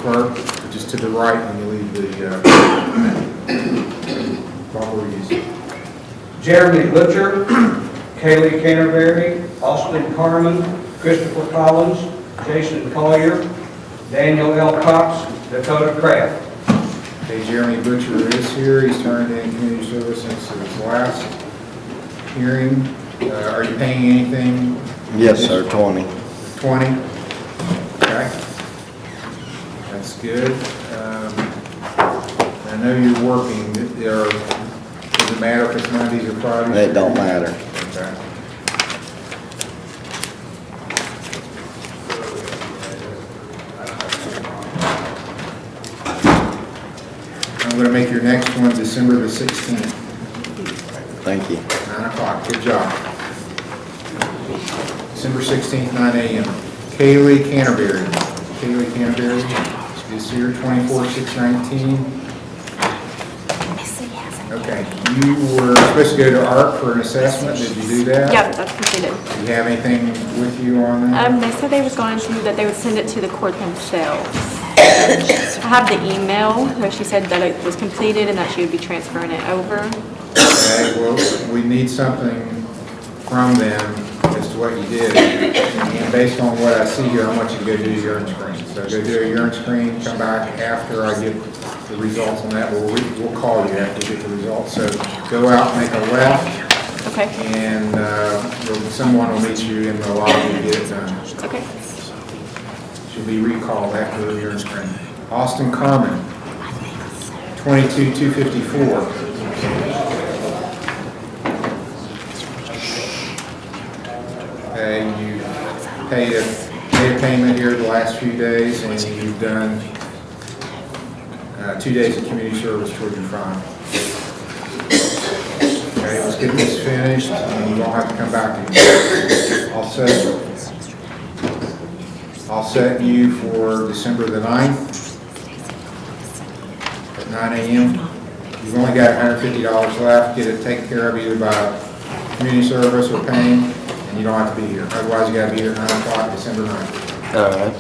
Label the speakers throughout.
Speaker 1: clerk, just to the right when you leave the proper use.
Speaker 2: Jeremy Butcher, Kayla Carterberry, Austin Carmen, Christopher Collins, Jason Collier, Daniel L. Cox, Dakota Craft.
Speaker 1: Okay, Jeremy Butcher is here. He's turned in community service since his last hearing. Are you paying anything?
Speaker 3: Yes, sir, 20.
Speaker 1: 20? Okay. That's good. I know you're working. Does it matter if it's Mondays or Fridays?
Speaker 3: It don't matter.
Speaker 1: Okay. I'm going to make your next one December the 16th,
Speaker 3: Thank you.
Speaker 1: 9 o'clock. Good job. December 16th, 9 a.m. Kayla Carterberry. Kayla Carterberry is here, 24-6-19. Okay, you were supposed to go to ARC for an assessment. Did you do that?
Speaker 4: Yep, that's completed.
Speaker 1: Do you have anything with you on that?
Speaker 4: They said they was going to, that they would send it to the court themselves. I have the email where she said that it was completed and that she would be transferring it over.
Speaker 1: Okay, well, we need something from them as to what you did. And based on what I see here, I want you to go do your urine screen. So go do a urine screen, come back after I get the results on that. We'll call you after we get the results. So go out, make a left.
Speaker 4: Okay.
Speaker 1: And someone will meet you in the lobby to get it done.
Speaker 4: Okay.
Speaker 1: Should be recalled after the urine screen. Austin Carmen, 22-254. You paid a payment here the last few days, and you've done 2 days of community service toward your fine. Okay, let's get this finished, and you don't have to come back again. I'll set you for December the 9th at 9 a.m. You've only got $150 left. Get it taken care of either by community service or paying, and you don't have to be here. Otherwise, you got to be here at 9 o'clock December 9th.
Speaker 5: All right.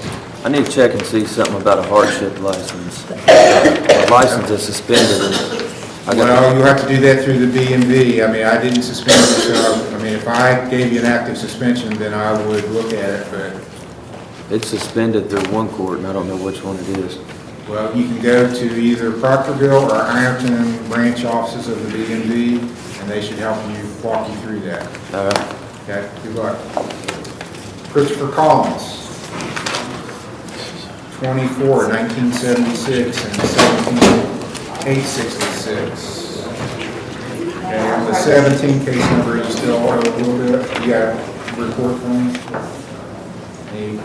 Speaker 5: I need to check and see something about a hardship license. My license is suspended. And
Speaker 1: Well, you have to do that through the B&B. I mean, I didn't suspend it, so, I mean, if I gave you an active suspension, then I would look at it, but,
Speaker 5: it's suspended through one court, and I don't know which one it is.
Speaker 1: well, you can go to either Proctorville or Ironton branch offices of the B&B, and they should help you, walk you through that.
Speaker 5: All right.
Speaker 1: Okay, good luck. Christopher Collins, 24, 1976, and 17, 866. Okay, on the 17 case number, you still owe a little bit. You got a report from me?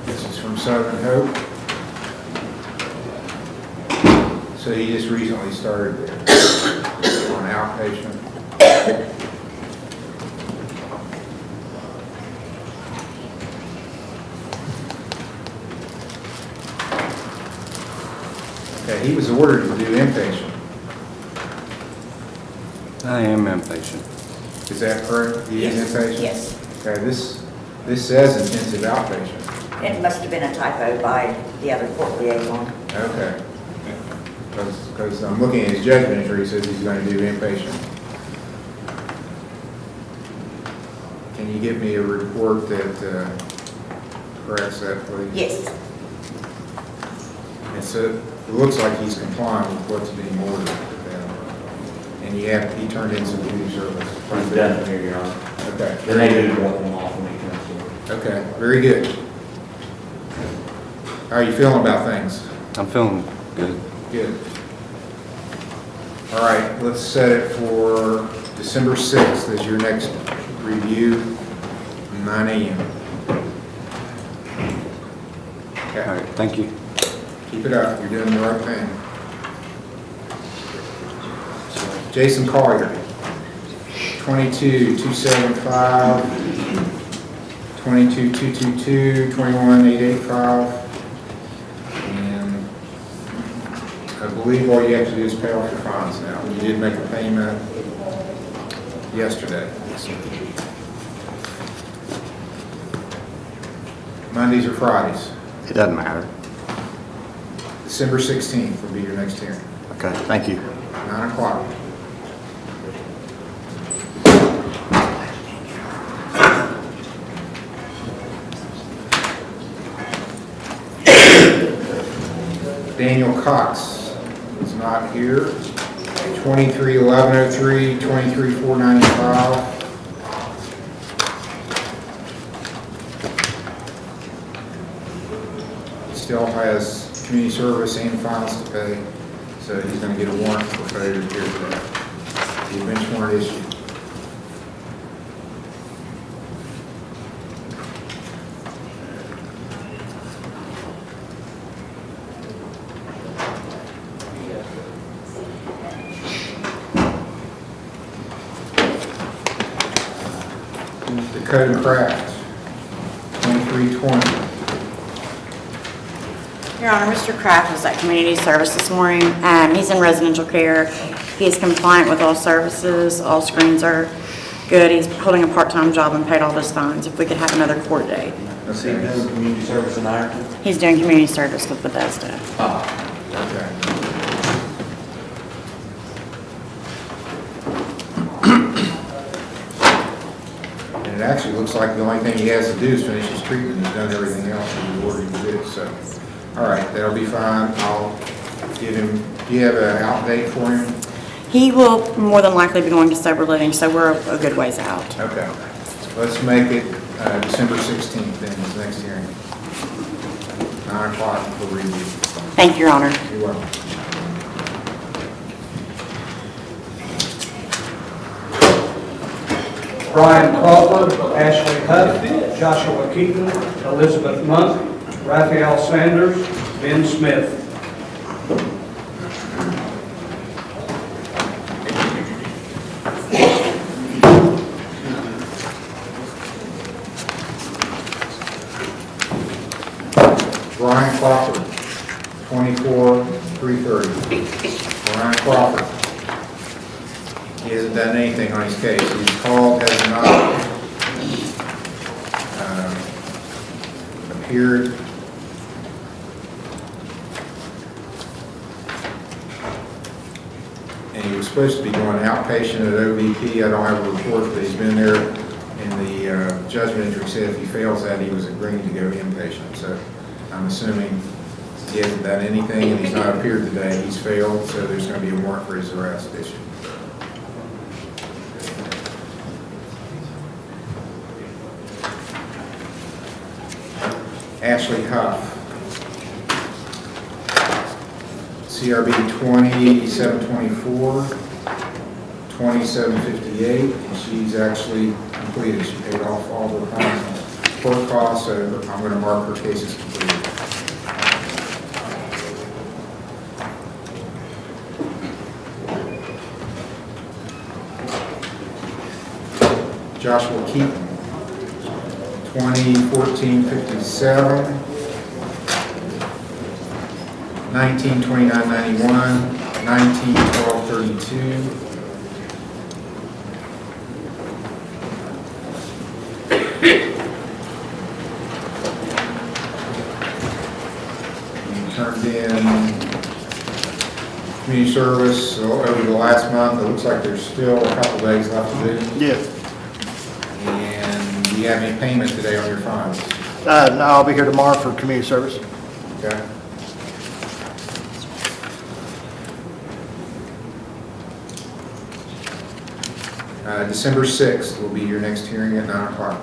Speaker 1: This is from Southern Hope. So he just recently started there on outpatient. Okay, he was ordered to do inpatient.
Speaker 6: I am impatient.
Speaker 1: Is that correct? He is inpatient?
Speaker 7: Yes.
Speaker 1: Okay, this says intensive outpatient.
Speaker 7: It must have been a typo by the other court liaison.
Speaker 1: Okay. Because I'm looking at his judgment entry, he says he's going to do inpatient. Can you give me a report that corrects that, please?
Speaker 7: Yes.
Speaker 1: And so it looks like he's complying with what's being ordered. And he turned in some community service.
Speaker 8: He's done it here, Your Honor.
Speaker 1: Okay.
Speaker 8: Then they do drop them off when he comes in.
Speaker 1: Okay, very good. How are you feeling about things?
Speaker 6: I'm feeling good.
Speaker 1: Good. All right, let's set it for December 6th as your next review, 9 a.m.
Speaker 6: All
Speaker 1: Okay,
Speaker 6: right, thank you.
Speaker 1: keep it up, you're doing the right thing. Jason Collier, 22-275, 22-222, 21-885. And I believe all you have to do is pay off your fines now. You did make a payment yesterday. Mondays or Fridays?
Speaker 6: It doesn't matter.
Speaker 1: December 16th will be your next hearing,
Speaker 3: Okay, thank you.
Speaker 1: 9 o'clock. Daniel Cox is not here. 231103, 23495. Still has community service and fines to pay, so he's going to get a warrant for failure to appear today. The bench warrant issued. Dakota Craft, 2320.
Speaker 9: Your Honor, Mr. Kraft was at community service this morning. He's in residential care. He is compliant with all services. All screens are good. He's holding a part-time job and paid all his fines. If we could have another court date.
Speaker 8: Is he doing community service in Ironton?
Speaker 9: He's doing community service with Bethesda.
Speaker 1: Okay. And it actually looks like the only thing he has to do is finish his treatment. He's done everything else that he ordered to do, so. All right, that'll be fine. I'll give him, do you have an out date for him?
Speaker 9: He will more than likely be going to sober living, so we're a good ways out.
Speaker 1: Okay. Let's make it December 16th then, his next hearing. 9 o'clock for review.
Speaker 9: Thank you, Your Honor.
Speaker 1: You're welcome.
Speaker 2: Brian Crawford, Ashley Hutt, Joshua Keaton, Elizabeth Monk, Raphael Sanders, Ben Smith.
Speaker 1: Brian Crawford, 24-330. Brian Crawford. He hasn't done anything on his case. He's called, has not appeared. And he was supposed to be going outpatient at OVP. I don't have a report, but he's been there. In the judgment entry said if he fails that, he was agreeing to go inpatient. So I'm assuming he hasn't done anything and he's not appeared today. He's failed, so there's going to be a warrant for his arrest issued. Ashley Huff, CRB 2724, 2758, and she's actually completed. She paid off all the court costs, so I'm going to mark her case as completed. Joshua Keaton, 2014-57, 19-29-91, 19-12-32. You turned in community service over the last month. It looks like there's still a couple days left to do.
Speaker 10: Yes.
Speaker 1: And do you have any payment today on your fines?
Speaker 10: No, I'll be here tomorrow for community service.
Speaker 1: Okay. December 6th will be your next hearing at 9 o'clock.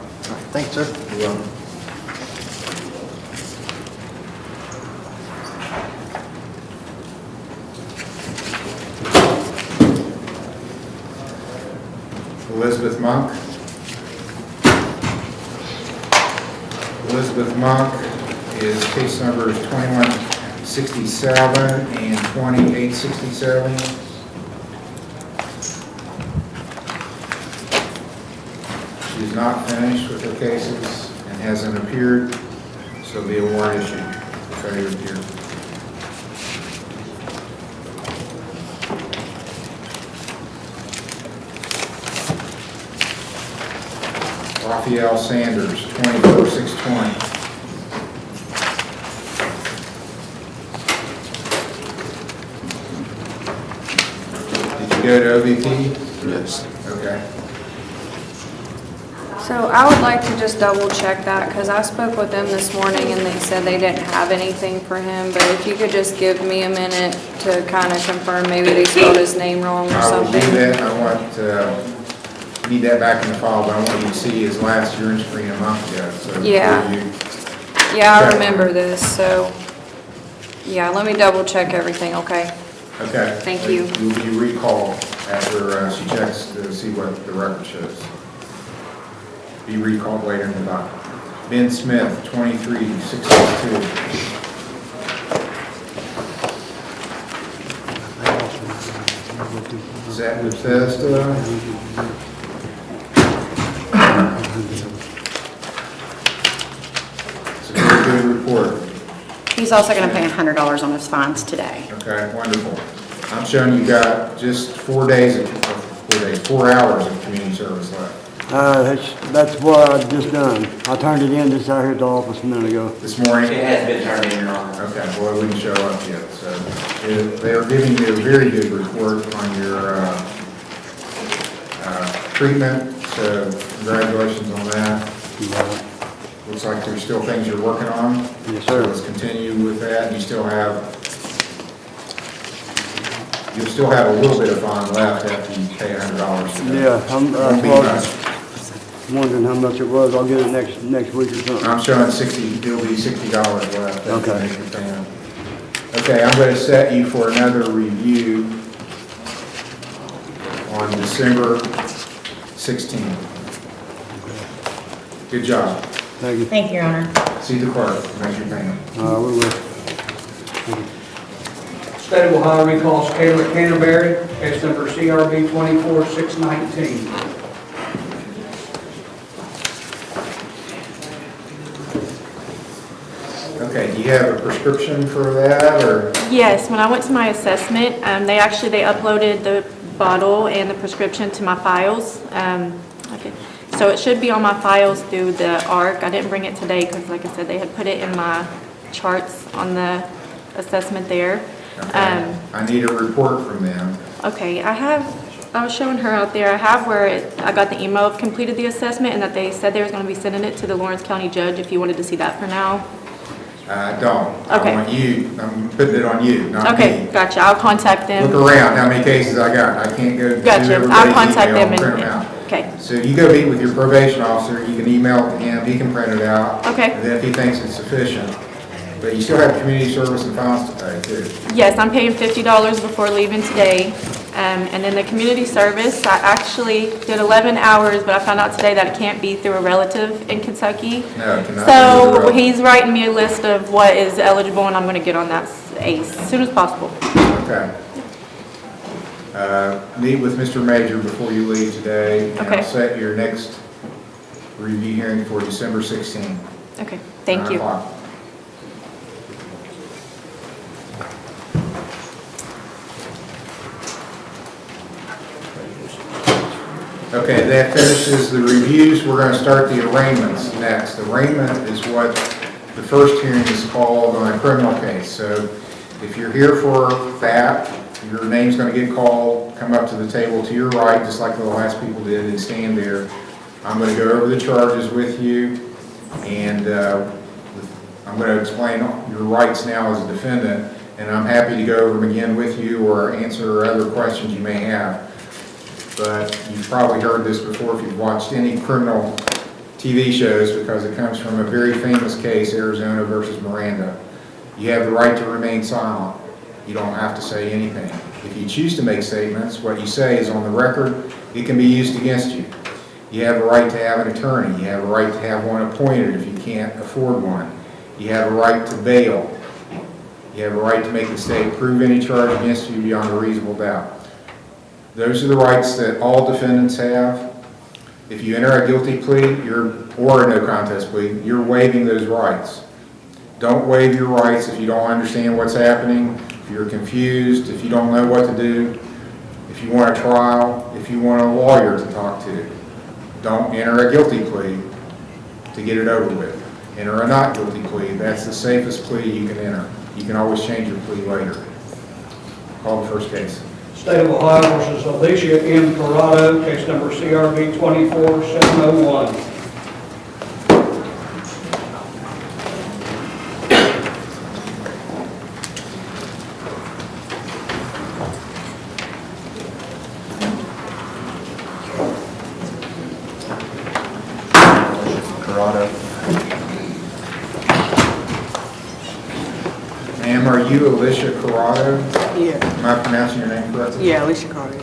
Speaker 10: Thanks, sir.
Speaker 1: You're welcome. Elizabeth Monk. Elizabeth Monk is case numbers 2167 and 2867. She's not finished with her cases and hasn't appeared, so there'll be a warrant issued for failure to appear. Raphael Sanders, 24620. go to OVP?
Speaker 6: Yes.
Speaker 1: Okay.
Speaker 11: So I would like to just double check that, because I spoke with them this morning and they said they didn't have anything for him, but if you could just give me a minute to kind of confirm, maybe they spelled his name wrong or
Speaker 1: I will do
Speaker 11: something.
Speaker 1: that. I want, need that back in the file, but I want you to see his last urine screen a month ago. So before
Speaker 11: Yeah.
Speaker 1: you-
Speaker 11: Yeah, I remember this, so, yeah, let me double check everything, okay?
Speaker 1: Okay.
Speaker 11: Thank you.
Speaker 1: You'll be recalled after she checks to see what the record shows. Be recalled later in the doc. Ben Smith, 23-662. Is that Bethesda? It's a very good report.
Speaker 9: He's also gonna pay $100 on his fines today.
Speaker 1: Okay, wonderful. I'm showing you got just 4 days, 4 hours of community service left.
Speaker 12: That's what I just done. I turned it in just out here at the office a minute ago.
Speaker 1: This morning?
Speaker 8: It has been turned in, Your Honor.
Speaker 1: Okay, well, it wouldn't show up yet, so they are giving you a very good report on your treatment, so congratulations on that. Looks like there's still things you're working on.
Speaker 12: Yes,
Speaker 1: So
Speaker 12: sir.
Speaker 1: let's continue with that. You'll still have a little bit of fine left after you pay $100 today.
Speaker 12: Yeah,
Speaker 1: Won't be
Speaker 12: I
Speaker 1: much.
Speaker 12: was wondering how much it was. I'll get it next week or something.
Speaker 1: I'm showing 60, it'll be $60 left. after
Speaker 12: Okay.
Speaker 1: you make your payment. Okay, I'm going to set you for another review on December 16th. Good job.
Speaker 12: Thank you.
Speaker 9: Thank you, Your Honor.
Speaker 1: See the clerk, make your payment.
Speaker 12: We will.
Speaker 2: State of Ohio recalls Kayla Carterberry, case number CRB 24-619.
Speaker 1: Okay, do you have a prescription for that, or?
Speaker 4: Yes, when I went to my assessment, they uploaded the bottle and the prescription to my files. Okay. So it should be on my files through the ARC. I didn't bring it today because, like I said, they had put it in my charts on the assessment there.
Speaker 1: Okay. I need a report from them.
Speaker 4: Okay, I was showing her out there, I have where I got the email of completed the assessment and that they said they was going to be sending it to the Lawrence County judge if you wanted to see that for now.
Speaker 1: I don't.
Speaker 4: Okay.
Speaker 1: I want you, I'm putting it on you, not me.
Speaker 4: Okay, gotcha, I'll contact them.
Speaker 1: Look around, how many cases I got. I can't go through
Speaker 4: Gotcha,
Speaker 1: everybody's
Speaker 4: I'll contact
Speaker 1: email
Speaker 4: them
Speaker 1: and print them
Speaker 4: and,
Speaker 1: out.
Speaker 4: okay,
Speaker 1: So you go meet with your probation officer, you can email it to him, he can print it out.
Speaker 4: Okay.
Speaker 1: And then if he thinks it's sufficient, but you still have community service and fines to pay too.
Speaker 4: yes, I'm paying $50 before leaving today. And then the community service, I actually did 11 hours, but I found out today that it can't be through a relative in Kentucky.
Speaker 1: No, it cannot be through a
Speaker 4: So
Speaker 1: relative.
Speaker 4: he's writing me a list of what is eligible and I'm gonna get on that as soon as possible.
Speaker 1: Okay. Meet with Mr. Major before you leave today. And
Speaker 4: Okay.
Speaker 1: I'll set your next review hearing for December 16th.
Speaker 4: Okay, thank
Speaker 1: 9
Speaker 4: you.
Speaker 1: o'clock. Okay, that finishes the reviews. We're going to start the arraignments next. Arraignment is what the first hearing is called on a criminal case. So if you're here for that, your name's going to get called, come up to the table to your right, just like the last people did, and stand there. I'm going to go over the charges with you, and I'm going to explain your rights now as a defendant, and I'm happy to go over them again with you or answer other questions you may have. But you've probably heard this before if you've watched any criminal TV shows, because it comes from a very famous case, Arizona versus Miranda. You have the right to remain silent. You don't have to say anything. If you choose to make statements, what you say is on the record. It can be used against you. You have a right to have an attorney. You have a right to have one appointed if you can't afford one. You have a right to bail. You have a right to make the state prove any charge against you beyond a reasonable doubt. Those are the rights that all defendants have. If you enter a guilty plea or a no contest plea, you're waiving those rights. Don't waive your rights if you don't understand what's happening, if you're confused, if you don't know what to do, if you want a trial, if you want a lawyer to talk to. Don't enter a guilty plea to get it over with. Enter a not guilty plea. That's the safest plea you can enter. You can always change your plea later. Call the first case.
Speaker 2: State of Ohio versus Alicia M. Cado, case number CRB 24701.
Speaker 1: Ma'am, are you Alicia Cado?
Speaker 13: Yeah,
Speaker 1: Am I pronouncing your name correctly?
Speaker 13: yeah, Alicia Carter.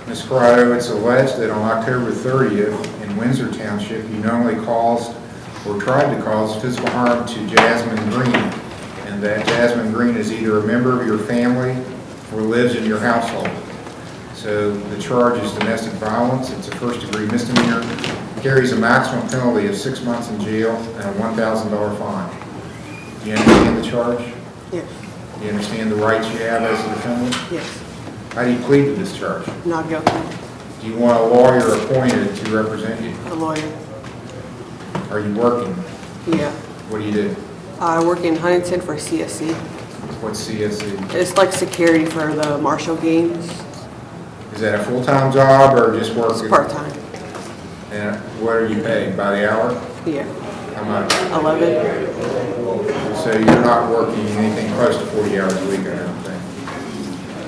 Speaker 1: Ms. Cado, it's alleged that on October 30th in Windsor Township, you knowingly caused or tried to cause physical harm to Jasmine Green, and that Jasmine Green is either a member of your family or lives in your household. So the charge is domestic violence. It's a first-degree misdemeanor. Carries a maximum penalty of 6 months in jail and a $1,000 fine. Do you understand the charge?
Speaker 13: Yes,
Speaker 1: Do you understand the rights you have as a defendant?
Speaker 13: yes,
Speaker 1: How do you plead to this charge?
Speaker 13: not guilty.
Speaker 1: Do you want a lawyer appointed to represent you?
Speaker 13: A lawyer.
Speaker 1: Are you working?
Speaker 13: Yeah,
Speaker 1: What do you do?
Speaker 13: I work in Huntington for CSC.
Speaker 1: What's CSC?
Speaker 13: It's like security for the Marshall games.
Speaker 1: Is that a full-time job or just work?
Speaker 13: It's part-time.
Speaker 1: And what are you paid, by the hour?
Speaker 13: Yeah,
Speaker 1: How much?
Speaker 13: 11.
Speaker 1: So you're not working anything close to 40 hours a week, I don't think.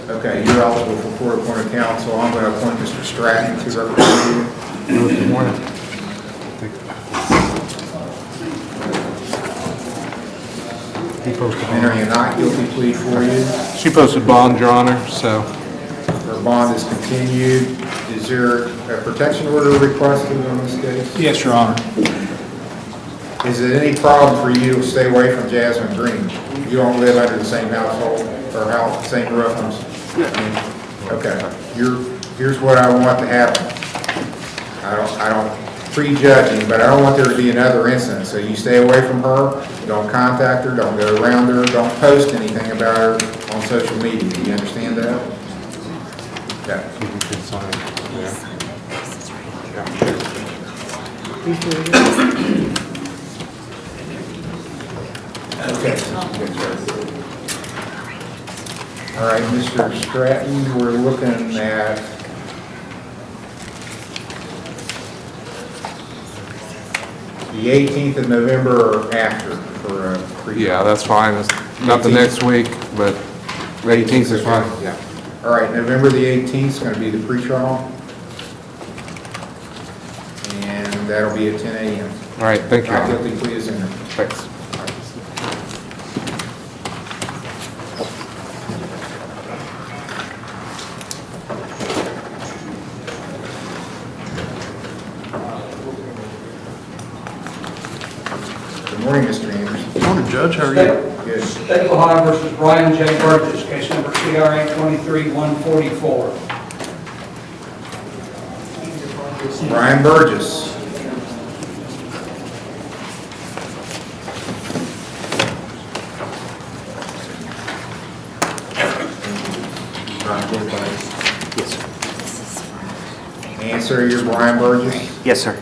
Speaker 1: Okay, you're eligible for court-appointed counsel. I'm going to appoint Mr. Stratton to represent you.
Speaker 6: Good morning.
Speaker 1: Entering a not guilty plea for you.
Speaker 6: She posted bond, Your Honor, so.
Speaker 1: Her bond is continued. Is there a protection order requested on this case?
Speaker 6: Yes, Your Honor.
Speaker 1: Is it any problem for you to stay away from Jasmine Green? You don't live under the same household or house, same roof? Okay. Here's what I want to happen. I don't prejudge you, but I don't want there to be another incident. So you stay away from her. Don't contact her. Don't go around her. Don't post anything about her on social media. Do you understand that? Okay. Okay. All right, Mr. Stratton, we're looking at the 18th of November or after for a pre.
Speaker 6: Yeah, that's fine. It's not the next week, but the 18th is fine.
Speaker 1: Yeah. All right, November the 18th is going to be the pretrial. And that'll be at 10 a.m.
Speaker 6: All right, thank you, Your
Speaker 1: Not
Speaker 6: Honor.
Speaker 1: guilty plea is in there.
Speaker 6: Thanks.
Speaker 1: Good morning, Mr. Anderson.
Speaker 10: Morning, Judge, how are you?
Speaker 1: Good.
Speaker 2: State of Ohio versus Brian J. Burgess, case number CRA 23144.
Speaker 1: Brian Burgess. Answer, you're Brian Burgess?
Speaker 10: Yes, sir.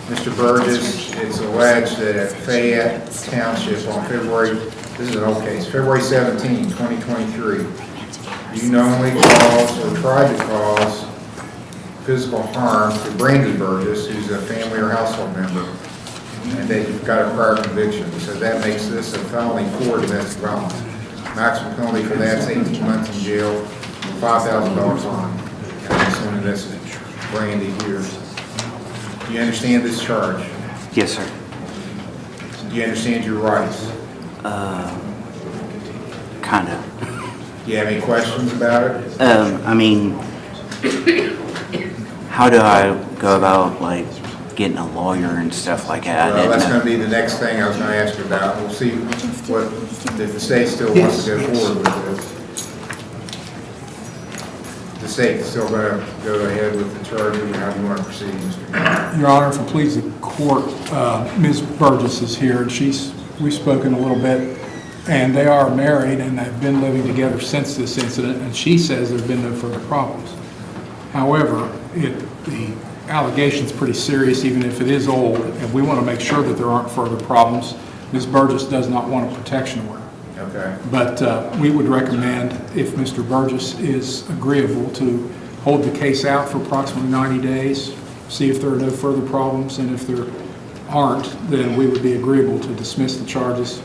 Speaker 1: Mr. Burgess, it's alleged that at Fayette Township on February, this is an old case, February 17, 2023, you knowingly caused or tried to cause physical harm to Brandy Burgess, who's a family or household member, and that you've got a prior conviction. So that makes this a felony for domestic violence. Maximum penalty for that is 18 months in jail, $5,000 fine. And I'm assuming this is Brandy here. Do you understand this charge?
Speaker 10: Yes, sir.
Speaker 1: Do you understand your rights?
Speaker 10: Kind of.
Speaker 1: Do you have any questions about it?
Speaker 10: I mean, how do I go about, like, getting a lawyer and stuff like that?
Speaker 1: Well, that's going to be the next thing I was going to ask you about. We'll see what, if the state still wants to go forward with this. The state's still going to go ahead with the charge, or how do you want to proceed, Mr. Mayor?
Speaker 14: Your Honor, if it please the court, Ms. Burgess is here, and we've spoken a little bit, and they are married, and they've been living together since this incident, and she says there's been no further problems. However, the allegation's pretty serious, even if it is old, and we want to make sure that there aren't further problems. Ms. Burgess does not want a protection order.
Speaker 1: Okay.
Speaker 14: But we would recommend, if Mr. Burgess is agreeable, to hold the case out for approximately 90 days, see if there are no further problems, and if there aren't, then we would be agreeable to dismiss the charges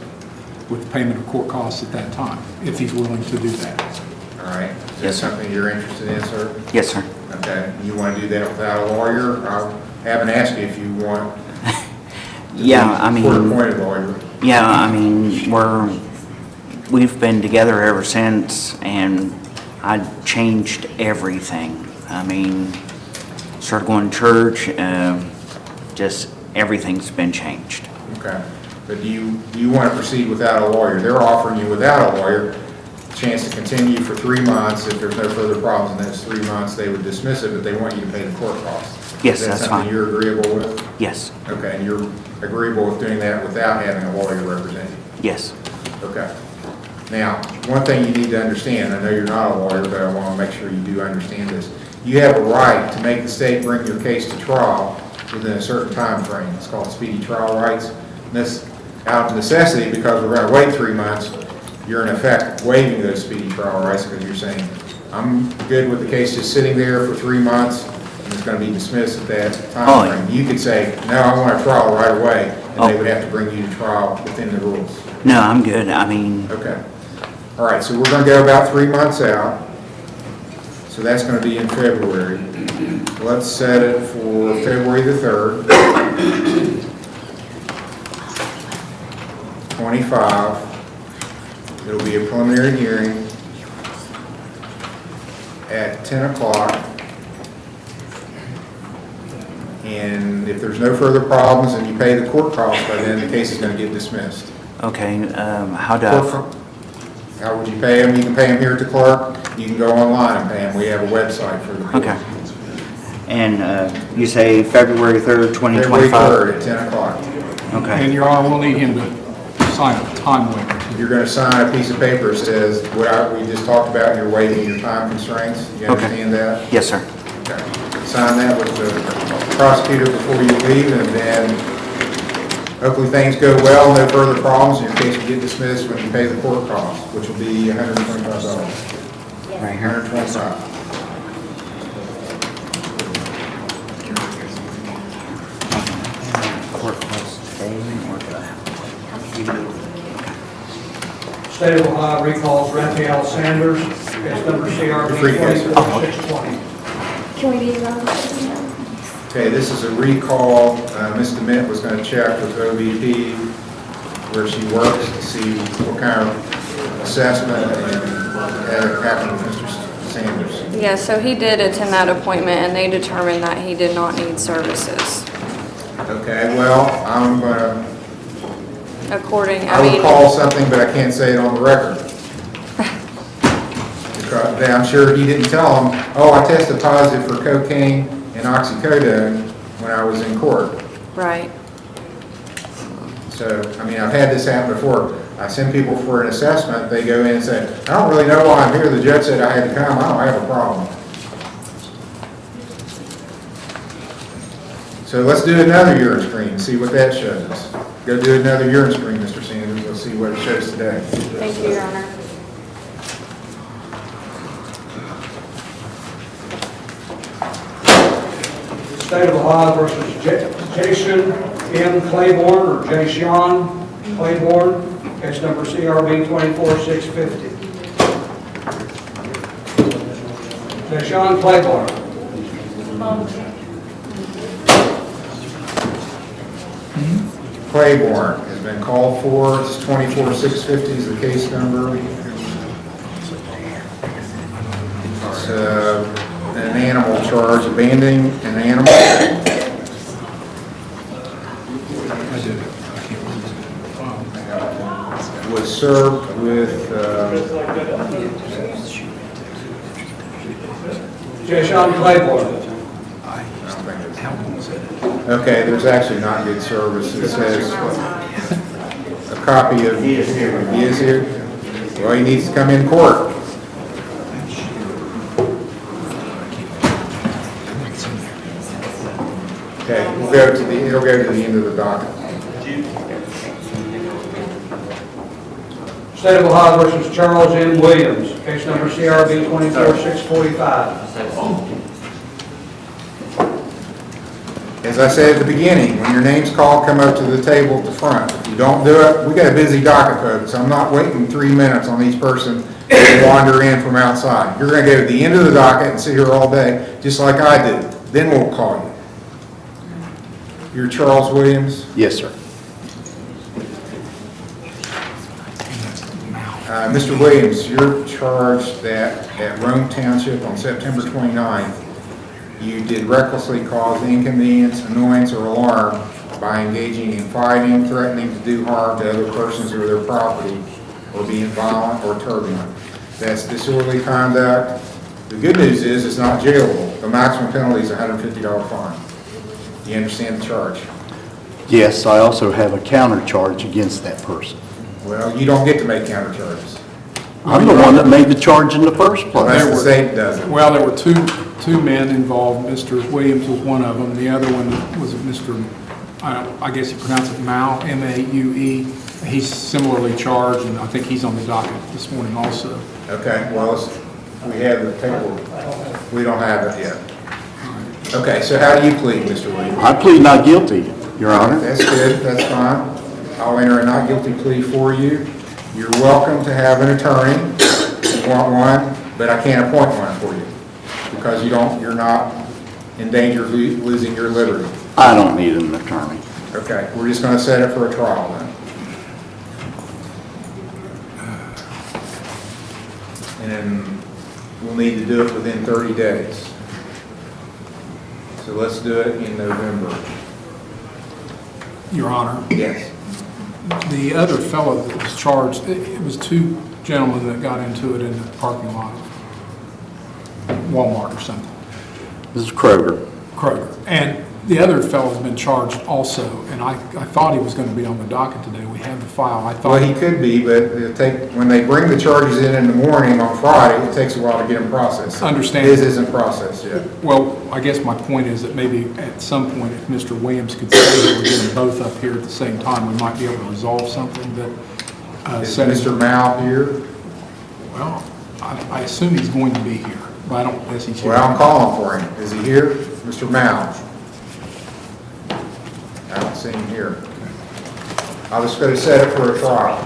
Speaker 14: with payment of court costs at that time, if he's willing to do that.
Speaker 1: All right. Is that
Speaker 10: Yes, sir.
Speaker 1: something you're interested in, sir?
Speaker 10: Yes, sir.
Speaker 1: Okay. You want to do that without a lawyer? I haven't asked you if you want to
Speaker 10: Yeah,
Speaker 1: be
Speaker 10: I mean,
Speaker 1: court-appointed lawyer.
Speaker 10: yeah, I mean, we've been together ever since, and I changed everything. I mean, started going to church, just everything's been changed.
Speaker 1: Okay. But do you want to proceed without a lawyer? They're offering you without a lawyer a chance to continue for 3 months. If there's no further problems in those 3 months, they would dismiss it, but they want you to pay the court costs.
Speaker 10: Yes,
Speaker 1: Is that
Speaker 10: that's
Speaker 1: something
Speaker 10: fine.
Speaker 1: you're agreeable with?
Speaker 10: Yes,
Speaker 1: Okay, and you're agreeable with doing that without having a lawyer represent you?
Speaker 10: yes.
Speaker 1: Okay. Now, one thing you need to understand, I know you're not a lawyer, but I want to make sure you do understand this. You have a right to make the state bring your case to trial within a certain time frame. It's called speedy trial rights. And this, out of necessity, because we're going to wait 3 months, you're in effect waiving those speedy trial rights because you're saying, I'm good with the case just sitting there for 3 months, and it's going to be dismissed at that time frame. You could say, no, I want a trial right away, and they would have to bring you to trial within the rules.
Speaker 10: No, I'm good. I mean,
Speaker 1: Okay. All right, so we're going to go about 3 months out. So that's going to be in February. Let's set it for February the 3rd. 25. It'll be a preliminary hearing at 10 o'clock. And if there's no further problems and you pay the court costs by then, the case is going to get dismissed.
Speaker 10: okay, how do I,
Speaker 1: How would you pay them? You can pay them here at the clerk. You can go online and pay them. We have a website for the court.
Speaker 10: okay. And you say February 3rd,
Speaker 1: February
Speaker 10: 2025?
Speaker 1: 3rd at 10 o'clock.
Speaker 10: Okay,
Speaker 14: And Your Honor, we'll need him to sign a time waiver.
Speaker 1: You're going to sign a piece of paper that says what we just talked about, you're waiving your time constraints. You
Speaker 10: Okay.
Speaker 1: understand that?
Speaker 10: yes, sir.
Speaker 1: Okay. Sign that with the prosecutor before you leave, and then hopefully things go well, no further problems, and your case will get dismissed when you pay the court costs, which will be $125.
Speaker 10: Right here.
Speaker 1: $125.
Speaker 10: Court costs payment, or do I have
Speaker 2: State of Ohio recalls Raphael Sanders, case number CRB
Speaker 1: Free case.
Speaker 2: 24620.
Speaker 11: Can we do that?
Speaker 1: Okay, this is a recall. Ms. Dement was going to check with OVP where she works to see what kind of assessment happened with Mr. Sanders.
Speaker 11: Yeah, so he did attend that appointment and they determined that he did not need services.
Speaker 1: Okay, well, I'm going to,
Speaker 11: According,
Speaker 1: I would call something, but I can't say it on the record. Because I'm sure he didn't tell them, oh, I tested positive for cocaine and oxycodone when I was in court.
Speaker 11: right.
Speaker 1: So, I mean, I've had this happen before. I send people for an assessment, they go in and say, I don't really know why I'm here, the judge said I had to come, I don't have a problem. So let's do another urine screen and see what that shows us. Go do another urine screen, Mr. Sanders, we'll see what it shows today.
Speaker 11: Thank you, Your Honor.
Speaker 2: State of Ohio versus Jason M Clayborn, or Jason Clayborn, case number CRB 24650. Jason Clayborn.
Speaker 1: Clayborn has been called for, it's 24650 is the case number. It's an animal charge, abandoning an animal.
Speaker 14: I did it. I can't remember.
Speaker 1: Was served with,
Speaker 2: Jason Clayborn.
Speaker 1: okay, there's actually not good service. It says a copy of, he is here. Well, he needs to come in court. Okay, it'll go to the end of the docket.
Speaker 2: State of Ohio versus Charles M. Williams, case number CRB 24645.
Speaker 1: As I said at the beginning, when your name's called, come up to the table at the front. If you don't do it, we got a busy docket, folks. I'm not waiting 3 minutes on each person to wander in from outside. You're gonna go to the end of the docket and sit here all day, just like I do. Then we'll call you. You're Charles Williams?
Speaker 3: Yes, sir.
Speaker 1: Mr. Williams, you're charged that at Rome Township on September 29th, you did recklessly cause inconvenience, annoyance, or alarm by engaging in fighting, threatening to do harm to other persons or their property, or being violent or turbulent. That's disorderly conduct. The good news is it's not jailable. The maximum penalty is a $150 fine. Do you understand the charge?
Speaker 3: Yes, I also have a counter charge against that person.
Speaker 1: Well, you don't get to make counter charges.
Speaker 3: I'm the one that made the charge in the first place.
Speaker 1: Unless the state does it.
Speaker 14: Well, there were two men involved. Mr. Williams was one of them. The other one was Mr., I guess you pronounce it Mao, M-A-U-E. He's similarly charged, and I think he's on the docket this morning also.
Speaker 1: Okay, well, we have the paperwork. We don't have it yet. Okay, so how do you plead, Mr. Williams?
Speaker 3: I plead not guilty, Your Honor.
Speaker 1: That's good, that's fine. I'll enter a not guilty plea for you. You're welcome to have an attorney if you want one, but I can't appoint one for you because you're not in danger of losing your liberty.
Speaker 3: I don't need an attorney.
Speaker 1: Okay, we're just going to set it for a trial then. And then we'll need to do it within 30 days. So let's do it in November.
Speaker 14: Your Honor,
Speaker 1: Yes.
Speaker 14: the other fellow that was charged, it was two gentlemen that got into it in the parking lot of Walmart or something,
Speaker 3: This is Kroger.
Speaker 14: Kroger. And the other fellow's been charged also, and I thought he was going to be on the docket today. We have the file. I thought
Speaker 1: Well, he could be, but when they bring the charges in the morning on Friday, it takes a while to get them processed.
Speaker 14: Understand.
Speaker 1: His isn't processed yet.
Speaker 14: Well, I guess my point is that maybe at some point, if Mr. Williams could say that we're getting both up here at the same time, we might be able to resolve something that
Speaker 1: Is Mr. Mao here?
Speaker 14: Well, I assume he's going to be here, but I don't guess he's here.
Speaker 1: Well, I'm calling for him. Is he here? Mr. Mao? I don't see him here. I was going to set it for a trial,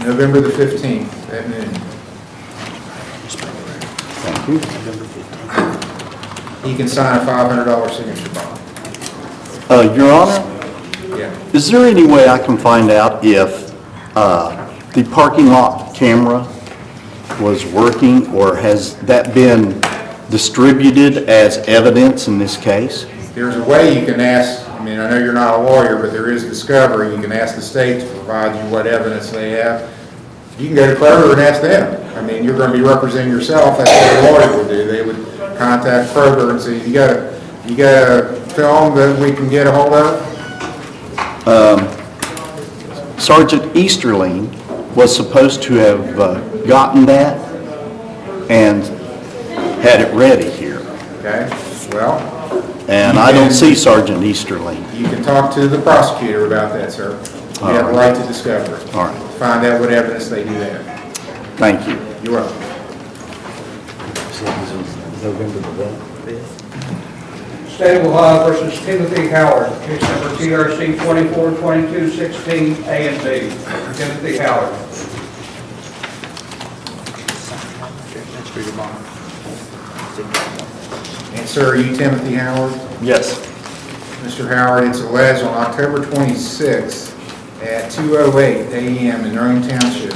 Speaker 1: November the 15th at noon.
Speaker 3: Thank you.
Speaker 1: He can sign a $500 signature bond.
Speaker 3: Your Honor,
Speaker 1: Yeah.
Speaker 3: is there any way I can find out if the parking lot camera was working, or has that been distributed as evidence in this case?
Speaker 1: There's a way you can ask, I mean, I know you're not a lawyer, but there is discovery. You can ask the state to provide you what evidence they have. You can go to Kroger and ask them. I mean, you're going to be representing yourself. That's what a lawyer would do. They would contact Kroger and say, you got a film that we can get a hold of?
Speaker 3: Sergeant Easterling was supposed to have gotten that and had it ready here.
Speaker 1: Okay, well.
Speaker 3: And I don't see Sergeant Easterling.
Speaker 1: You can talk to the prosecutor about that, sir. You have a right to discover it.
Speaker 3: All right.
Speaker 1: Find out what evidence they do have.
Speaker 3: Thank you.
Speaker 1: You're welcome.
Speaker 3: November the 5th.
Speaker 2: State of Ohio versus Timothy Howard, case number TRC 242216, A and B. Timothy Howard.
Speaker 1: And sir, are you Timothy Howard?
Speaker 3: Yes.
Speaker 1: Mr. Howard, it's alleged on October 26th at 2:08 a.m. in Rome Township,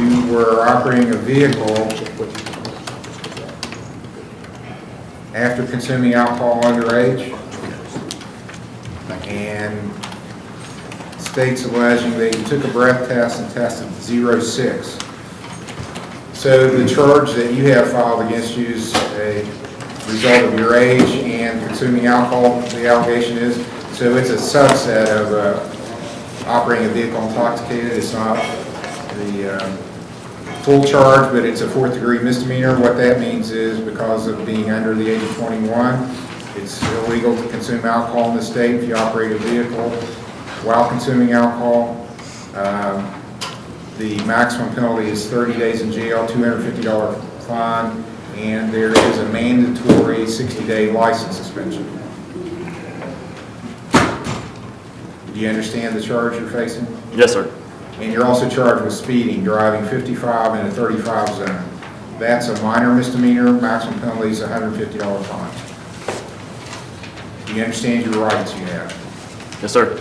Speaker 1: you were operating a vehicle after consuming alcohol underage, and states alleging that you took a breath test and tested 0.6. So the charge that you have filed against you is a result of your age and consuming alcohol, the allegation is. So it's a subset of operating a vehicle intoxicated. It's not the full charge, but it's a 4th degree misdemeanor. What that means is because of being under the age of 21, it's illegal to consume alcohol in the state if you operate a vehicle while consuming alcohol. The maximum penalty is 30 days in jail, $250 fine, and there is a mandatory 60-day license suspension. Do you understand the charge you're facing?
Speaker 15: Yes, sir.
Speaker 1: And you're also charged with speeding, driving 55 in a 35 zone. That's a minor misdemeanor, maximum penalty is $150 fine. Do you understand your rights you have?
Speaker 15: Yes, sir.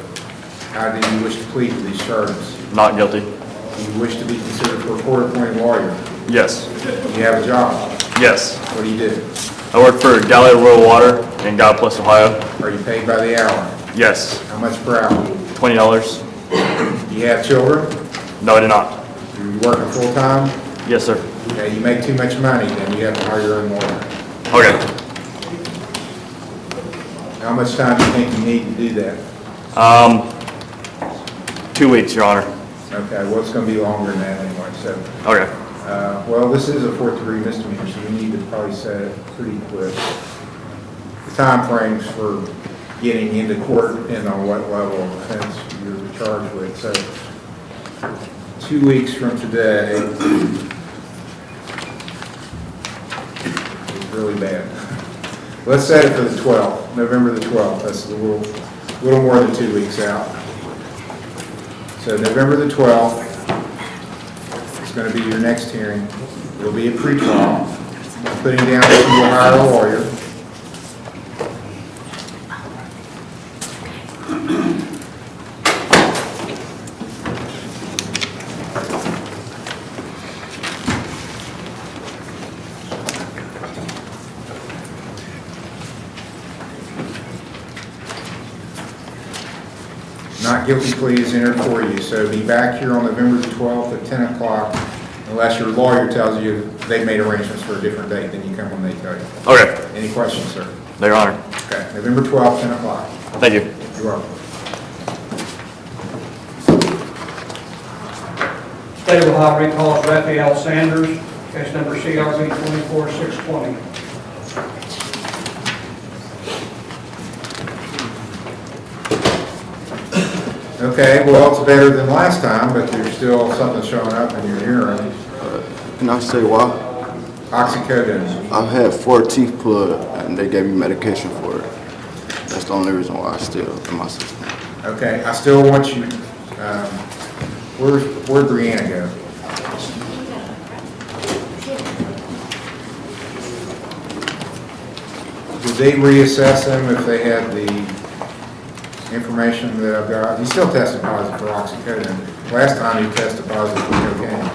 Speaker 1: How do you wish to plead to these charges?
Speaker 15: Not guilty.
Speaker 1: Do you wish to be considered for a court-appointed lawyer?
Speaker 15: Yes.
Speaker 1: Do you have a job?
Speaker 15: Yes.
Speaker 1: What do you do?
Speaker 15: I work for Galley Rural Water in God Plus, Ohio.
Speaker 1: Are you paid by the hour?
Speaker 15: Yes.
Speaker 1: How much per hour?
Speaker 15: $20.
Speaker 1: Do you have children?
Speaker 15: No, I do not.
Speaker 1: Are you working full-time?
Speaker 15: Yes, sir.
Speaker 1: Okay, you make too much money, then you have to hire your own lawyer.
Speaker 15: Okay.
Speaker 1: How much time do you think you need to do that?
Speaker 15: 2 weeks, Your Honor.
Speaker 1: Okay, well, it's going to be longer than that anyway, so.
Speaker 15: Okay.
Speaker 1: Well, this is a fourth-degree misdemeanor, so we need to probably set it pretty quick. The timeframes for getting into court depend on what level of offense you're charged with. So 2 weeks from today is really bad. Let's set it for the 12th, November the 12th. That's a little more than 2 weeks out. So November the 12th is going to be your next hearing. It'll be a pre-trial. I'm putting down that you will hire a lawyer. Not guilty plea is entered for you, so be back here on November the 12th at 10 o'clock, unless your lawyer tells you they've made arrangements for a different date, then you come when they tell you.
Speaker 15: Okay.
Speaker 1: Any questions, sir?
Speaker 15: No, Your Honor.
Speaker 1: Okay, November 12th, 10 o'clock.
Speaker 15: Thank you.
Speaker 1: You're welcome.
Speaker 2: State of Ohio recalls Raphael Sanders, case number CRB 24620.
Speaker 1: Okay, well, it's better than last time, but there's still something showing up in your urine.
Speaker 16: Can I say why?
Speaker 1: Oxycodone.
Speaker 16: I've had 4 teeth pulled and they gave me medication for it. That's the only reason why it's still in my system.
Speaker 1: Okay, I still want you, where'd Brianna go? Did they reassess them if they had the information that I've got? He still tested positive for oxycodone. Last time he tested positive for cocaine.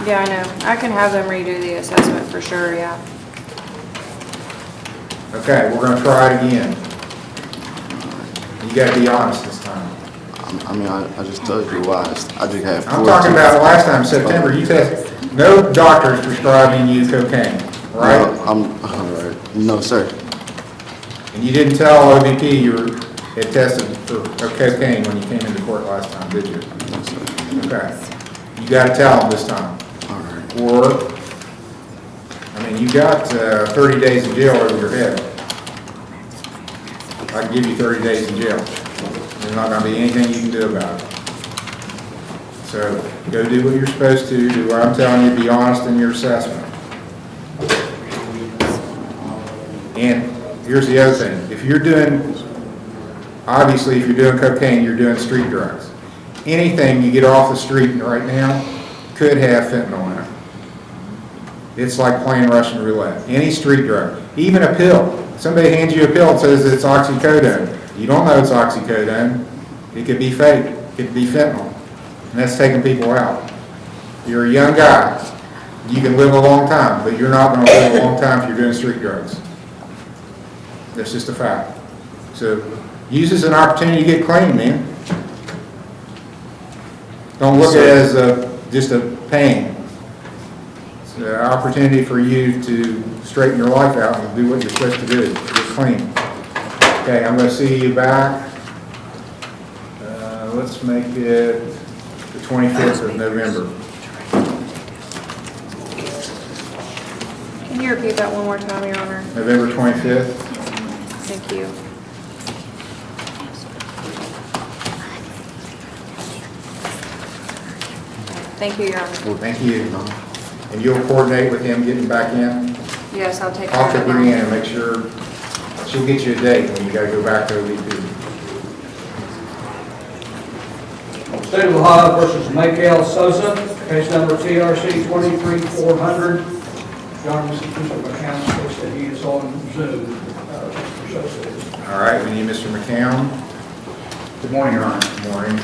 Speaker 11: Yeah, I know. I can have them redo the assessment for sure, yeah.
Speaker 1: Okay, we're gonna try it again. You gotta be honest this time.
Speaker 16: I mean, I just told you why. I just had 4
Speaker 1: I'm talking
Speaker 16: teeth.
Speaker 1: about last time, September, you tested, no doctor's prescribing you cocaine, right?
Speaker 16: No, all right. No, sir.
Speaker 1: And you didn't tell OBP you had tested for cocaine when you came into court last time, did you?
Speaker 16: No, sir.
Speaker 1: Okay. You gotta tell them this time.
Speaker 16: All right.
Speaker 1: Or, I mean, you got 30 days in jail over your head. I can give you 30 days in jail. There's not gonna be anything you can do about it. So, go do what you're supposed to, do what I'm telling you, be honest in your assessment. And here's the other thing. If you're doing, obviously, if you're doing cocaine, you're doing street drugs. Anything you get off the street right now could have fentanyl in it. It's like playing Russian roulette. Any street drug, even a pill. Somebody hands you a pill and says it's oxycodone. You don't know it's oxycodone. It could be fake. It could be fentanyl. And that's taking people out. You're a young guy. You can live a long time, but you're not going to live a long time if you're doing street drugs. That's just a fact. So use this as an opportunity to get clean, man. Don't look at it as just a pain. It's an opportunity for you to straighten your life out and do what you're supposed to do. Get clean. Okay, I'm going to see you back. Let's make it the 25th of November.
Speaker 11: Can you repeat that one more time, Your Honor?
Speaker 1: November 25th.
Speaker 11: Thank you. Thank you, Your Honor.
Speaker 1: Well, thank you. And you'll coordinate with him getting back in?
Speaker 11: Yes, I'll take care
Speaker 1: Talk
Speaker 11: of
Speaker 1: to
Speaker 11: it now.
Speaker 1: Brianna and make sure she'll get you a date when you gotta go back to ODP.
Speaker 2: State of Ohio versus Mel Sosa, case number TRC 23400. John, Mr. McCown said he is on Zoom. Mr. Sosa is.
Speaker 1: All right, we need Mr. McCown. Good morning, Your Honor. Good morning.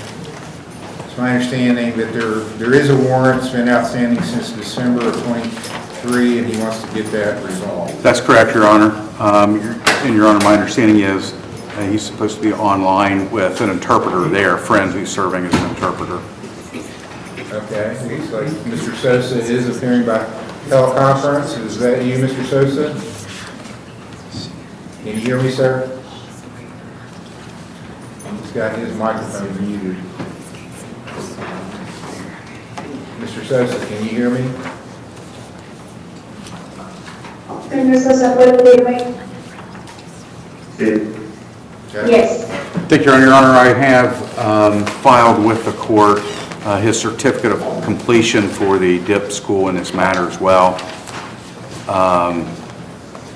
Speaker 1: It's my understanding that there is a warrant that's been outstanding since December of '23, and he wants to get that resolved.
Speaker 17: That's correct, Your Honor. And Your Honor, my understanding is he's supposed to be online with an interpreter there, a friend who's serving as an interpreter.
Speaker 1: Okay, looks like Mr. Sosa is appearing by teleconference. Is that you, Mr. Sosa? Can you hear me, sir? He's got his microphone muted. Mr. Sosa, can you hear me?
Speaker 18: Mr. Sosa, ¿puede oírme?
Speaker 1: Okay.
Speaker 18: Yes.
Speaker 17: Thank you, Your Honor. I have filed with the court his certificate of completion for the DIP school in this matter as well.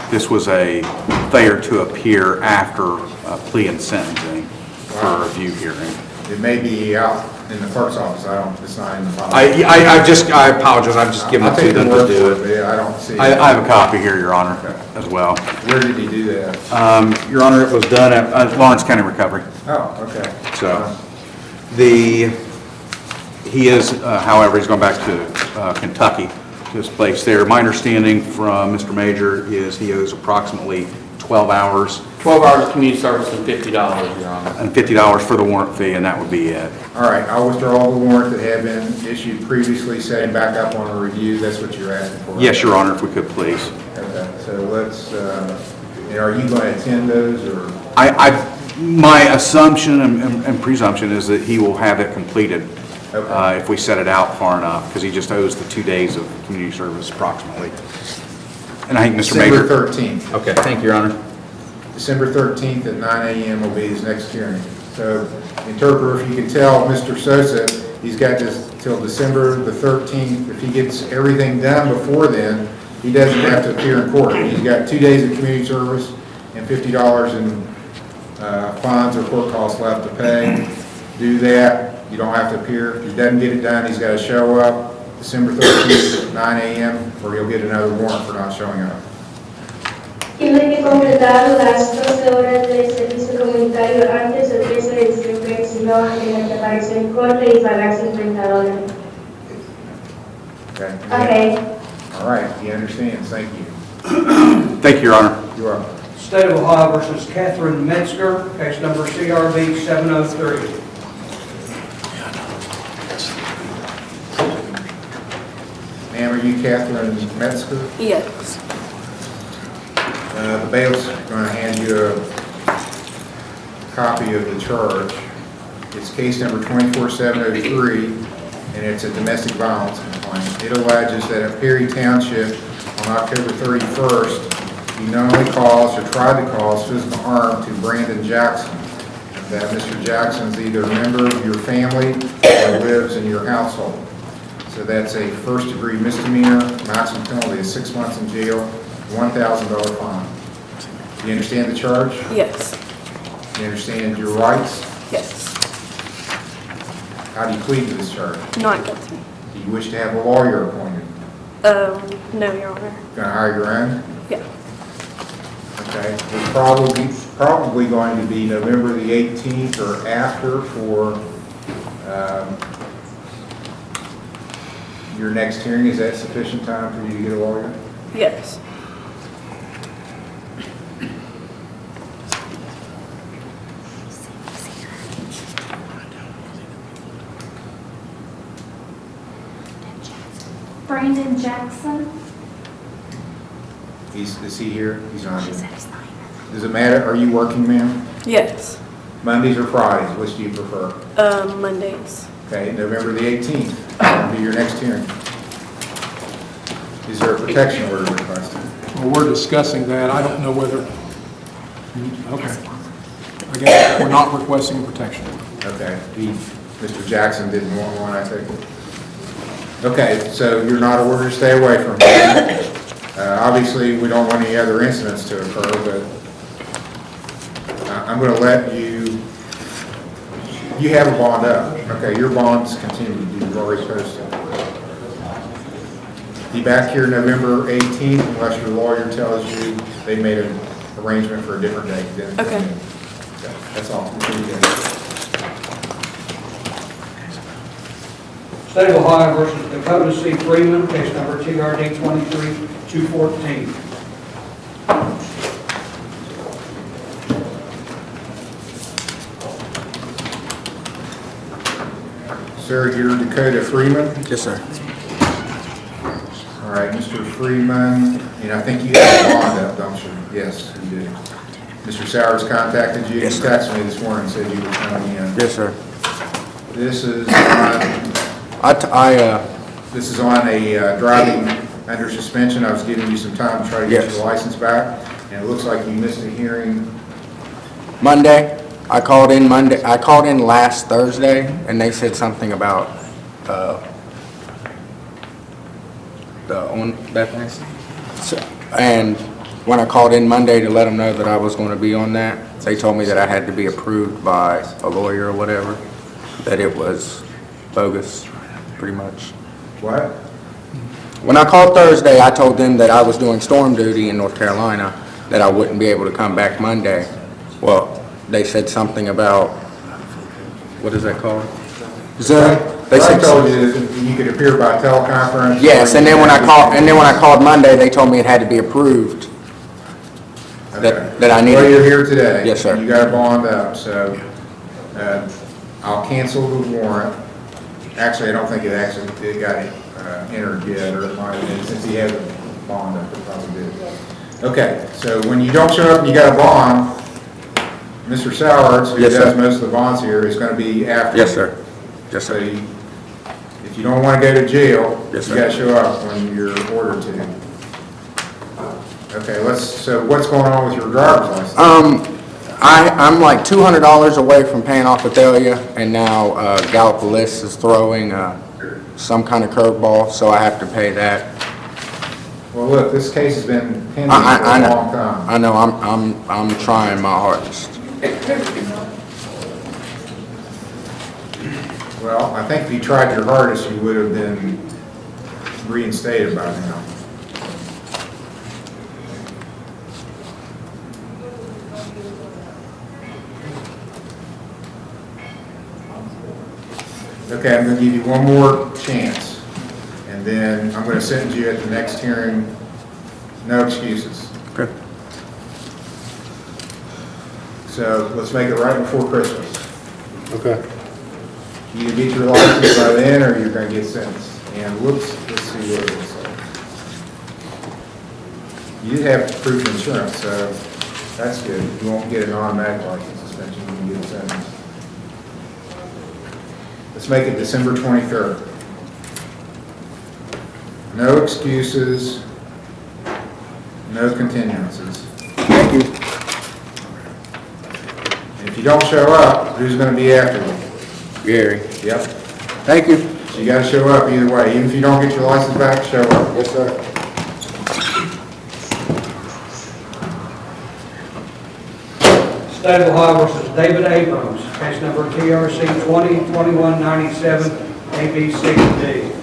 Speaker 17: This was a failure to appear after plea and sentencing for a review hearing.
Speaker 1: It may be out in the clerk's office. It's not in the file.
Speaker 17: I apologize. I'm just giving
Speaker 1: I'll
Speaker 17: it to
Speaker 1: take
Speaker 17: them
Speaker 1: the
Speaker 17: to
Speaker 1: word
Speaker 17: do
Speaker 1: for
Speaker 17: it.
Speaker 1: it, but I don't see it.
Speaker 17: I have a copy here, Your Honor, as well.
Speaker 1: Where did he do that?
Speaker 17: Your Honor, it was done at Lawrence County Recovery.
Speaker 1: Oh, okay.
Speaker 17: So, he is, however, he's going back to Kentucky, to his place there. My understanding from Mr. Major is he owes approximately 12 hours.
Speaker 19: 12 hours community service and $50, Your Honor.
Speaker 17: And $50 for the warrant fee, and that would be it.
Speaker 1: All right, I'll withdraw the warrant that had been issued previously, setting back up on a review. That's what you're asking for?
Speaker 17: Yes, Your Honor, if we could, please.
Speaker 1: Okay, so let's, and are you going to attend those, or?
Speaker 17: My assumption and presumption is that he will have it completed if we set it out far enough, because he just owes the 2 days of community service approximately. And I think Mr. Major.
Speaker 1: December 13th.
Speaker 17: Okay, thank you, Your Honor.
Speaker 1: December 13th at 9 a.m. will be his next hearing. So, interpreter, if you can tell Mr. Sosa, he's got this till December the 13th. If he gets everything done before then, he doesn't have to appear in court. He's got 2 days of community service and $50 in fines or court costs left to pay. Do that. You don't have to appear. If he doesn't get it done, he's got to show up December 13th at 9 a.m. or he'll get another warrant for not showing up.
Speaker 18: Tiene que completar las 12 horas de servicio comunitario antes del 13 de diciembre, si no, tiene que aparecer en corte y pagar $50.
Speaker 1: Okay?
Speaker 18: Okay.
Speaker 1: All right, he understands. Thank you.
Speaker 17: Thank you, Your Honor.
Speaker 1: You're welcome.
Speaker 2: State of Ohio versus Catherine Metzger, case number CRB 703.
Speaker 1: Ma'am, are you Catherine Metzger?
Speaker 11: Yes.
Speaker 1: The bailiff's going to hand you a copy of the charge. It's case number 24703, and it's a domestic violence complaint. It alleges that at Perry Township on October 31st, you knowingly caused or tried to cause physical harm to Brandon Jackson. That Mr. Jackson's either a member of your family or lives in your household. So that's a first-degree misdemeanor, maximum penalty is 6 months in jail, $1,000 fine. Do you understand the charge?
Speaker 11: Yes.
Speaker 1: Do you understand your rights?
Speaker 11: Yes.
Speaker 1: How do you plead to this charge?
Speaker 11: Not guilty.
Speaker 1: Do you wish to have a lawyer appointed?
Speaker 11: No, Your Honor.
Speaker 1: Going to hire your own?
Speaker 11: Yeah.
Speaker 1: Okay. It's probably going to be November the 18th or after for your next hearing. Is that sufficient time for you to get a lawyer?
Speaker 11: Yes.
Speaker 18: Brandon Jackson.
Speaker 1: Is he here? He's not here. Does it matter? Are you working, ma'am?
Speaker 11: Yes.
Speaker 1: Mondays or Fridays? Which do you prefer?
Speaker 11: Mondays.
Speaker 1: Okay, November the 18th will be your next hearing. Is there a protection order requested?
Speaker 14: Well, we're discussing that. I don't know whether, okay. I guess we're not requesting a protection order.
Speaker 1: Okay, Mr. Jackson didn't want one, I take it? Okay, so you're not ordered to stay away from it. Obviously, we don't want any other incidents to occur, but I'm going to let you have a bond up. Okay, your bonds continue. You've already posted. Be back here November 18th unless your lawyer tells you they made an arrangement for a different date. Then
Speaker 11: Okay.
Speaker 1: That's all.
Speaker 2: State of Ohio versus Dakota Freeman, case number TRD 23-214.
Speaker 1: Sir, you're Dakota Freeman?
Speaker 8: Yes, sir.
Speaker 1: All right, Mr. Freeman, and I think you have a bond up, don't you? Yes, you do. Mr. Sowers contacted you?
Speaker 8: Yes,
Speaker 1: He
Speaker 8: sir.
Speaker 1: texted me this morning and said you were coming in.
Speaker 8: Yes, sir.
Speaker 1: This is on, this is on a driving under suspension. I was giving you some time to try to get
Speaker 8: Yes.
Speaker 1: your license back, and it looks like you missed a hearing.
Speaker 8: Monday, I called in Monday, I called in last Thursday, and they said something about, that thing. And when I called in Monday to let them know that I was going to be on that, they told me that I had to be approved by a lawyer or whatever, that it was bogus, pretty much.
Speaker 1: What?
Speaker 8: When I called Thursday, I told them that I was doing storm duty in North Carolina, that I wouldn't be able to come back Monday. Well, they said something about, what is that called? Zoom? They
Speaker 1: I
Speaker 8: said
Speaker 1: told you that you could appear by teleconference.
Speaker 8: yes, and then when I called Monday, they told me it had to be approved.
Speaker 1: Okay.
Speaker 8: That I needed.
Speaker 1: Well, you're here today.
Speaker 8: Yes, sir.
Speaker 1: You got a bond up, so I'll cancel the warrant. Actually, I don't think it got entered yet, or it might have been, since he has a bond up, it probably did. Okay, so when you don't show up and you got a bond, Mr. Sowers, who
Speaker 8: Yes, sir.
Speaker 1: does most of the bonds here, is going to be after.
Speaker 8: Yes, sir. Yes,
Speaker 1: So
Speaker 8: sir.
Speaker 1: if you don't want to go to jail,
Speaker 8: Yes,
Speaker 1: you
Speaker 8: sir.
Speaker 1: got to show up when you're ordered to. Okay, so what's going on with your driver's license?
Speaker 8: I'm like $200 away from paying off Athalia, and now Gallipolis is throwing some kind of curveball, so I have to pay that.
Speaker 1: Well, look, this case has been pending for
Speaker 8: I
Speaker 1: a
Speaker 8: know.
Speaker 1: long time.
Speaker 8: I know. I'm trying my hardest.
Speaker 1: Well, I think if you tried your hardest, you would have been reinstated by now. Okay, I'm going to give you one more chance, and then I'm going to sentence you at the next hearing. No excuses.
Speaker 8: Okay.
Speaker 1: So let's make it right before Christmas.
Speaker 8: Okay.
Speaker 1: You get your license by then, or you're going to get sentenced. And let's see what it is. You did have proof of insurance, so that's good. You won't get an automatic license suspension when you get a sentence. Let's make it December 23rd. No excuses, no continuances.
Speaker 8: Thank you.
Speaker 1: And if you don't show up, who's going to be after you?
Speaker 8: Gary.
Speaker 1: Yep.
Speaker 8: Thank you.
Speaker 1: So you got to show up either way. Even if you don't get your license back, show up.
Speaker 8: Yes, sir.
Speaker 2: State of Ohio versus David Abrams, case number TRC 20-2197, AB 6D.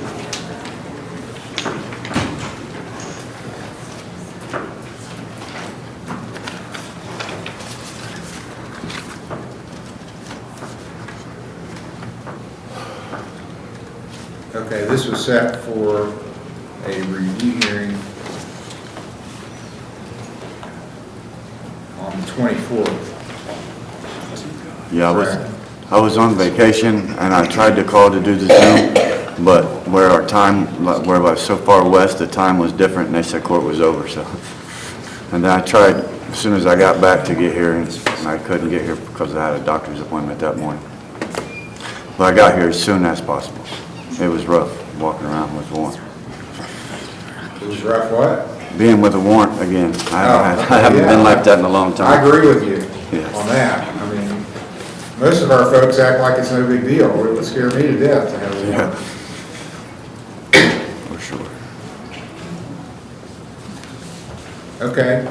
Speaker 1: Okay, this was set for a review hearing on the 24th.
Speaker 3: Yeah, I was on vacation and I tried to call to do the Zoom, but where our time, where I was so far west, the time was different and they said court was over, so. And then I tried as soon as I got back to get here and I couldn't get here because I had a doctor's appointment that morning. But I got here as soon as possible. It was rough walking around with a warrant.
Speaker 1: It was rough what?
Speaker 3: Being with a warrant again. I haven't
Speaker 1: yeah.
Speaker 3: been like that in a long time.
Speaker 1: I agree with you
Speaker 3: Yes.
Speaker 1: on that. I mean, most of our folks act like it's no big deal. It would scare me to death to have a warrant.
Speaker 3: sure.
Speaker 1: Okay,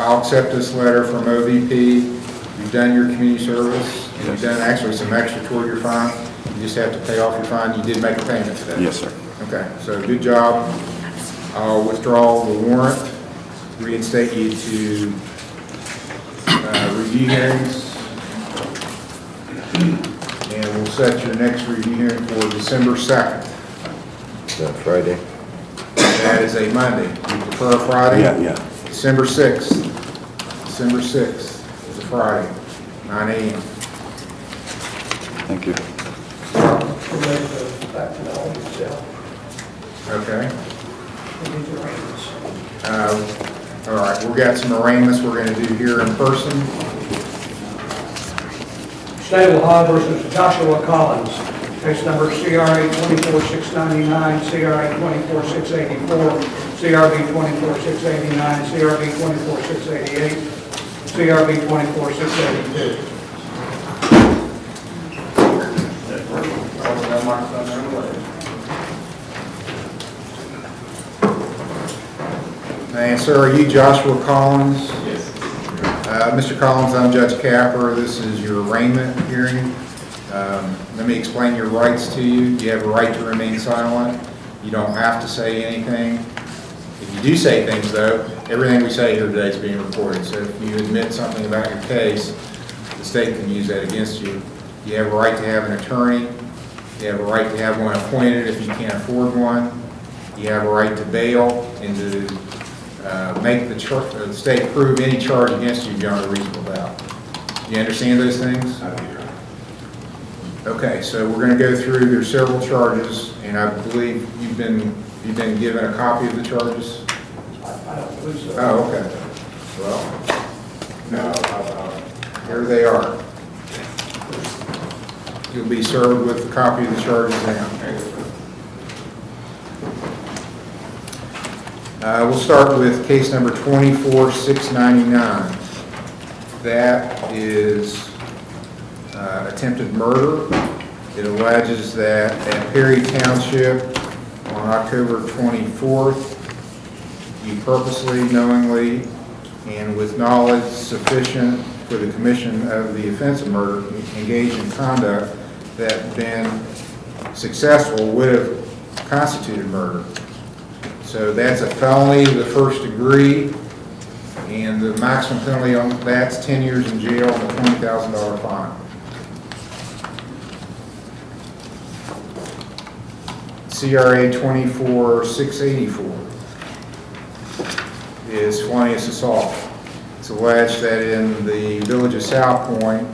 Speaker 1: I'll accept this letter from OVP. You've done your community service, and you've done actually some extra toward your fine. You just have to pay off your fine. You did make a payment today.
Speaker 3: Yes, sir.
Speaker 1: Okay, so good job. I'll withdraw the warrant, reinstate you to review hearings. And we'll set your next review hearing for December 2nd.
Speaker 16: Is that Friday?
Speaker 1: That is a Monday. You prefer Friday?
Speaker 3: Yeah.
Speaker 1: December 6th. December 6th is a Friday, 9 a.m.
Speaker 3: Thank you.
Speaker 2: Back to the old cell.
Speaker 1: Okay.
Speaker 2: We need to arrange.
Speaker 1: All right, we've got some arraignments we're going to do here in person.
Speaker 2: State of Ohio versus Joshua Collins, case number CRA 24699, CRA 24684, CRB 24689, CRB 24688, CRB 24682.
Speaker 1: And sir, are you Joshua Collins? Yes. Mr. Collins, I'm Judge Capper. This is your arraignment hearing. Let me explain your rights to you. You have a right to remain silent. You don't have to say anything. If you do say things, though, everything we say here today is being recorded. So if you admit something about your case, the state can use that against you. You have a right to have an attorney. You have a right to have one appointed if you can't afford one. You have a right to bail and to make the state prove any charge against you beyond a reasonable doubt. You understand those things? I do. Okay, so we're going to go through. There's several charges, and I believe you've been given a copy of the charges.
Speaker 2: I don't believe so.
Speaker 1: Oh, okay. Well, no, here they are. You'll be served with a copy of the charges now. We'll start with case number 24699. That is attempted murder. It alleges that at Perry Township on October 24th, you purposely, knowingly, and with knowledge sufficient for the commission of the offense of murder, engaged in conduct that, been successful, would have constituted murder. So that's a felony of the first degree, and the maximum penalty on that's 10 years in jail and a $20,000 fine. CRA 24684 is felonious assault. It's alleged that in the village of South Point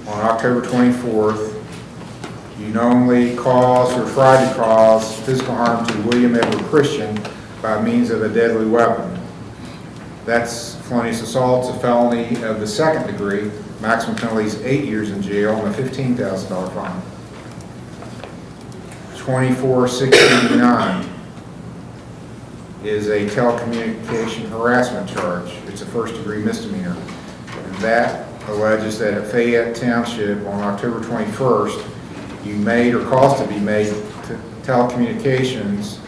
Speaker 1: on October 24th, you knowingly caused or tried to cause physical harm to William Edward Christian by means of a deadly weapon. That's felonious assault. It's a felony of the second degree. Maximum penalty is 8 years in jail and a $15,000 fine. 24689 is a telecommunication harassment charge. It's a first-degree misdemeanor. And that alleges that at Fayette Township on October 21st, you made or caused to be made telecommunications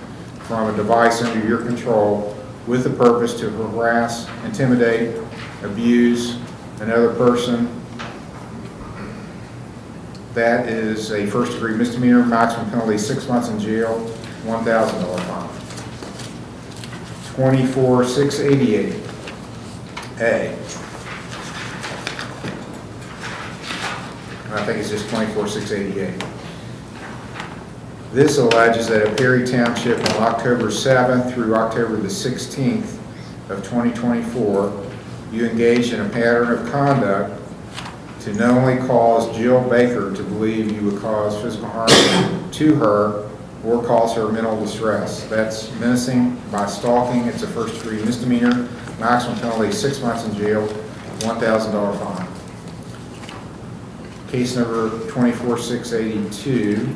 Speaker 1: from a device under your control with the purpose to harass, intimidate, abuse another person. That is a first-degree misdemeanor. Maximum penalty 6 months in jail, $1,000 fine. 24688A. I think it's just 24688. This alleges that at Perry Township on October 7th through October the 16th of 2024, you engaged in a pattern of conduct to knowingly cause Jill Baker to believe you would cause physical harm to her or cause her mental distress. That's menacing by stalking. It's a first-degree misdemeanor. Maximum penalty 6 months in jail, $1,000 fine. Case number 24682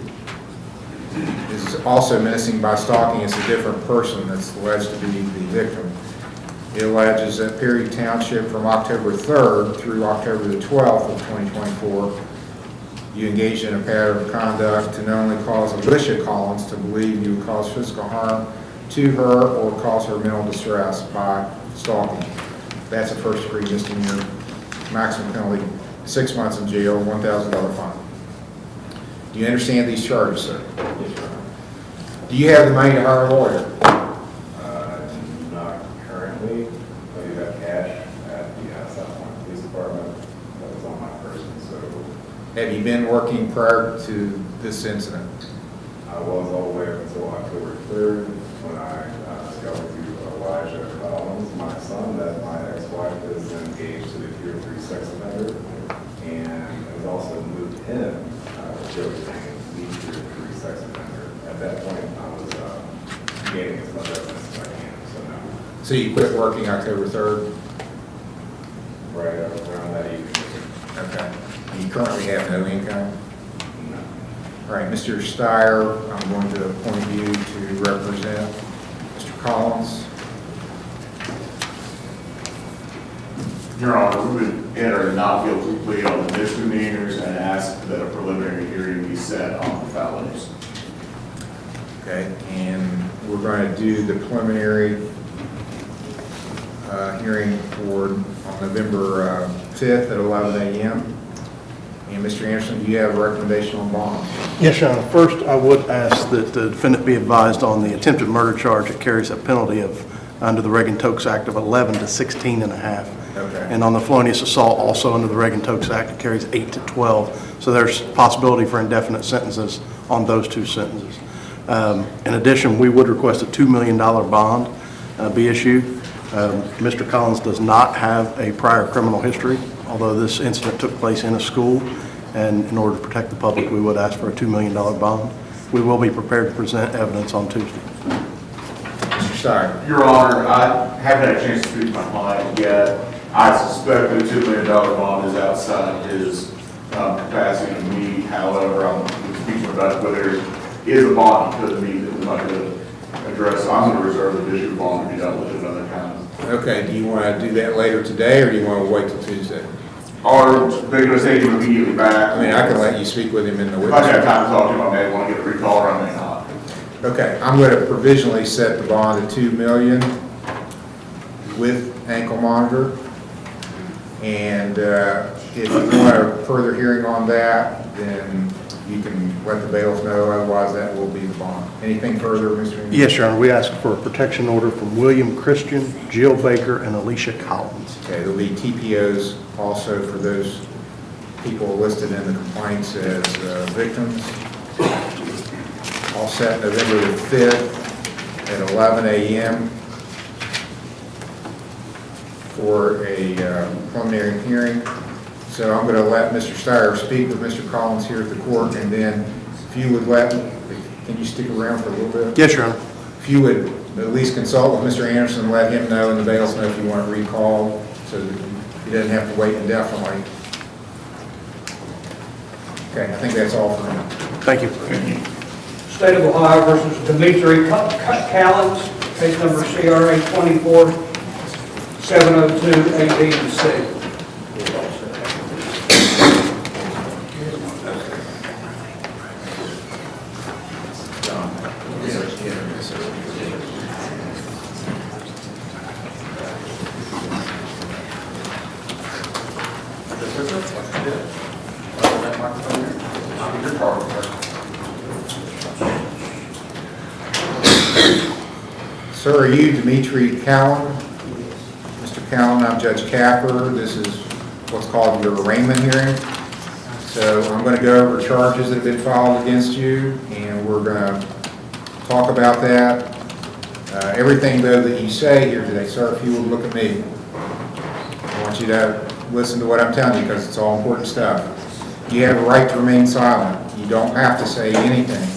Speaker 1: is also menacing by stalking. It's a different person that's alleged to be the victim. It alleges that Perry Township from October 3rd through October the 12th of 2024, you engaged in a pattern of conduct to not only cause Alicia Collins to believe you would cause physical harm to her or cause her mental distress by stalking. That's a first-degree misdemeanor, maximum penalty, 6 months in jail, $1,000 fine. Do you understand these charges, sir? Yes, sir. Do you have the money to hire a lawyer?
Speaker 20: Not currently, but you have cash at the South Point Police Department that was on my person, so
Speaker 1: Have you been working prior to this incident?
Speaker 20: I was all the way up until October 3rd when I discovered through Alicia Cado, my son, that my ex-wife is engaged to the Tier 3 sex offender, and has also moved him, Joey King, the Tier 3 sex offender. At that point, I was gaining as much evidence as I can, so now.
Speaker 1: So you quit working October 3rd?
Speaker 20: Right around that evening.
Speaker 1: Okay. You currently have no income? No. All right, Mr. Steyer, I'm going to appoint you to represent Mr. Collins.
Speaker 21: Your Honor, we would enter a not guilty plea on the misdemeanors and ask that a preliminary hearing be set on the felonies.
Speaker 1: Okay, and we're going to do the preliminary hearing on November 5th at 11 a.m. And Mr. Anderson, do you have a recommendation on bond?
Speaker 22: Yes, Your Honor. First, I would ask that the defendant be advised on the attempted murder charge that carries a penalty of, under the Reagan-Tokes Act, of 11 to 16 and a half.
Speaker 1: Okay.
Speaker 22: And on the felonious assault, also under the Reagan-Tokes Act, it carries 8 to 12. So there's possibility for indefinite sentences on those two sentences. In addition, we would request a $2 million bond be issued. Mr. Collins does not have a prior criminal history, although this incident took place in a school, and in order to protect the public, we would ask for a $2 million bond. We will be prepared to present evidence on Tuesday.
Speaker 1: Mr. Steyer.
Speaker 21: Your Honor, I haven't had a chance to speak to my client yet. I suspect that a $2 million bond is outside his capacity to meet. However, I'm speaking about whether there is a bond he could meet that we might address. I'm going to reserve the issue of bond to be dealt with another time.
Speaker 1: Okay, do you want to do that later today, or do you want to wait till Tuesday?
Speaker 21: Or they're going to take him immediately back.
Speaker 1: I mean, I can let you speak with him in the
Speaker 21: If
Speaker 1: witness.
Speaker 21: I have time to talk to him, I may want to get a recall or I may not.
Speaker 1: Okay, I'm going to provisionally set the bond at $2 million with ankle monitor. And if you want a further hearing on that, then you can let the bailiff know, otherwise that will be the bond. Anything further, Mr. Anderson?
Speaker 22: Yes, Your Honor. We ask for a protection order from William Christian, Jill Baker, and Alicia Collins.
Speaker 1: Okay, there'll be TPOs also for those people listed in the complaints as victims. All set November the 5th at 11 a.m. for a preliminary hearing. So I'm going to let Mr. Steyer speak with Mr. Collins here at the court, and then if you would can you stick around for a little bit?
Speaker 22: Yes, Your Honor.
Speaker 1: If you would at least consult with Mr. Anderson, let him know and the bailiff know if you want to recall, so that he doesn't have to wait indefinitely. Okay, I think that's all for now.
Speaker 22: Thank you.
Speaker 2: State of Ohio versus Demitri Callan, case number CRA 24-702, A, B, and C.
Speaker 1: Sir, are you Demitri Callan? Mr. Callan, I'm Judge Capper. This is what's called your arraignment hearing. So I'm going to go over charges that have been filed against you, and we're going to talk about that. Everything, though, that you say here today, sir, if you would look at me, I want you to listen to what I'm telling you because it's all important stuff. You have a right to remain silent. You don't have to say anything.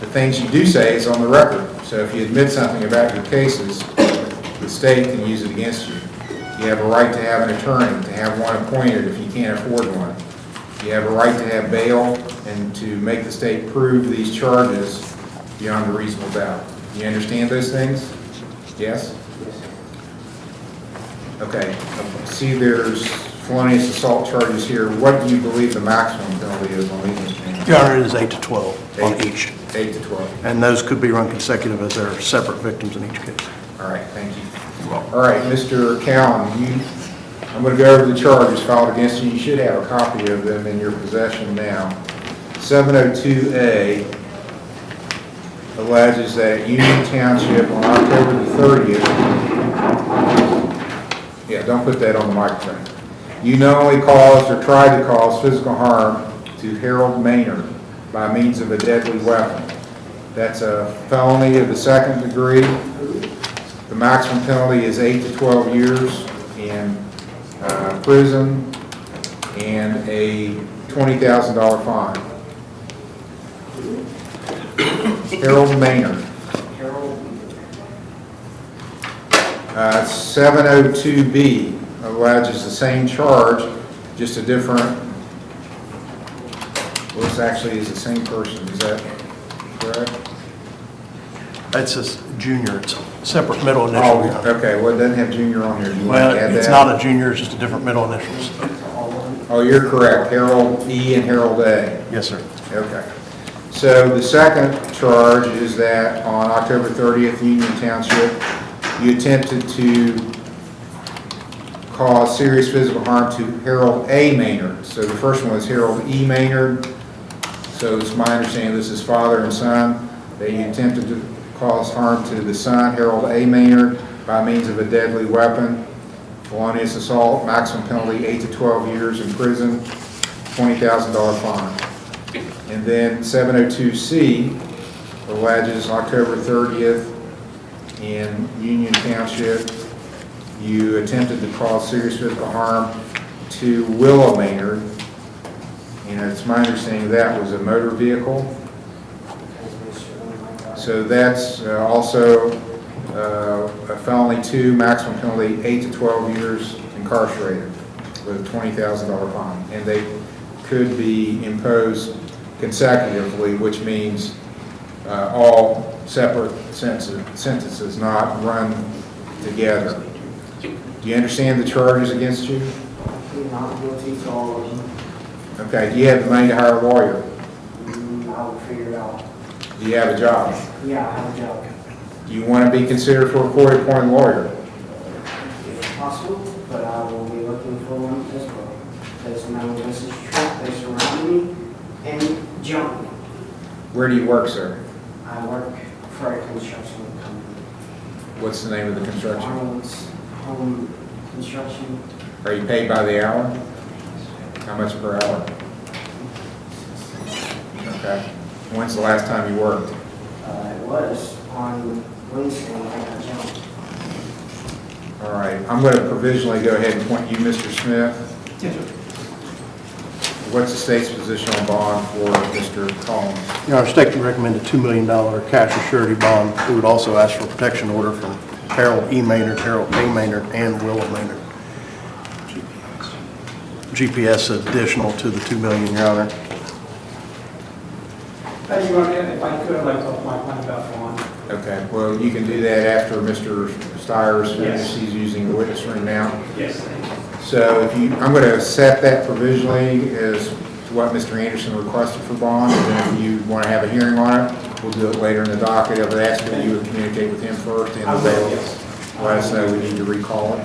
Speaker 1: The things you do say is on the record. So if you admit something about your cases, the state can use it against you. You have a right to have an attorney, to have one appointed if you can't afford one. You have a right to have bail and to make the state prove these charges beyond a reasonable doubt. You understand those things? Yes? Okay. See, there's felonious assault charges here, what do you believe the maximum penalty is on these misdemeanors?
Speaker 22: Your Honor, it is 8 to 12 on each.
Speaker 1: 8 to 12.
Speaker 22: And those could be run consecutive as there are separate victims in each case.
Speaker 1: All right, thank you. All right, Mr. Callan, I'm going to go over the charges filed against you. You should have a copy of them in your possession now. 702A alleges that Union Township on October the 30th, yeah, don't put that on the microphone. You knowingly caused or tried to cause physical harm to Harold Maynard by means of a deadly weapon. That's a felony of the 2nd degree. The maximum penalty is 8 to 12 years in prison and a $20,000 fine. Harold Maynard. 702B alleges the same charge, just a different, well, this actually is the same person, is that correct?
Speaker 22: It's a junior, it's a separate middle initial.
Speaker 1: Oh, okay, well, it doesn't have junior on here. Do you want
Speaker 22: Well,
Speaker 1: to add
Speaker 22: it's
Speaker 1: that?
Speaker 22: not a junior, it's just a different middle initials.
Speaker 1: Oh, you're correct, Harold E. and Harold A.
Speaker 22: Yes, sir.
Speaker 1: Okay. So the second charge is that on October 30th, Union Township, you attempted to cause serious physical harm to Harold A. Maynard. So the first one was Harold E. Maynard. So it's my understanding this is father and son, that you attempted to cause harm to the son, Harold A. Maynard, by means of a deadly weapon. Felonious assault, maximum penalty 8 to 12 years in prison, $20,000 fine. And then 702C alleges October 30th in Union Township, you attempted to cause serious physical harm to Willow Maynard. And it's my understanding that was a motor vehicle. So that's also a felony 2, maximum penalty 8 to 12 years incarcerated with a $20,000 fine. And they could be imposed consecutively, which means all separate sentences, not run together. Do you understand the charges against you?
Speaker 5: Not guilty to all of them.
Speaker 1: Okay, do you have the money to hire a lawyer?
Speaker 5: I'll figure it out.
Speaker 1: Do you have a job?
Speaker 5: Yeah, I have a job.
Speaker 1: Do you want to be considered for a court-appointed lawyer?
Speaker 5: If possible, but I will be looking for one as well. Because now this is true, they surround me and jump me.
Speaker 1: Where do you work, sir?
Speaker 5: I work for a construction company.
Speaker 1: What's the name of the construction?
Speaker 5: Arnold's Home Construction.
Speaker 1: Are you paid by the hour? How much per hour? Okay. When's the last time you worked?
Speaker 5: It was on Wednesday when I got jumped.
Speaker 1: All right. I'm going to provisionally go ahead and appoint you, Mr. Smith.
Speaker 5: Yes, sir.
Speaker 1: What's the state's position on bond for Mr. Collins?
Speaker 22: Your Honor, state can recommend a $2 million cash or surety bond. We would also ask for a protection order from Harold E. Maynard, Harold A. Maynard, and Willow Maynard. GPS additional to the $2 million, Your Honor.
Speaker 2: Thank you, if I could, I'd like to talk my plan about bond.
Speaker 1: Okay. Well, you can do that after Mr. Steyer's finished. He's using the witness room now.
Speaker 2: Yes.
Speaker 1: So if you, I'm going to set that provisionally as to what Mr. Anderson requested for bond, and then if you want to have a hearing on it, we'll do it later in the docket. I would ask that you would communicate with him first and let us know we need to recall it.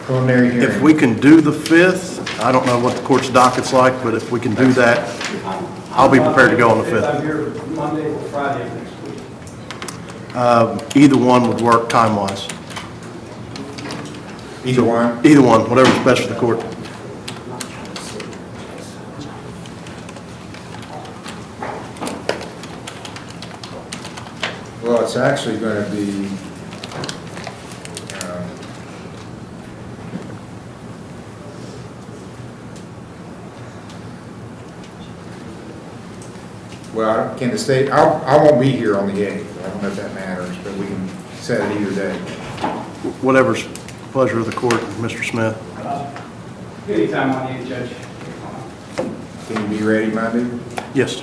Speaker 1: Preliminary hearing.
Speaker 22: If we can do the 5th, I don't know what the court's docket's like, but if we can do that, I'll be prepared to go on the 5th.
Speaker 2: I'm here Monday or Friday of next week.
Speaker 22: Either one would work time-wise.
Speaker 1: Either one?
Speaker 22: Either one, whatever's best for the court.
Speaker 1: Well, it's actually going to be, well, can the state, I won't be here on the 8th. I don't know if that matters, but we can set it either day.
Speaker 22: Whatever's pleasure of the court, Mr. Smith.
Speaker 2: Anytime on you, Judge.
Speaker 1: Can you be ready Monday?
Speaker 22: Yes.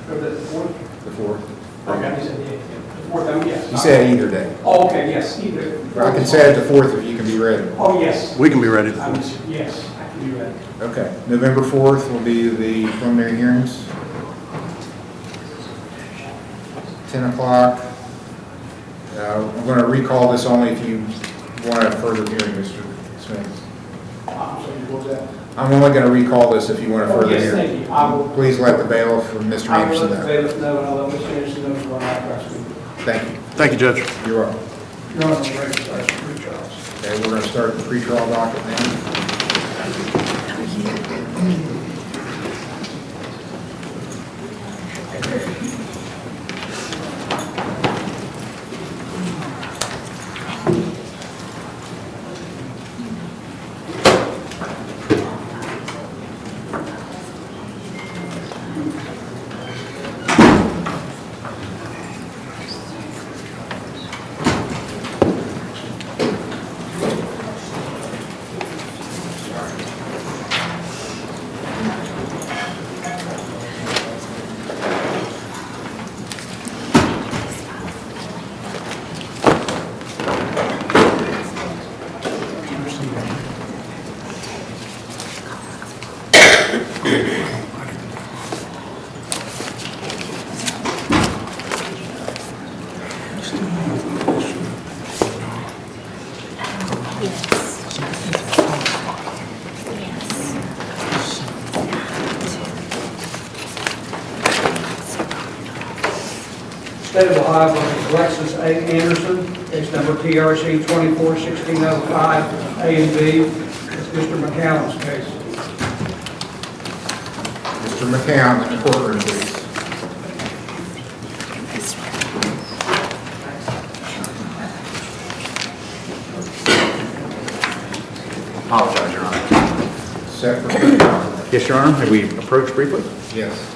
Speaker 2: Or the 4th?
Speaker 1: The 4th?
Speaker 2: Okay, you said the 4th, yes.
Speaker 1: He said either day.
Speaker 2: Oh, okay, yes, either.
Speaker 1: I can set it the 4th if you can be ready.
Speaker 2: Oh, yes.
Speaker 22: We can be ready.
Speaker 2: Yes, I can do that.
Speaker 1: Okay, November 4th will be the preliminary hearings. 10 o'clock. I'm going to recall this only if you want a further hearing, Mr. Smith.
Speaker 2: I'm sorry, what was that?
Speaker 1: I'm only going to recall this if you want a further
Speaker 2: Yes,
Speaker 1: hearing.
Speaker 2: thank you. I will.
Speaker 1: Please let the bailiff or Mr.
Speaker 2: I will
Speaker 1: Anderson
Speaker 2: let the
Speaker 1: know.
Speaker 2: bailiff know, and I'll let Mr. Anderson know for our last week.
Speaker 1: Thank you.
Speaker 22: Thank you, Judge.
Speaker 1: You're welcome.
Speaker 2: You're on the record, sorry, free trials.
Speaker 1: Okay, we're going to start the pretrial docket now.
Speaker 2: State of Ohio versus Alexis A. Anderson, case number TRC 241605, A and B. It's Mr. McCallum's case.
Speaker 1: Mr. McCown in the courtroom, please.
Speaker 17: Apologize, Your Honor.
Speaker 1: Set for pretrial.
Speaker 17: Yes, Your Honor, may we approach briefly?
Speaker 1: Yes.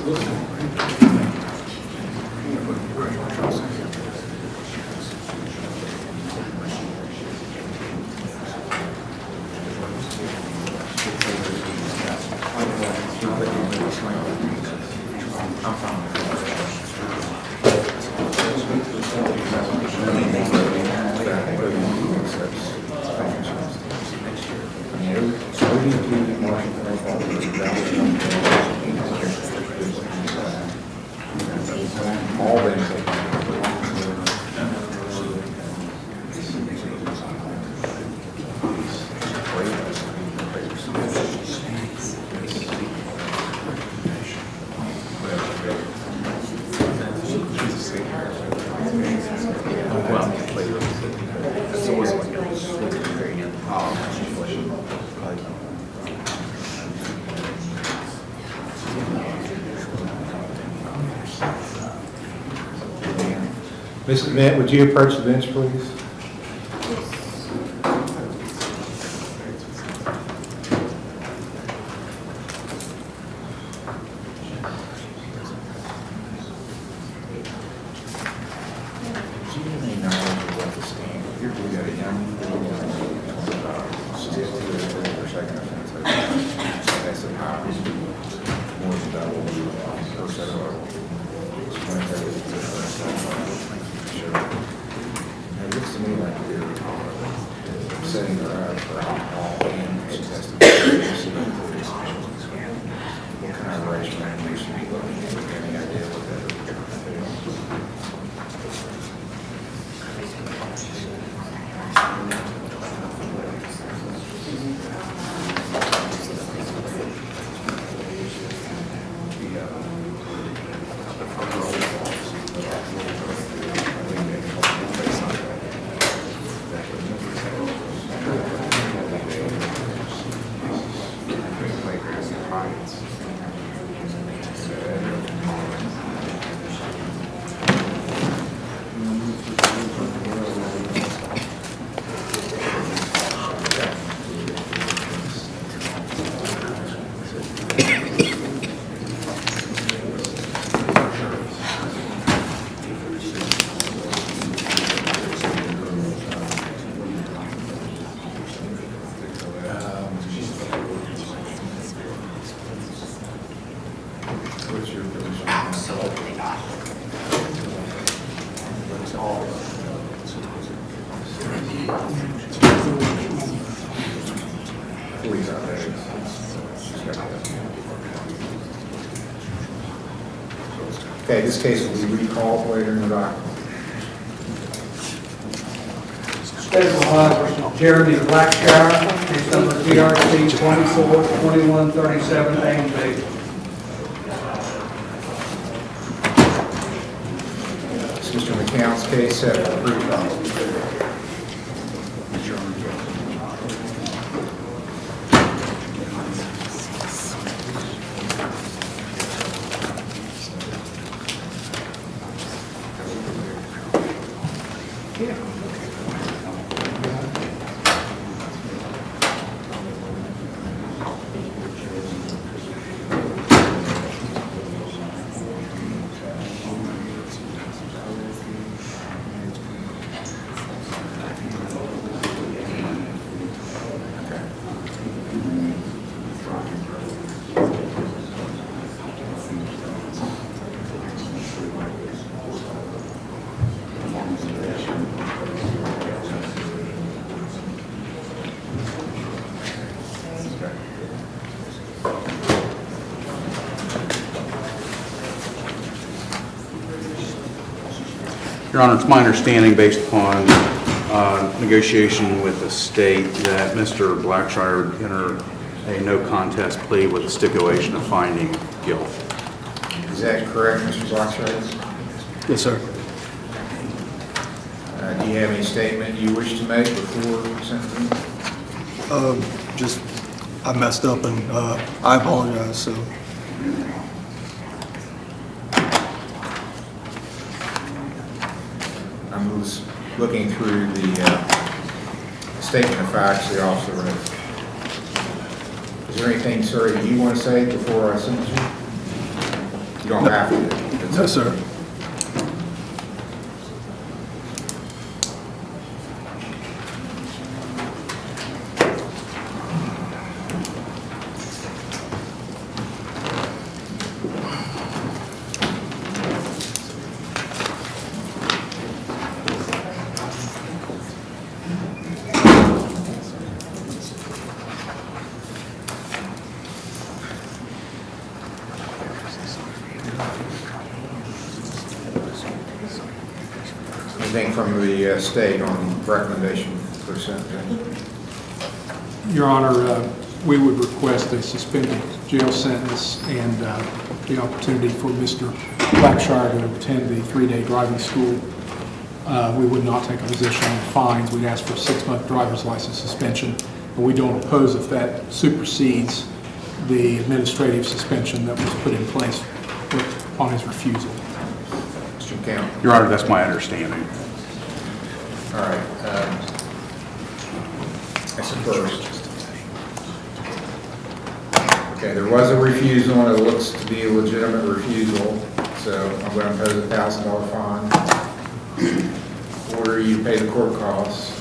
Speaker 1: All them. Mrs. Mint, would you approach the bench, please? It looks to me like you're setting her up for alcohol and she's testing. What kind of racial we should be looking at? Any idea what that is? What's your position? Absolutely not. Please, okay, this case will be recalled later in the document.
Speaker 2: State of Ohio versus Jeremy Blackshire, case number TRC 242137 A and B.
Speaker 1: Mr. McCown's case set for pre-trial.
Speaker 17: Your Honor, it's my understanding, based upon negotiation with the state, that Mr. Blackshire entered a no contest plea with a stipulation of finding guilt.
Speaker 1: Is that correct, Mr. Blackshire?
Speaker 22: Yes, sir.
Speaker 1: Do you have any statement you wish to make before sentencing?
Speaker 22: Just, I messed up and I apologize, so.
Speaker 1: I was looking through the statement of facts the officer read. Is there anything, sir, that you want to say before I sentence you? You don't have to.
Speaker 14: No, sir.
Speaker 1: Anything from the state on recommendation for sentencing?
Speaker 14: Your Honor, we would request a suspended jail sentence and the opportunity for Mr. Blackshire to attend the 3-day driving school. We would not take a position on fines. We'd ask for a 6-month driver's license suspension, but we don't oppose if that supersedes the administrative suspension that was put in place on his refusal.
Speaker 1: Mr. Count.
Speaker 17: Your Honor, that's my understanding.
Speaker 1: All right. That's the first. Okay, there was a refusal, and it looks to be a legitimate refusal, so I'm going to impose a $1,000 fine. Order you to pay the court costs.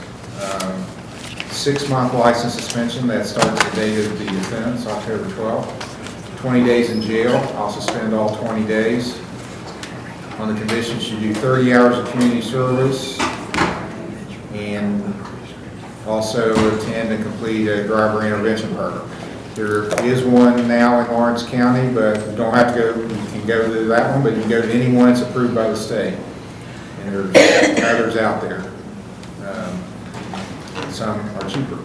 Speaker 1: 6-month license suspension, that starts the date of the offense, October 12th. 20 days in jail, I'll suspend all 20 days. On the conditions you do 30 hours of community service and also attend and complete a driver intervention program. There is one now in Lawrence County, but you don't have to go, you can go to that one, but you can go to any one that's approved by the state. And there's others out there. Some are cheaper.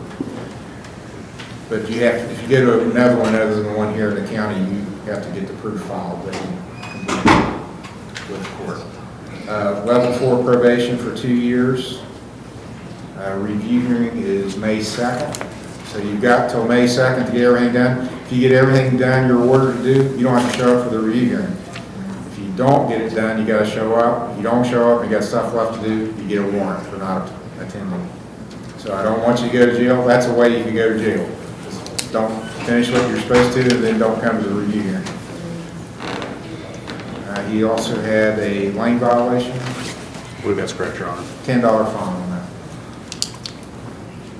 Speaker 1: But you have, if you go to another one other than the one here in the county, you have to get the proof filed with the court. Level 4 probation for 2 years. Review hearing is May 2nd. So you've got till May 2nd to get everything done. If you get everything done you're ordered to do, you don't have to show up for the review hearing. If you don't get it done, you got to show up. If you don't show up, you got stuff left to do, you get a warrant for not attending. So I don't want you to go to jail. That's a way you can go to jail. Just don't finish what you're supposed to and then don't come to the review hearing. He also had a lane violation.
Speaker 17: I believe that's correct, Your Honor.
Speaker 1: $10 fine on that.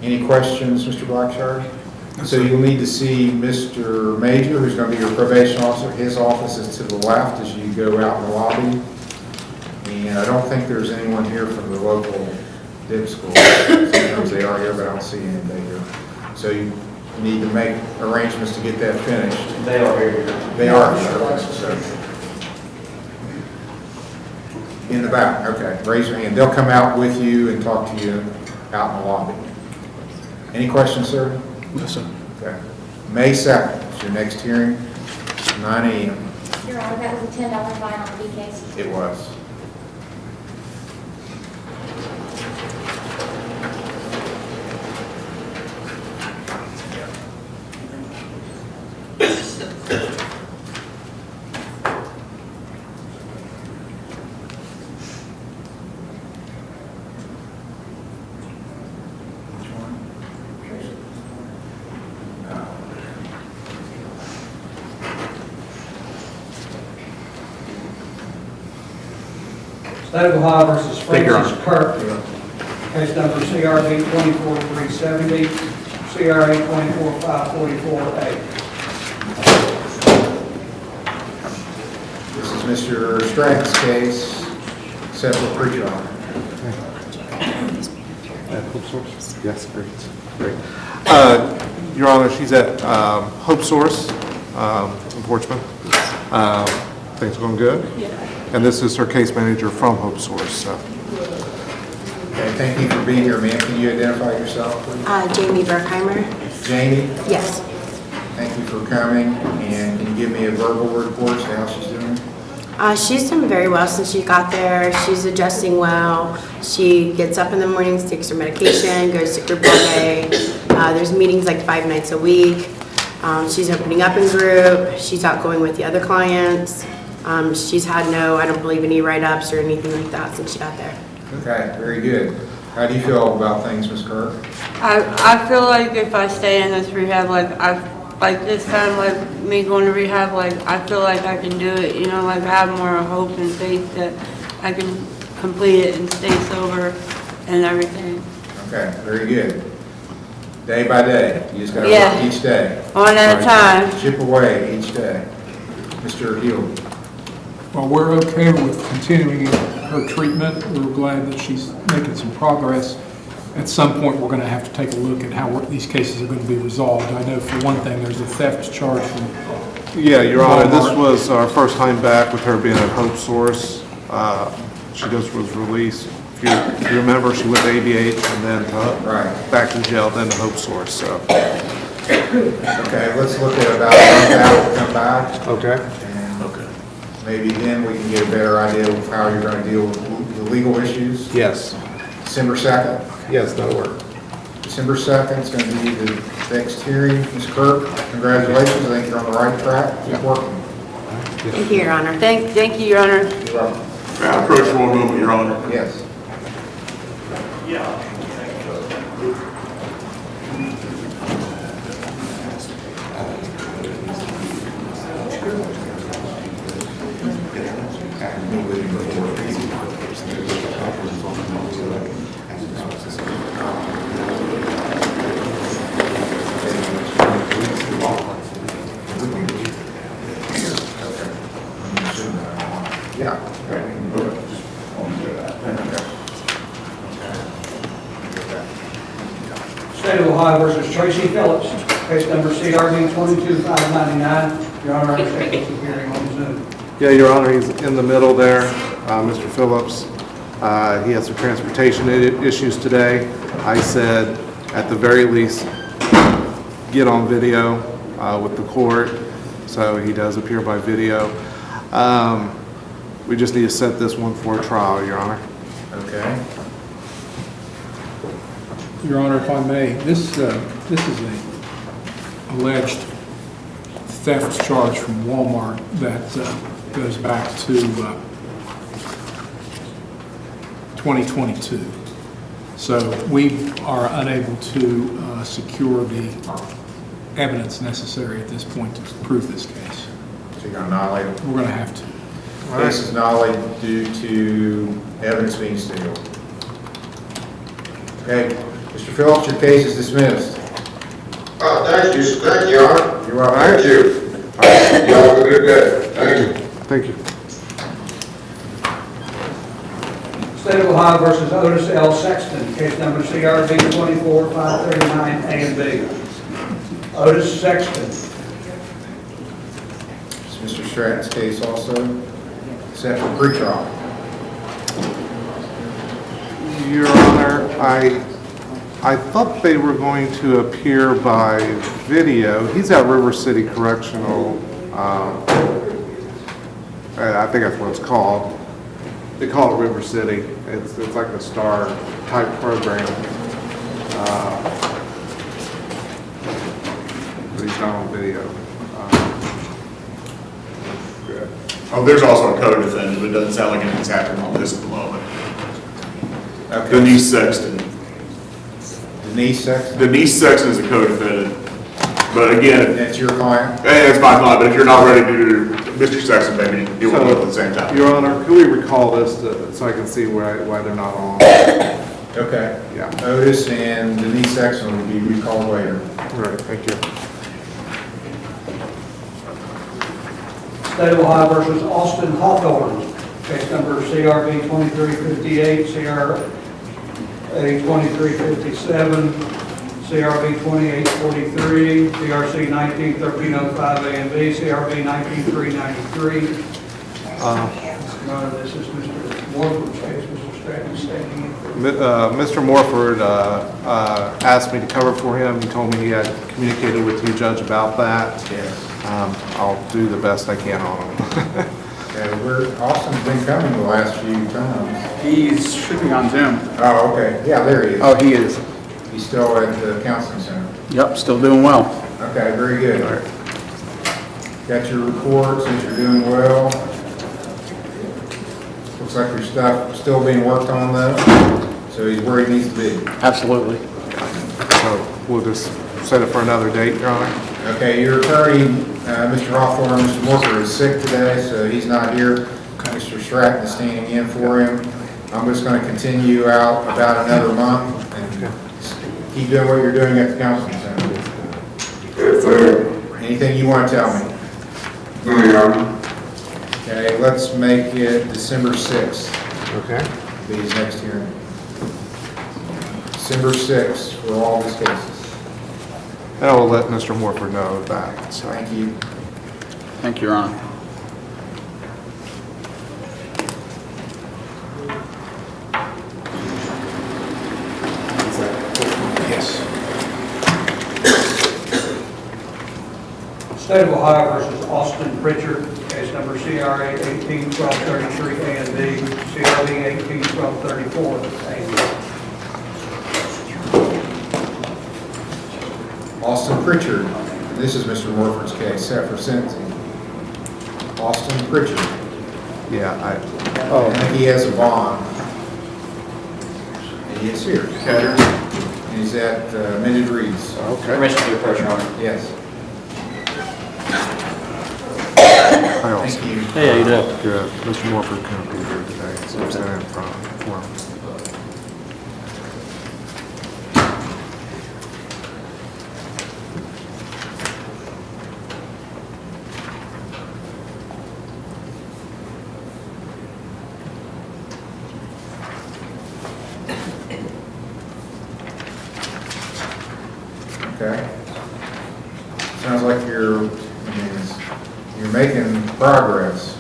Speaker 1: Any questions, Mr. Blackshire? So you'll need to see Mr. Major, who's going to be your probation officer. His office is to the left as you go out in the lobby. And I don't think there's anyone here from the local dip school. Sometimes they are here, but I don't see anybody here. So you need to make arrangements to get that finished.
Speaker 19: They are here.
Speaker 1: They are here. So. In the back, okay. Raise your hand. They'll come out with you and talk to you out in the lobby. Any questions, sir?
Speaker 22: No, sir.
Speaker 1: Okay. May 2nd is your next hearing, 9 a.m.
Speaker 7: Your Honor, that was a $10 fine on the B case.
Speaker 1: It was.
Speaker 2: State of Ohio versus
Speaker 17: Thank you, Your
Speaker 2: Francis Kirk, case number CRB 24370, CRA 24544A.
Speaker 1: This is Mr. Stratton's case, set for pretrial.
Speaker 6: Yes, great. Your Honor, she's at Hope Source in Portsmouth. Things going good?
Speaker 4: Yeah.
Speaker 6: And this is her case manager from Hope Source. So.
Speaker 1: Okay, thank you for being here, ma'am. Can you identify yourself, please?
Speaker 9: Jamie Berkheimer.
Speaker 1: Jamie?
Speaker 9: Yes.
Speaker 1: Thank you for coming, and can you give me a verbal report as to how she's doing?
Speaker 9: She's done very well since she got there. She's adjusting well. She gets up in the mornings, takes her medication, goes to group all day. There's meetings like 5 nights a week. She's opening up in group. She's outgoing with the other clients. She's had I don't believe, any write-ups or anything like that since she got there.
Speaker 1: Okay, very good. How do you feel about things, Ms. Kirk?
Speaker 23: I feel like if I stay in this rehab, like
Speaker 12: like this time, like me going to rehab, like I feel like I can do it, you know, like I have more hope and faith that I can complete it and stay sober and everything.
Speaker 1: Okay, very good. Day by day, you just gotta
Speaker 12: Yeah.
Speaker 1: work each day.
Speaker 12: One at a time.
Speaker 1: Chip away each day. Mr. Hill.
Speaker 14: Well, we're okay with continuing her treatment. We're glad that she's making some progress. At some point, we're going to have to take a look at how these cases are going to be resolved. I know for one thing, there's a theft charge from
Speaker 13: Yeah, Your Honor, this
Speaker 14: Walmart.
Speaker 13: was our first time back with her being at Hope Source. She just was released. If you remember, she went to ABH and then back to jail, then to Hope Source, so.
Speaker 1: Okay, let's look at about a month out to come back.
Speaker 13: Okay.
Speaker 1: And maybe then we can get a better idea of how you're going to deal with the legal issues.
Speaker 13: Yes.
Speaker 1: December 2nd?
Speaker 13: Yes, that'll work.
Speaker 1: December 2nd is going to be the next hearing. Ms. Kirk, congratulations. I think you're on the right track. Keep working.
Speaker 9: Thank you, Your Honor. Thank you, Your Honor.
Speaker 1: You're welcome.
Speaker 21: May I approach for a moment, Your Honor?
Speaker 1: Yes. Yeah.
Speaker 2: State of Ohio versus Tracy Phillips, case number CRB 22599. Your Honor, I understand this is hearing on Zoom.
Speaker 13: Yeah, Your Honor, he's in the middle there, Mr. Phillips. He had some transportation issues today. I said, at the very least, get on video with the court, so he does appear by video. We just need to set this one for a trial, Your Honor.
Speaker 1: Okay.
Speaker 14: Your Honor, if I may, this is a alleged theft charge from Walmart that goes back to 2022. So we are unable to secure the evidence necessary at this point to prove this case.
Speaker 1: So you're going to annihilate it?
Speaker 14: We're going to have to.
Speaker 1: Case is annihilated due to evidence being sealed. Okay, Mr. Phillips, your case is dismissed.
Speaker 23: Thank you, Your Honor.
Speaker 1: You're welcome.
Speaker 23: Thank you. You have a good day. Thank you.
Speaker 13: Thank you.
Speaker 2: State of Ohio versus Otis L. Sexton, case number CRB 24539 A and B. Otis Sexton.
Speaker 1: Is Mr. Stratton's case also set for pretrial?
Speaker 13: Your Honor, I thought they were going to appear by video. He's at River City Correctional. I think that's what it's called. They call it River City. It's like a star type program. But he's not on video.
Speaker 21: Oh, there's also a co-defendant, but it doesn't sound like anything's happening on this at the moment.
Speaker 1: Okay.
Speaker 21: Denise Sexton.
Speaker 1: Denise Sexton?
Speaker 21: Denise Sexton is a co-defendant, but again.
Speaker 1: That's your client?
Speaker 21: Hey, that's my client, but if you're not ready to do Mr. Sexton, maybe deal with both at the same time.
Speaker 13: Your Honor, can we recall this so I can see why they're not on?
Speaker 1: Okay.
Speaker 13: Yeah.
Speaker 1: Otis and Denise Sexton will be recalled later.
Speaker 13: Right, thank you.
Speaker 2: State of Ohio versus Austin Hawthorne, case number CRB 2358, CRA 2357, CRB 2843, CRC 191305 A and B, CRB 19393. This is Mr. Morford's case. Mr. Stratton standing in for
Speaker 13: Mr. Morford asked me to cover for him. He told me he had communicated with you, Judge, about that.
Speaker 1: Yes.
Speaker 13: I'll do the best I can on him.
Speaker 1: Okay, Austin's been coming the last few times.
Speaker 24: He's should be on Zoom.
Speaker 1: Oh, okay. Yeah, there he is.
Speaker 24: Oh, he is.
Speaker 1: He's still at the counseling center.
Speaker 24: Yep, still doing well.
Speaker 1: Okay, very good. Got your report, since you're doing well. Looks like your stuff still being worked on though, so he's where he needs to be.
Speaker 24: Absolutely.
Speaker 13: So we'll just set it for another date, Your Honor?
Speaker 1: Okay, your attorney, Mr. Hawthorne, Mr. Morford is sick today, so he's not here. Mr. Stratton is standing in for him. I'm just going to continue out about another month and keep doing what you're doing at the council center.
Speaker 23: Yes, sir.
Speaker 1: Anything you want to tell me?
Speaker 23: No, Your Honor.
Speaker 1: Okay, let's make it December 6th.
Speaker 13: Okay.
Speaker 1: Be his next hearing. December 6th for all his cases.
Speaker 13: And I will let Mr. Morford know of that. So.
Speaker 1: Thank you.
Speaker 24: Thank you, Your Honor.
Speaker 14: Yes.
Speaker 2: State of Ohio versus Austin Pritchard, case number CRA 18-1233 A and B, CRB 18-1234 A and B.
Speaker 1: Austin Pritchard, this is Mr. Morford's case, set for sentencing. Austin Pritchard.
Speaker 13: Yeah,
Speaker 1: I think he has a bond. And he is here. And he's at Minute Reads.
Speaker 13: Okay.
Speaker 19: Permission to approach, Your Honor.
Speaker 1: Yes. Thank you.
Speaker 10: Hey, how you doing?
Speaker 13: Good. Mr. Morford couldn't be here today, so I'm standing in front for him.
Speaker 1: Okay. Sounds like you're making progress.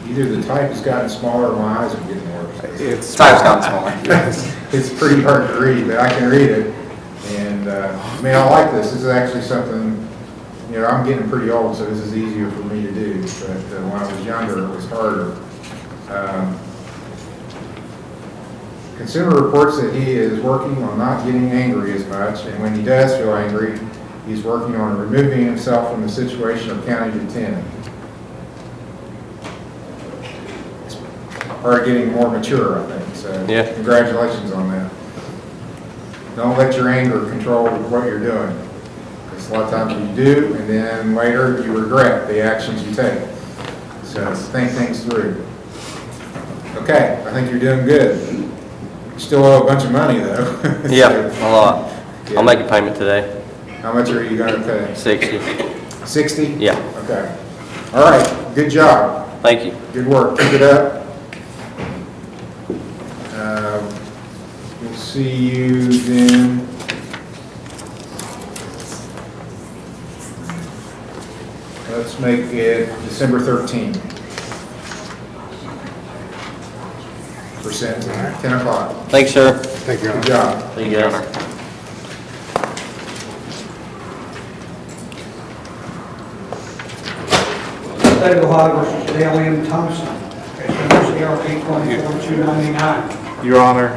Speaker 1: Either the type has gotten smaller or my eyes are getting worse.
Speaker 8: It's type's gotten smaller.
Speaker 1: It's pretty hard to read, but I can read it. And, I mean, I like this. This is actually something, you know, I'm getting pretty old, so this is easier for me to do. But when I was younger, it was harder. Consumer reports that he is working on not getting angry as much, and when he does feel angry, he's working on removing himself from the situation of county lieutenant. It's part of getting more mature, I think, so
Speaker 10: Yeah.
Speaker 1: Congratulations on that. Don't let your anger control what you're doing. Because a lot of times you do, and then later you regret the actions you take. So think things through. Okay, I think you're doing good. You still owe a bunch of money, though.
Speaker 10: Yeah, a lot.
Speaker 1: Yeah.
Speaker 10: I'll make a payment today.
Speaker 1: How much are you going to pay?
Speaker 10: 60.
Speaker 1: 60?
Speaker 10: Yeah.
Speaker 1: Okay. All right, good job.
Speaker 10: Thank you.
Speaker 1: Good work. Keep it up. We'll see you then. Let's make it December 13th. For sentencing, 10 o'clock.
Speaker 10: Thanks, sir.
Speaker 13: Thank you, Your
Speaker 1: Good
Speaker 13: Honor.
Speaker 1: job.
Speaker 10: Thank you, guys.
Speaker 2: State of Ohio versus Dale M. Thompson, case number CRB 24-299.
Speaker 13: Your Honor,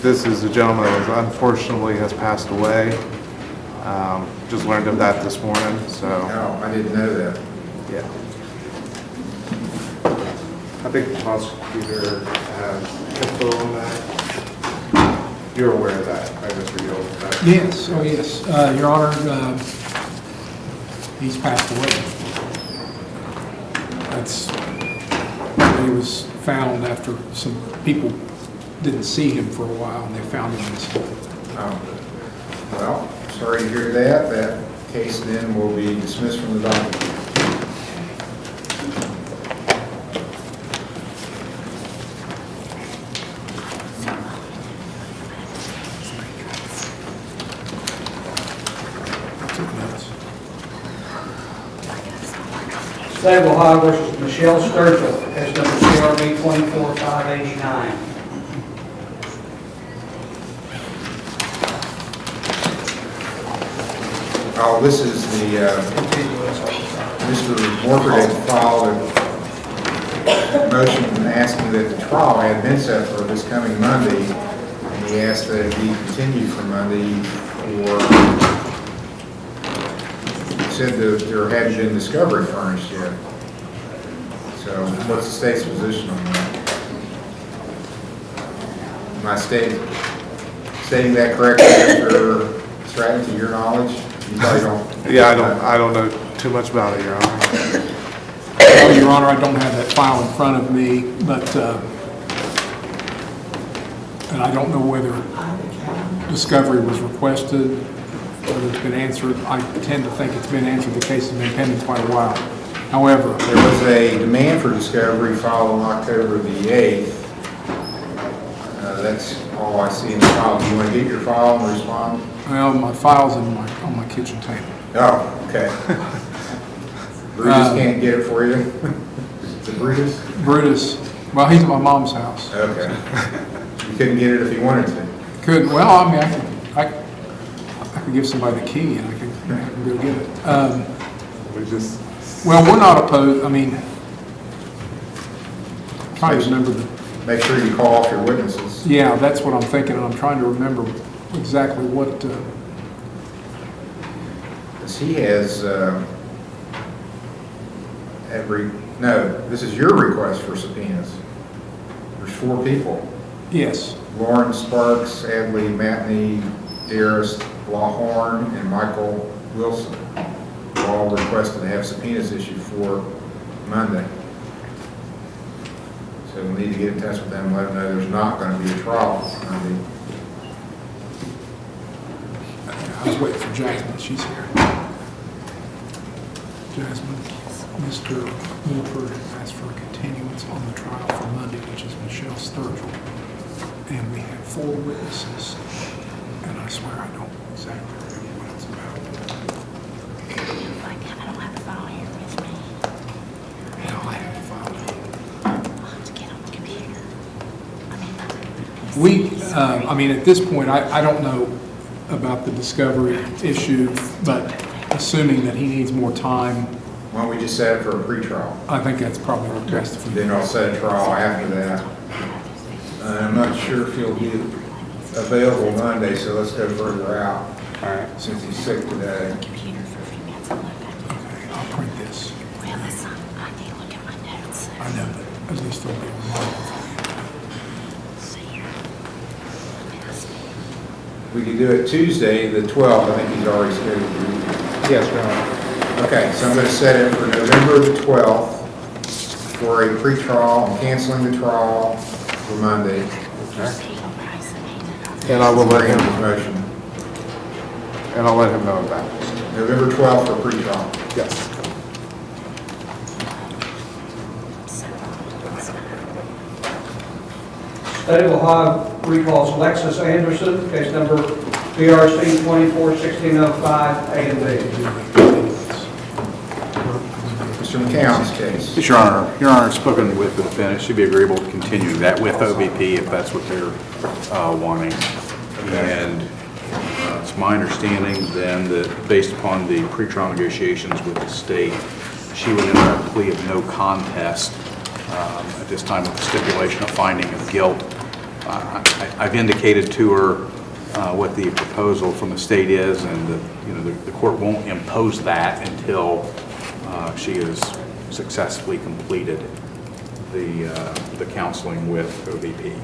Speaker 13: this is a gentleman that unfortunately has passed away. Just learned of that this morning, so.
Speaker 1: No, I didn't know that.
Speaker 13: Yeah. I think the prosecutor has info on that. You're aware of that, I just revealed that.
Speaker 14: Yes, oh yes. Your Honor, he's passed away. He was found after some people didn't see him for a while, and they found him in his home.
Speaker 1: Well, sorry to hear that. That case then will be dismissed from the docket.
Speaker 2: State of Ohio versus Michelle Sturgill, case number CRB 24-589.
Speaker 1: Oh, this is the, Mr. Morford had filed a motion asking that the trial had been set for this coming Monday, and he asked that it be continued for Monday, or said that there hadn't been discovery furnished yet. So what's the state's position on that? My state stating that correctly, Mr. Stratton, to your knowledge? You probably don't.
Speaker 13: Yeah, I don't know too much about it, Your Honor.
Speaker 14: Well, Your Honor, I don't have that file in front of me, but, and I don't know whether discovery was requested, whether it's been answered. I tend to think it's been answered. The case has been pending quite a while. However,
Speaker 1: There was a demand for discovery filed on October the 8th. That's all I see in the file. Do you want to get your file and respond?
Speaker 14: well, my file's on my kitchen table.
Speaker 1: Oh, okay. Brutus can't get it for you? Is it Brutus?
Speaker 14: Brutus, well, he's at my mom's house.
Speaker 1: Okay. You couldn't get it if you wanted to?
Speaker 14: Well, I mean, I could give somebody the key and I can go get it. Well, we're not opposed, I mean, I'm trying to remember the...
Speaker 1: Make sure you call off your witnesses.
Speaker 14: Yeah, that's what I'm thinking, and I'm trying to remember exactly what,
Speaker 1: He has this is your request for subpoenas. There's 4 people.
Speaker 14: yes.
Speaker 1: Lauren Sparks, Adley Matney, Darius Lawhorn, and Michael Wilson. All requested to have subpoenas issued for Monday. So we'll need to get in touch with them and let them know there's not going to be a trial Monday.
Speaker 14: I was waiting for Jasmine, she's here. Jasmine, Mr. Milford asked for a continuance on the trial for Monday, which is Michelle Sturgill. And we have 4 witnesses, and I swear I don't exactly remember what it's about.
Speaker 7: I don't have the file here with me.
Speaker 14: Yeah, I have the file.
Speaker 7: I'll have to get on the computer.
Speaker 14: I mean, at this point, I don't know about the discovery issue, but assuming that he needs more time,
Speaker 1: Why don't we just set it for a pretrial?
Speaker 14: I think that's probably the best.
Speaker 1: Then I'll set a trial after that. I'm not sure if he'll be available Monday, so let's go further out. All right. Since he's sick today.
Speaker 7: Computer for a few minutes. I'll look at it.
Speaker 14: Okay, I'll print this.
Speaker 7: Well, listen, I need to look at my notes.
Speaker 14: I know, but at least there'll be a reminder.
Speaker 1: We could do it Tuesday, the 12th. I think he's already scheduled. Yes, Your Honor. Okay, so I'm going to set it for November the 12th for a pretrial. I'm canceling the trial for Monday.
Speaker 13: And I will let him,
Speaker 1: motion.
Speaker 13: and I'll let him know of that.
Speaker 1: November 12th for pretrial.
Speaker 13: Yes.
Speaker 2: State of Ohio recalls Lexus Anderson, case number PRC 241605, A and B.
Speaker 1: Mr. McCown's case.
Speaker 17: Yes, Your Honor. Your Honor, I've spoken with the defendant. She'd be agreeable to continuing that with OVP if that's what they're wanting. And it's my understanding then that based upon the pretrial negotiations with the state, she would enter a plea of no contest at this time with the stipulation of finding of guilt. I've indicated to her what the proposal from the state is, and the court won't impose that until she has successfully completed the counseling with OVP.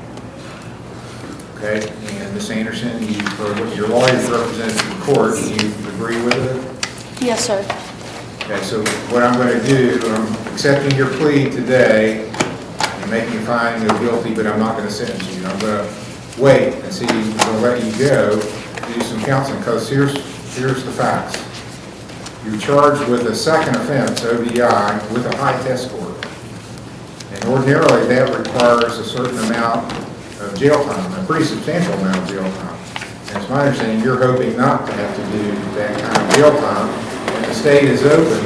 Speaker 1: Okay, and Ms. Anderson, your lawyers represented the court. Do you agree with it?
Speaker 12: Yes, sir.
Speaker 1: Okay, so what I'm going to do, I'm accepting your plea today and making you find you guilty, but I'm not going to sentence you. I'm going to wait and see, I'm going to let you go, do some counseling, because here's the facts. You're charged with a second offense, OVI, with a high test score. And ordinarily, that requires a certain amount of jail time, a pretty substantial amount of jail time. And it's my understanding you're hoping not to have to do that kind of jail time. And the state is open,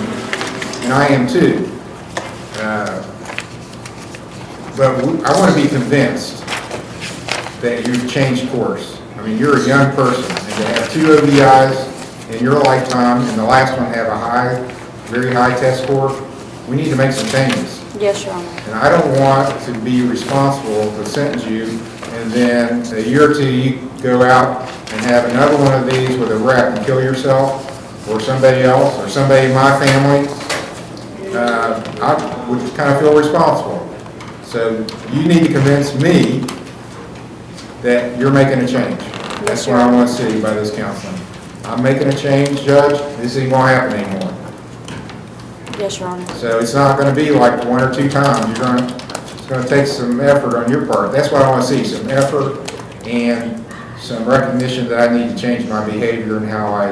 Speaker 1: and I am too. But I want to be convinced that you've changed course. I mean, you're a young person, and to have 2 OVIs in your lifetime, and the last one have a very high test score, we need to make some changes.
Speaker 12: Yes, Your Honor.
Speaker 1: And I don't want to be responsible to sentence you, and then a year or 2 you go out and have another one of these with a wreck and kill yourself, or somebody else, or somebody in my family. I would kind of feel responsible. So you need to convince me that you're making a change. That's what I want to see by this council. I'm making a change, Judge. This ain't gonna happen anymore.
Speaker 7: Yes, Your Honor.
Speaker 1: So it's not gonna be like 1 or 2 times. It's gonna take some effort on your part. That's what I want to see, some effort and some recognition that I need to change my behavior and how I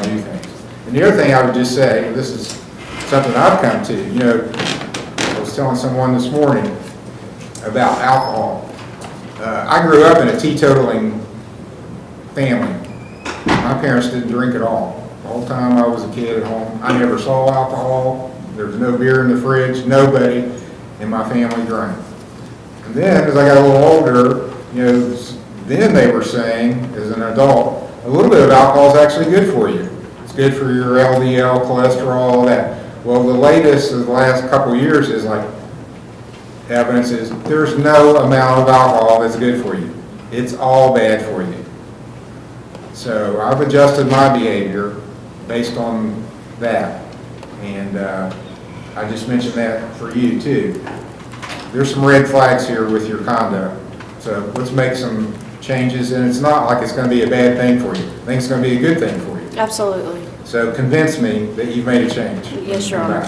Speaker 1: do things. And the other thing I would just say, this is something I've come to, you know, I was telling someone this morning about alcohol. I grew up in a teetotaling family. My parents didn't drink at all. The whole time I was a kid at home, I never saw alcohol. There was no beer in the fridge. Nobody in my family drank. And then, as I got a little older, you know, then they were saying, as an adult, a little bit of alcohol is actually good for you. It's good for your LDL, cholesterol, all that. Well, the latest of the last couple of years is like, evidence is there's no amount of alcohol that's good for you. It's all bad for you. So I've adjusted my behavior based on that. And I just mentioned that for you too. There's some red flags here with your conduct. So let's make some changes, and it's not like it's going to be a bad thing for you. I think it's going to be a good thing for you.
Speaker 7: Absolutely.
Speaker 1: So convince me that you've made a change.
Speaker 7: Yes, Your Honor.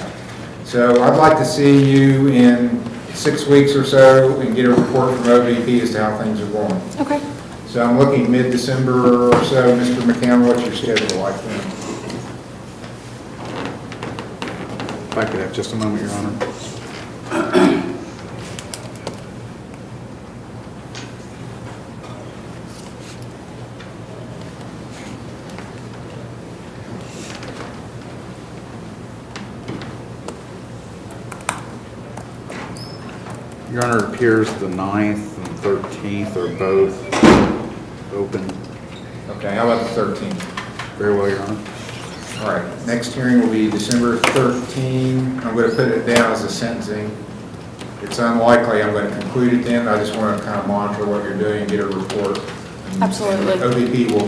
Speaker 1: So I'd like to see you in 6 weeks or so and get a report from OVP as to how things are going.
Speaker 7: Okay.
Speaker 1: So I'm looking mid-December or so. Mr. McCown, what's your schedule like then?
Speaker 17: If I could have just a moment, Your Honor. Your Honor, it appears the 9th and 13th are both open.
Speaker 1: Okay, how about the 13th?
Speaker 17: Very well, Your Honor.
Speaker 1: All right, next hearing will be December 13. I'm going to put it down as a sentencing. It's unlikely I'm going to conclude it then. I just want to kind of monitor what you're doing and get a report. And
Speaker 7: Absolutely.
Speaker 1: OVP will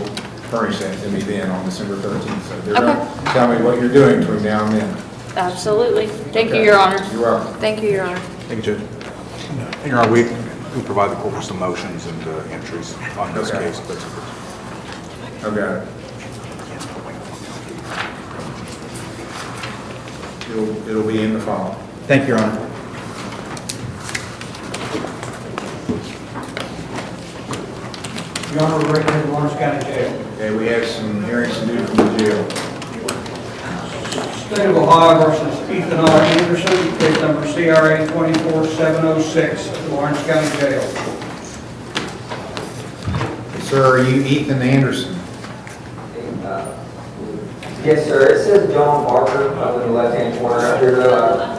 Speaker 1: furnish that to me then on December 13th. So they're going to tell me what you're doing between now and then.
Speaker 7: Absolutely. Thank you, Your Honor.
Speaker 1: You're welcome.
Speaker 7: Thank you, Your Honor.
Speaker 17: Thank you, Judge. Your Honor, we provide the court with some motions and entries on this case.
Speaker 1: Okay. It'll be in the file.
Speaker 11: Thank you, Your Honor.
Speaker 2: Your Honor, we're recommending Lawrence County Jail.
Speaker 1: Okay, we have some hearings to do from the jail.
Speaker 2: State of Ohio versus Ethan R. Anderson, case number CRA 24706, Lawrence County Jail.
Speaker 1: Sir, are you Ethan Anderson?
Speaker 15: Yes, sir. It says John Barker up in the left-hand corner up here, though. I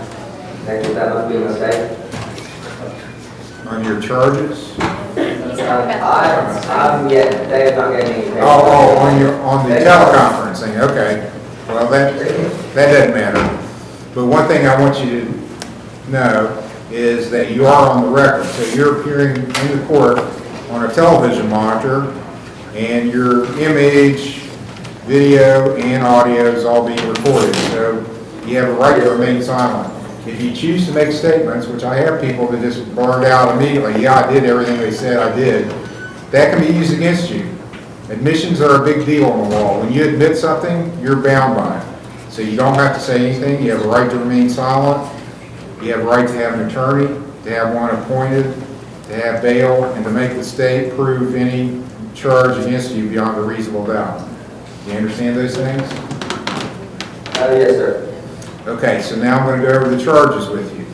Speaker 15: think that must be a mistake.
Speaker 1: On your charges?
Speaker 15: I'm yet. They have not given me.
Speaker 1: On the teleconferencing. Okay. Well, that doesn't matter. But one thing I want you to know is that you are on the record. So you're appearing in the court on a television monitor, and your image, video, and audio is all being recorded. So you have a right to remain silent. If you choose to make statements, which I have people that just blurt out immediately, yeah, I did everything they said I did, that can be used against you. Admissions are a big deal in the law. When you admit something, you're bound by it. So you don't have to say anything. You have a right to remain silent. You have a right to have an attorney, to have one appointed, to have bail, and to make the state prove any charge against you beyond a reasonable doubt. You understand those things?
Speaker 15: Yes, sir.
Speaker 1: Okay, so now I'm going to go over the charges with you.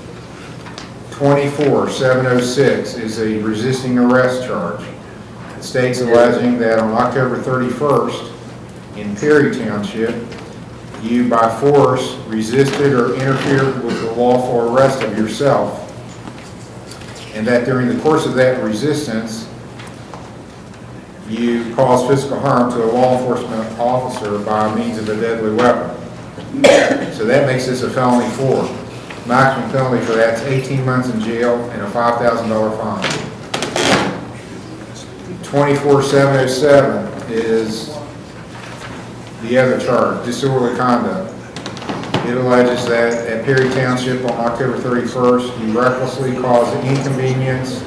Speaker 1: 24706 is a resisting arrest charge. The state's alleging that on October 31st in Perry Township, you by force resisted or interfered with the lawful arrest of yourself, and that during the course of that resistance, you caused physical harm to a law enforcement officer by means of a deadly weapon. So that makes this a felony 4. Maximum penalty for that's 18 months in jail and a $5,000 fine. 24707 is the other charge, disorderly conduct. It alleges that at Perry Township on October 31st, you recklessly caused inconvenience,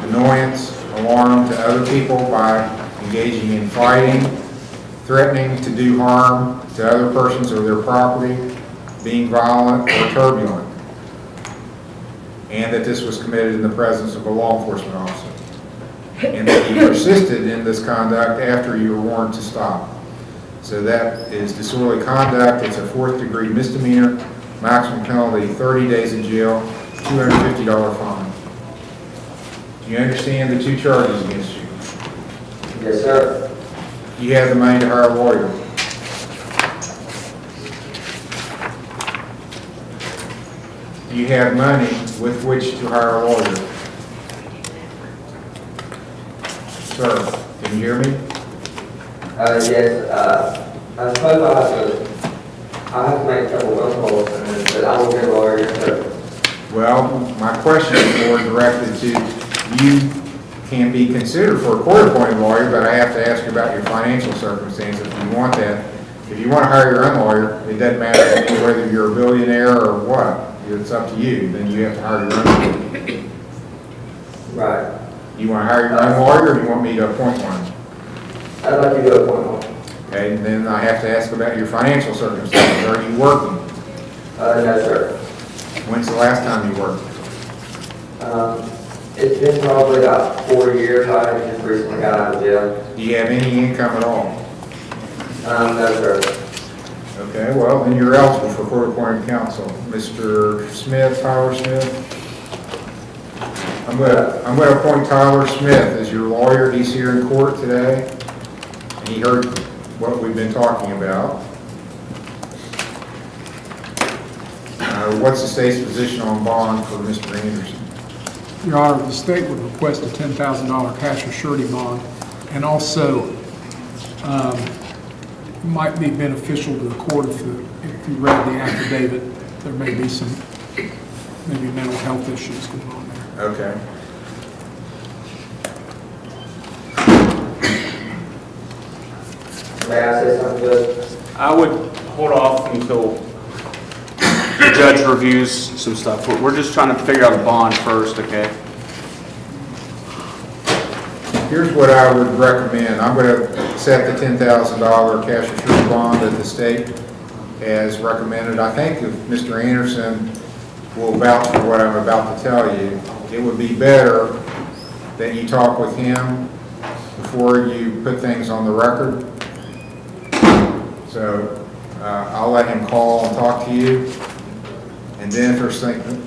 Speaker 1: annoyance, alarm to other people by engaging in fighting, threatening to do harm to other persons or their property, being violent or turbulent, and that this was committed in the presence of a law enforcement officer, and that you persisted in this conduct after you were warned to stop. So that is disorderly conduct. It's a 4th-degree misdemeanor, maximum penalty 30 days in jail, $250 fine. Do you understand the 2 charges against you?
Speaker 15: Yes, sir.
Speaker 1: You have the money to hire a lawyer. You have money with which to hire a lawyer. Sir, can you hear me?
Speaker 15: Yes, I suppose I have to make a couple of phone calls, but I will get a lawyer, yes, sir.
Speaker 1: Well, my question is more directed to you. Can be considered for a court-appointed lawyer, but I have to ask you about your financial circumstances if you want that. If you want to hire your own lawyer, it doesn't matter to me whether you're a billionaire or what. It's up to you. Then you have to hire your own lawyer.
Speaker 15: Right.
Speaker 1: You want to hire your own lawyer, or do you want me to appoint one?
Speaker 15: I'd like you to appoint one.
Speaker 1: Okay, and then I have to ask about your financial circumstances. Are you working?
Speaker 15: No, sir.
Speaker 1: When's the last time you worked?
Speaker 15: It's been probably about 4 years. I just recently got out of jail.
Speaker 1: Do you have any income at all?
Speaker 15: No, sir.
Speaker 1: Okay, well, then you're eligible for court-appointed counsel. Mr. Smith, Tyler Smith? I'm going to appoint Tyler Smith as your lawyer. He's here in court today, and he heard what we've been talking about. What's the state's position on bond for Mr. Anderson?
Speaker 14: Your Honor, the state would request a $10,000 cash or surety bond, and also might be beneficial to the court if you read the affidavit. There may be some maybe mental health issues going on there.
Speaker 1: Okay.
Speaker 15: May I say something good?
Speaker 24: I would hold off until the judge reviews some stuff. We're just trying to figure out a bond first, okay?
Speaker 1: Here's what I would recommend. I'm going to set the $10,000 cash or surety bond that the state has recommended. I think if Mr. Anderson will vouch for what I'm about to tell you, it would be better that you talk with him before you put things on the record. So I'll let him call and talk to you. And then if there's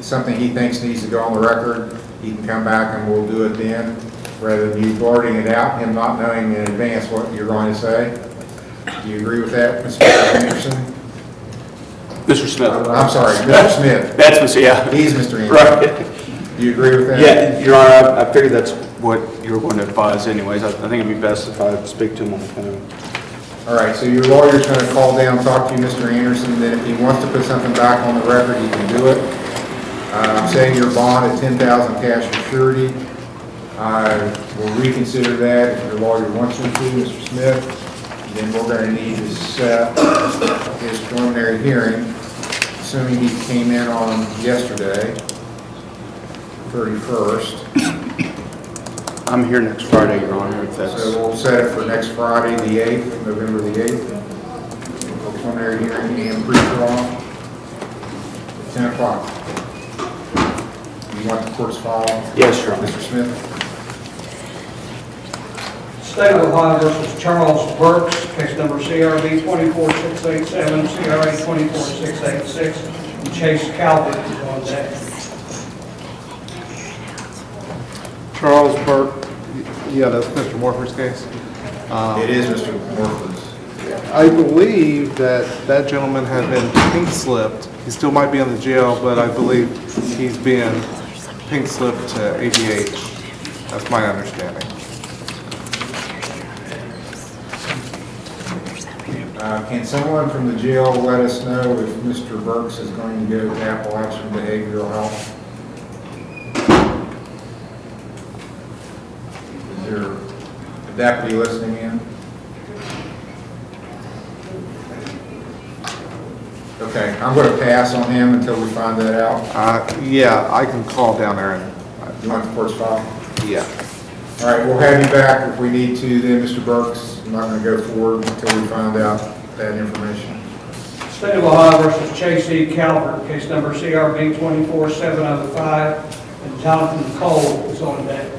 Speaker 1: something he thinks needs to go on the record, he can come back and we'll do it then, rather than you blurting it out, him not knowing in advance what you're going to say. Do you agree with that, Mr. Anderson?
Speaker 24: Mr. Smith.
Speaker 1: I'm sorry, Mr. Smith.
Speaker 24: That's Mr. Yeah.
Speaker 1: He's Mr. Anderson.
Speaker 24: Right.
Speaker 1: Do you agree with that?
Speaker 24: Yeah, Your Honor, I figured that's what you were going to advise anyways. I think it'd be best if I speak to him on the phone.
Speaker 1: All right, so your lawyer's going to call down, talk to you, Mr. Anderson, then if he wants to put something back on the record, he can do it. I'm setting your bond at $10,000 cash or surety. I will reconsider that if your lawyer wants you to, Mr. Smith. Then we're going to need to set his preliminary hearing, assuming he came in on yesterday, 31st.
Speaker 24: I'm here next Friday, Your Honor, if that's...
Speaker 1: So we'll set it for next Friday, the 8th, November the 8th. Preliminary hearing and pre-trial, 10 o'clock. You want the court's file?
Speaker 24: Yes, Your Honor.
Speaker 1: Mr. Smith?
Speaker 2: State of Ohio versus Charles Burks, case number CRB 24687, CRA 24686, and Chase Calvert is on deck.
Speaker 13: Charles Burke, yeah, that's Mr. Morford's case.
Speaker 1: It is Mr. Morford's.
Speaker 13: I believe that gentleman had been pink slipped. He still might be in the jail, but I believe he's being pink slipped to ADH. That's my understanding.
Speaker 1: Can someone from the jail let us know if Mr. Burks is going to go to Appalachian Behavioral Health? Is there a deputy listening in? Okay, I'm going to pass on him until we find that out.
Speaker 13: Yeah, I can call down there and...
Speaker 1: You want the court's file?
Speaker 13: Yeah.
Speaker 1: All right, we'll have you back if we need to then, Mr. Burks. I'm not going to go forward until we find out that information.
Speaker 2: State of Ohio versus Chase E. Calvert, case number CRB 24705, and Jonathan Cole is on deck.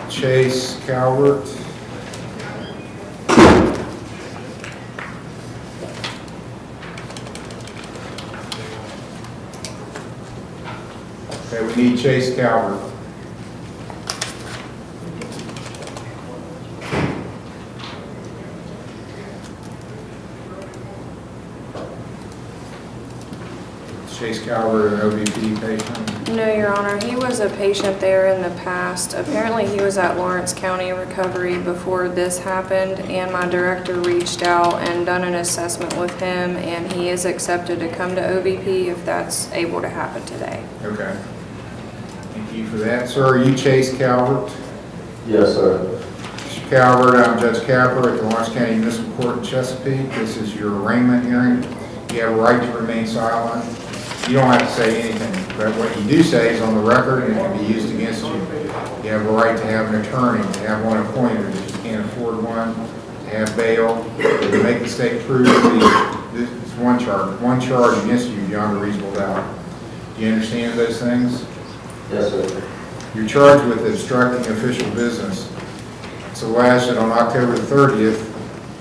Speaker 1: Chase Calvert. Okay, we need Chase Calvert. Chase Calvert, an OBP patient.
Speaker 3: No, Your Honor, he was a patient there in the past. Apparently, he was at Lawrence County Recovery before this happened, and my director reached out and done an assessment with him, and he is accepted to come to OBP if that's able to happen today.
Speaker 1: Okay. Thank you for that. Sir, are you Chase Calvert?
Speaker 15: Yes, sir.
Speaker 1: Mr. Calvert, I'm Judge Capper at the Lawrence County Municipal Court in Chesapeake. This is your arraignment hearing. You have a right to remain silent. You don't have to say anything, but what you do say is on the record and it can be used against you. You have a right to have an attorney, to have one appointed if you can't afford one, to have bail, to make the state prove this is one charge against you beyond a reasonable doubt. Do you understand those things?
Speaker 15: Yes, sir.
Speaker 1: You're charged with obstructing official business. It's alleged that on October 30th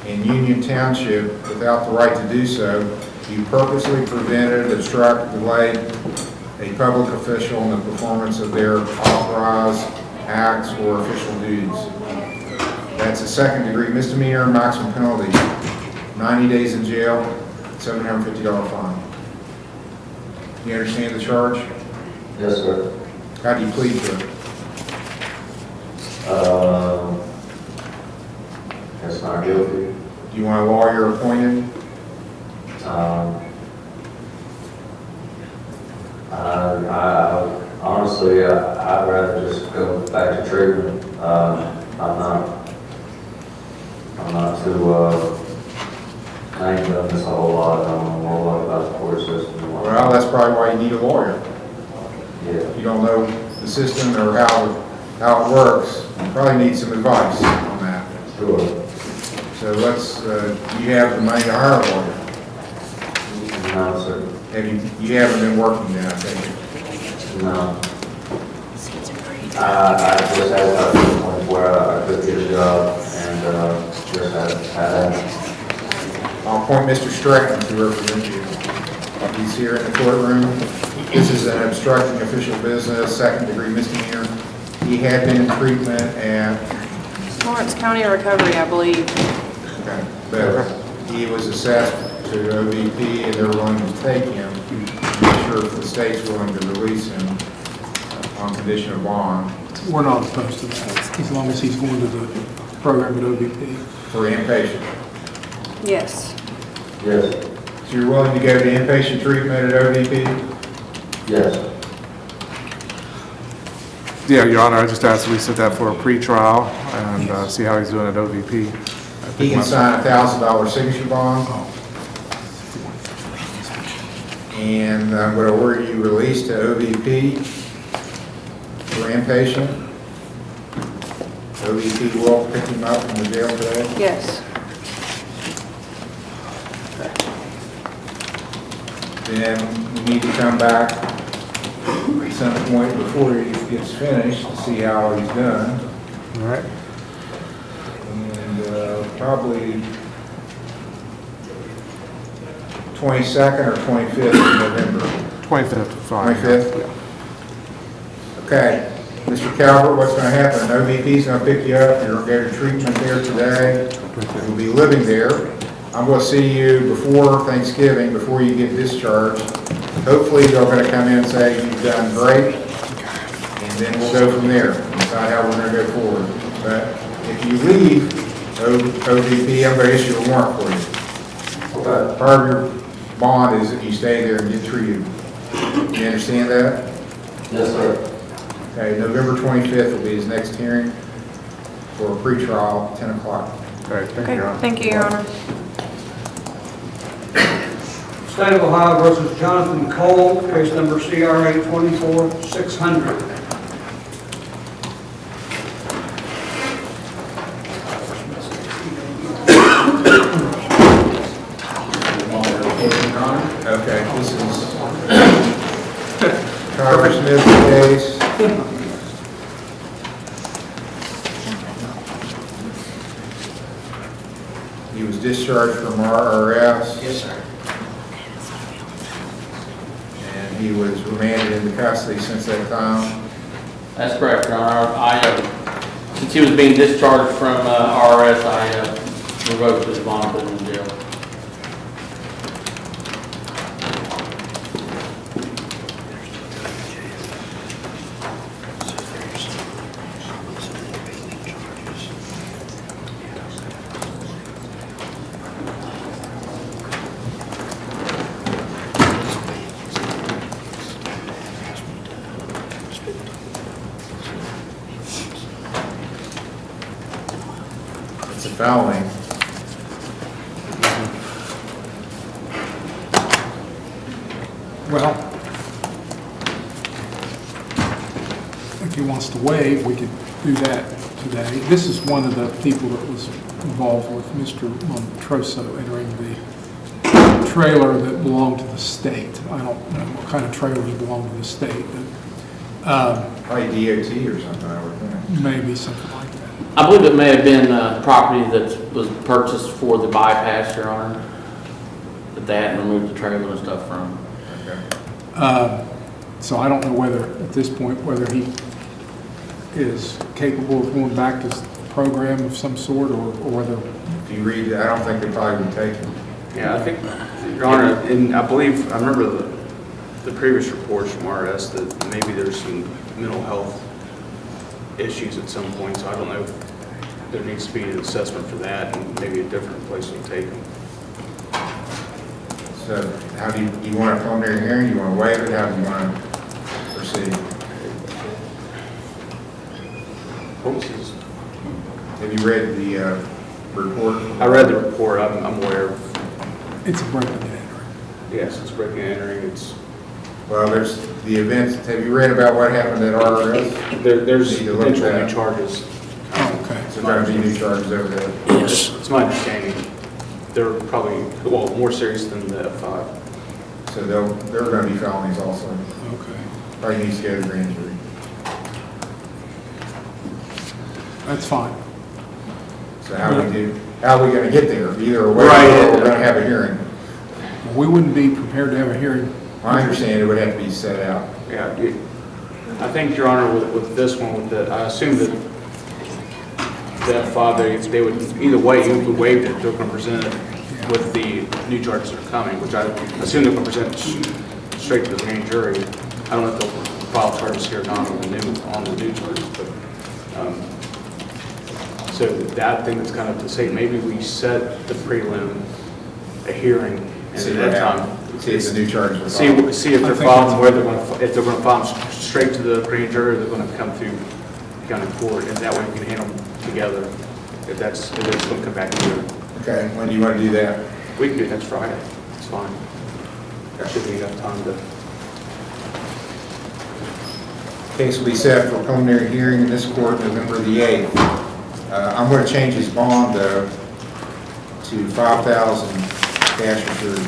Speaker 1: in Union Township, without the right to do so, you purposely prevented, obstructed, delayed a public official in the performance of their authorized acts or official duties. That's a second-degree misdemeanor, maximum penalty, 90 days in jail, $750 fine. You understand the charge?
Speaker 15: Yes, sir.
Speaker 1: How do you plead to it?
Speaker 15: That's not guilty.
Speaker 1: Do you want a lawyer appointed?
Speaker 15: Honestly, I'd rather just go back to treatment. I'm not too, I ain't done this a whole lot. I don't know a lot about the court system.
Speaker 1: Well, that's probably why you need a lawyer.
Speaker 15: Yeah.
Speaker 1: If you don't know the system or how it works, you probably need some advice on that.
Speaker 15: Sure.
Speaker 1: So you have the money to hire a lawyer.
Speaker 15: No, sir.
Speaker 1: You haven't been working then, I think.
Speaker 15: No. I just had a point where I could get a job and just had that.
Speaker 1: I'll appoint Mr. Stratton to represent you. He's here in the courtroom. This is an obstructing official business, second-degree misdemeanor. He had been in treatment at
Speaker 3: Lawrence County Recovery, I believe.
Speaker 1: Okay, but he was assessed to OBP and they're willing to take him. I'm not sure if the state's willing to release him on condition of bond.
Speaker 14: We're not opposed to that, as long as he's going to the program at OBP.
Speaker 1: For inpatient.
Speaker 3: Yes.
Speaker 15: Yes.
Speaker 1: So you're willing to go to inpatient treatment at OBP?
Speaker 15: Yes.
Speaker 13: Yeah, Your Honor, I just asked that we set that for a pre-trial and see how he's doing at OVP.
Speaker 1: He can sign a $1,000 signature bond. And I'm going to order you released to OVP for inpatient. OVP will pick him up from the jail today.
Speaker 3: Yes.
Speaker 1: Then we need to come back at some point before he gets finished to see how he's done.
Speaker 13: All right.
Speaker 1: And probably 22nd or 25th of November.
Speaker 13: 25th, fine.
Speaker 1: 25th?
Speaker 13: Yeah.
Speaker 1: Okay. Mr. Calvert, what's going to happen? OVP's going to pick you up. You're going to go to treatment there today. You'll be living there. I'm going to see you before Thanksgiving, before you get discharged. Hopefully, they're going to come in and say, you've done great, and then we'll go from there, decide how we're going to go forward. But if you leave OVP, I'm going to issue a warrant for you. Part of your bond is that you stay there and get treated. You understand that?
Speaker 15: Yes, sir.
Speaker 1: Okay, November 25th will be his next hearing for a pretrial, 10 o'clock.
Speaker 13: Okay, thank you,
Speaker 3: Okay,
Speaker 13: Your Honor.
Speaker 3: thank you, Your Honor.
Speaker 2: State of Ohio versus Jonathan Cole, case number CRA 24-600.
Speaker 1: Okay, this is Tyler Smith's case. He was discharged from RRS.
Speaker 5: Yes, sir.
Speaker 1: And he was remanded into custody since that time.
Speaker 19: That's correct, Your Honor. Since he was being discharged from RRS, I revoked his bond, put him in jail.
Speaker 1: It's a felony.
Speaker 14: Well, if he wants to waive, we could do that today. This is one of the people that was involved with Mr. Montroso entering the trailer that belonged to the state. I don't know what kind of trailers belong to the state, but
Speaker 1: Probably DOT or something, I would think.
Speaker 14: maybe something like that.
Speaker 19: I believe it may have been property that was purchased for the bypass, Your Honor, that they hadn't removed the trailer and stuff from.
Speaker 14: So I don't know whether, at this point, whether he is capable of going back to a program of some sort, or whether...
Speaker 1: If you read it, I don't think they probably would take him.
Speaker 24: Yeah, I think, Your Honor, and I believe, I remember the previous reports from RS that maybe there's some mental health issues at some point, so I don't know if there needs to be an assessment for that and maybe a different place to take them.
Speaker 1: So how do you want a preliminary hearing? You want to waive it? How do you want to proceed?
Speaker 24: What was his?
Speaker 1: Have you read the report?
Speaker 24: I read the report, I'm aware of.
Speaker 14: It's a breaking and entering.
Speaker 24: Yes, it's breaking and entering, it's.
Speaker 1: Well, there's the events. Have you read about what happened at RRS?
Speaker 24: There's
Speaker 1: Need to look at
Speaker 24: potential new
Speaker 1: that.
Speaker 24: charges.
Speaker 14: Oh, okay.
Speaker 1: So there'll be new charges over there.
Speaker 24: Yes. It's my understanding. They're probably, well, more serious than the F5.
Speaker 1: So they're going to be felonies also.
Speaker 14: Okay.
Speaker 1: Probably needs to go to grand jury.
Speaker 14: That's fine.
Speaker 1: So how are we going to get there? Either a waiver
Speaker 24: Right.
Speaker 1: or we're going to have a hearing.
Speaker 14: We wouldn't be prepared to have a hearing.
Speaker 1: I understand it would have to be set out.
Speaker 24: Yeah, I think, Your Honor, with this one, with the, I assume that the F5, they would, either way, if we waived it, they're going to present it with the new charges that are coming, which I assume they're going to present straight to the grand jury. I don't know if they'll file charges here or not on the new charges, but, so that thing that's kind of to say, maybe we set the prelim, a hearing, and
Speaker 1: See
Speaker 24: at
Speaker 1: what
Speaker 24: that time,
Speaker 1: happens. See if the new charges are filed.
Speaker 24: see if they're filing, where they're going to, if they're going to file them straight to the grand jury, or they're going to come through county court, and that way we can handle them together, if it's going to come back here.
Speaker 1: Okay, when do you want to do that?
Speaker 24: We can do it next Friday, it's fine. That should be enough time to.
Speaker 1: Case will be set for preliminary hearing in this court November the 8th. I'm going to change his bond though to $5,000 cash reserve.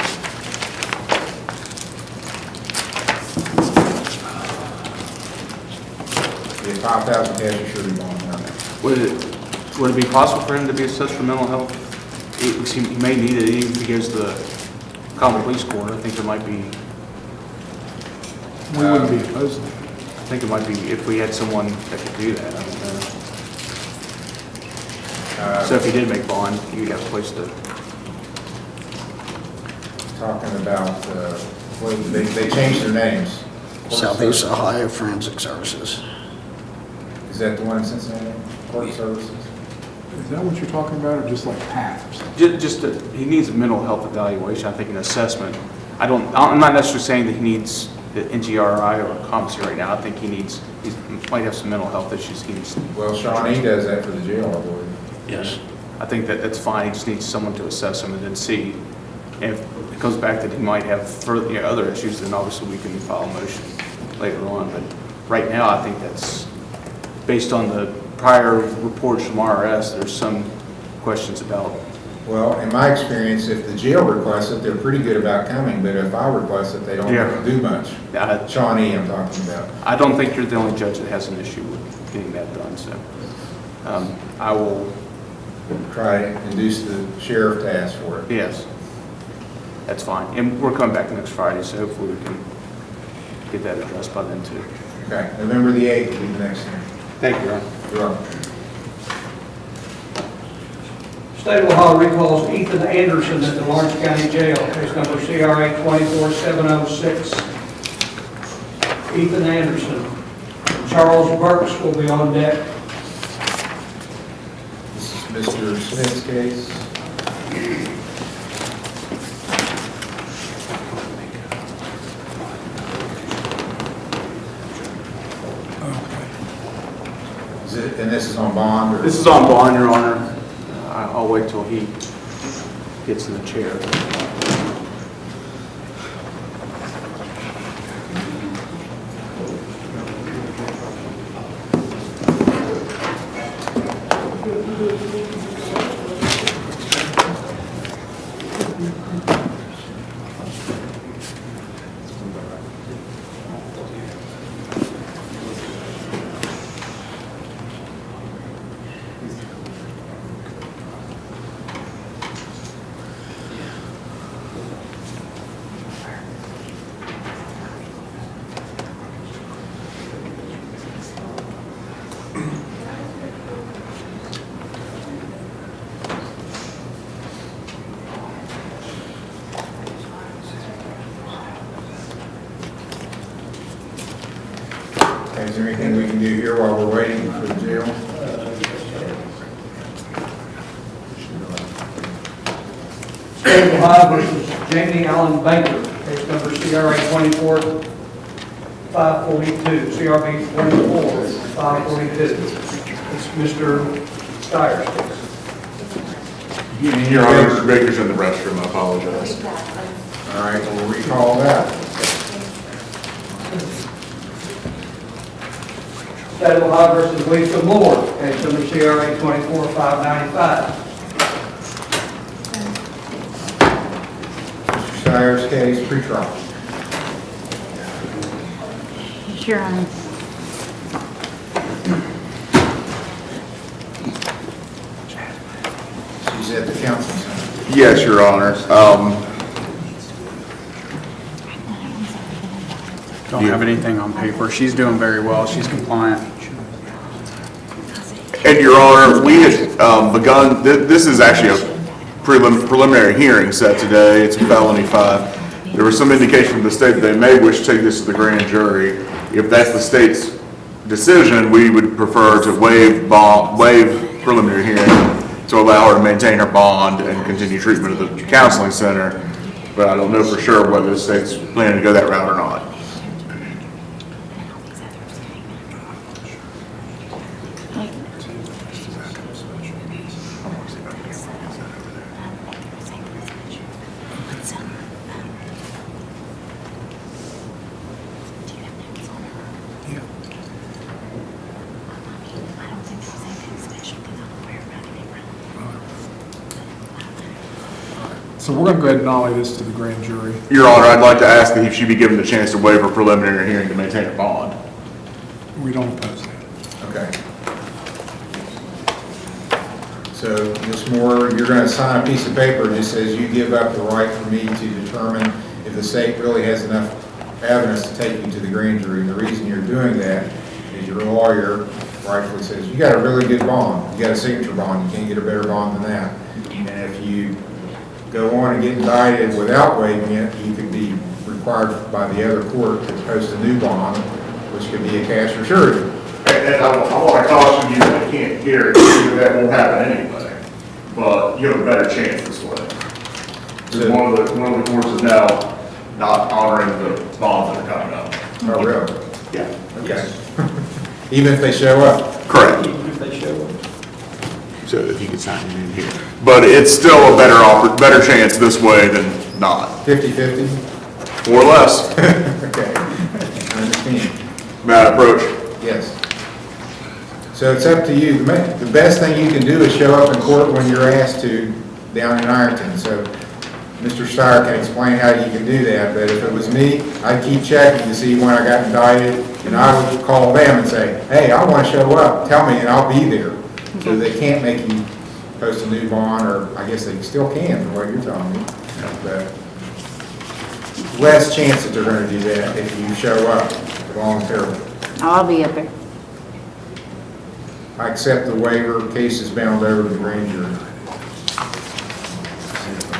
Speaker 1: Be a $5,000 cash reserve bond on that.
Speaker 24: Would it be possible for him to be assessed for mental health? He may need it, even if he goes to the common police court. I think there might be,
Speaker 14: We wouldn't be opposed to it.
Speaker 24: I think it might be, if we had someone that could do that, I don't know. So if he did make bond, you'd have a place to.
Speaker 1: Talking about, well, they changed their names.
Speaker 5: Southeast Ohio Forensic Services.
Speaker 1: Is that the one in Cincinnati? Court Services?
Speaker 14: Is that what you're talking about, or just like PATH or something?
Speaker 24: He needs a mental health evaluation, I think an assessment. I'm not necessarily saying that he needs the NGRI or a commissary right now. I think he might have some mental health issues he needs.
Speaker 1: Well, Shawnee does that for the jail, I believe.
Speaker 24: Yes. I think that's fine. He just needs someone to assess him and then see if it comes back that he might have further, other issues, then obviously we can file a motion later on. But right now, I think that's, based on the prior reports from RRS, there's some questions about.
Speaker 1: Well, in my experience, if the jail requests it, they're pretty good about coming, but if I request it, they don't do much. Shawnee, I'm talking about.
Speaker 24: I don't think you're the only judge that has an issue with getting that done, so I will
Speaker 1: try to induce the sheriff to ask for it.
Speaker 24: Yes, that's fine. And we're coming back next Friday, so hopefully we can get that addressed by then too.
Speaker 1: Okay, November the 8th will be the next thing.
Speaker 24: Thank you, Ron.
Speaker 1: You're welcome.
Speaker 2: State of Ohio recalls Ethan Anderson at the Lawrence County Jail, case number CRA 24706. Ethan Anderson. Charles Burks will be on deck.
Speaker 1: This is Mr. Smith's case. And this is on bond? Or?
Speaker 24: This is on bond, Your Honor. I'll wait till he gets in the chair.
Speaker 1: Is there anything we can do here while we're waiting for the jail?
Speaker 2: State of Ohio versus Jamie Allen Baker, case number CRA 24542, CRB 24542. It's Mr. Steyer's case.
Speaker 21: Your Honor, Mr. Baker's in the restroom, I apologize.
Speaker 1: All right, we'll recall that.
Speaker 2: State of Ohio versus Lisa Moore, case number CRA 24595.
Speaker 1: Mr. Steyer's case, pretrial.
Speaker 7: Your Honor.
Speaker 1: She's at the counseling center.
Speaker 21: Yes, Your Honor.
Speaker 24: Don't have anything on paper. She's doing very well. She's compliant.
Speaker 21: And Your Honor, we had begun, this is actually a preliminary hearing set today. It's felony 5. There was some indication from the state that they may wish to take this to the grand jury. If that's the state's decision, we would prefer to waive preliminary hearing to allow her to maintain her bond and continue treatment at the counseling center. But I don't know for sure whether the state's planning to go that route or not.
Speaker 14: So we're going to go ahead and nolly this to the grand jury.
Speaker 21: Your Honor, I'd like to ask that she be given the chance to waive her preliminary hearing to maintain her bond.
Speaker 14: We don't oppose that.
Speaker 1: Okay. So, Ms. Moore, you're going to sign a piece of paper that says you give up the right for me to determine if the state really has enough evidence to take you to the grand jury. And the reason you're doing that is your lawyer rightfully says, you got a really good bond. You got a signature bond. You can't get a better bond than that. And if you go on and get indicted without waiving it, you could be required by the other court to post a new bond, which could be a cash or surety.
Speaker 21: And I want to caution you that I can't guarantee that won't happen anyway, but you have a better chance this way. Because one of the courts is now not honoring the bonds that are coming up.
Speaker 1: Oh, really?
Speaker 21: Yeah.
Speaker 1: Okay. Even if they show up?
Speaker 21: Correct.
Speaker 2: Even if they show up.
Speaker 21: So if you could sign it in here. But it's still a better chance this way than
Speaker 17: not.
Speaker 1: 50/50?
Speaker 17: More or less.
Speaker 1: Okay, I understand.
Speaker 17: Bad approach.
Speaker 1: Yes. So it's up to you. The best thing you can do is show up in court when you're asked to down in Ironton. So Mr. Steyer can explain how you can do that, but if it was me, I'd keep checking to see when I got indicted, and I would call them and say, hey, I want to show up, tell me, and I'll be there. So they can't make you post a new bond, or I guess they still can, from what you're telling me. But less chance that they're going to do that if you show up voluntarily.
Speaker 7: I'll be up there.
Speaker 1: I accept the waiver, case is bound over to the grand jury.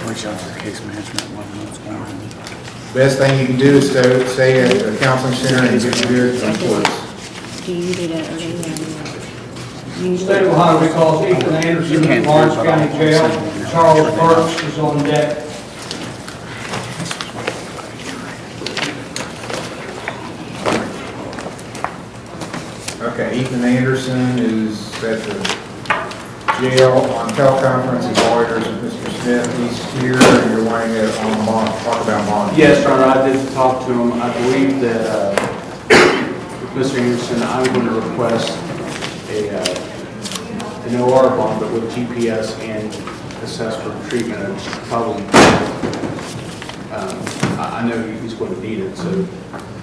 Speaker 17: Reach out to the case management, let them know what's going on.
Speaker 1: Best thing you can do is to stay at the counseling center and get good reports.
Speaker 7: Do you do that or do
Speaker 2: State of Ohio recalls Ethan Anderson from Lawrence County Jail. Charles Burgess is on deck.
Speaker 1: Okay, Ethan Anderson is at the jail on teleconference, his lawyers with Mr. Smith. He's here, and you're wanting to talk about bond.
Speaker 24: Yes, Your Honor, I did talk to him. I believe that with Mr. Anderson, I'm going to request an OR bond, but with GPS and assess for treatment. And probably, I know he's going to need it, so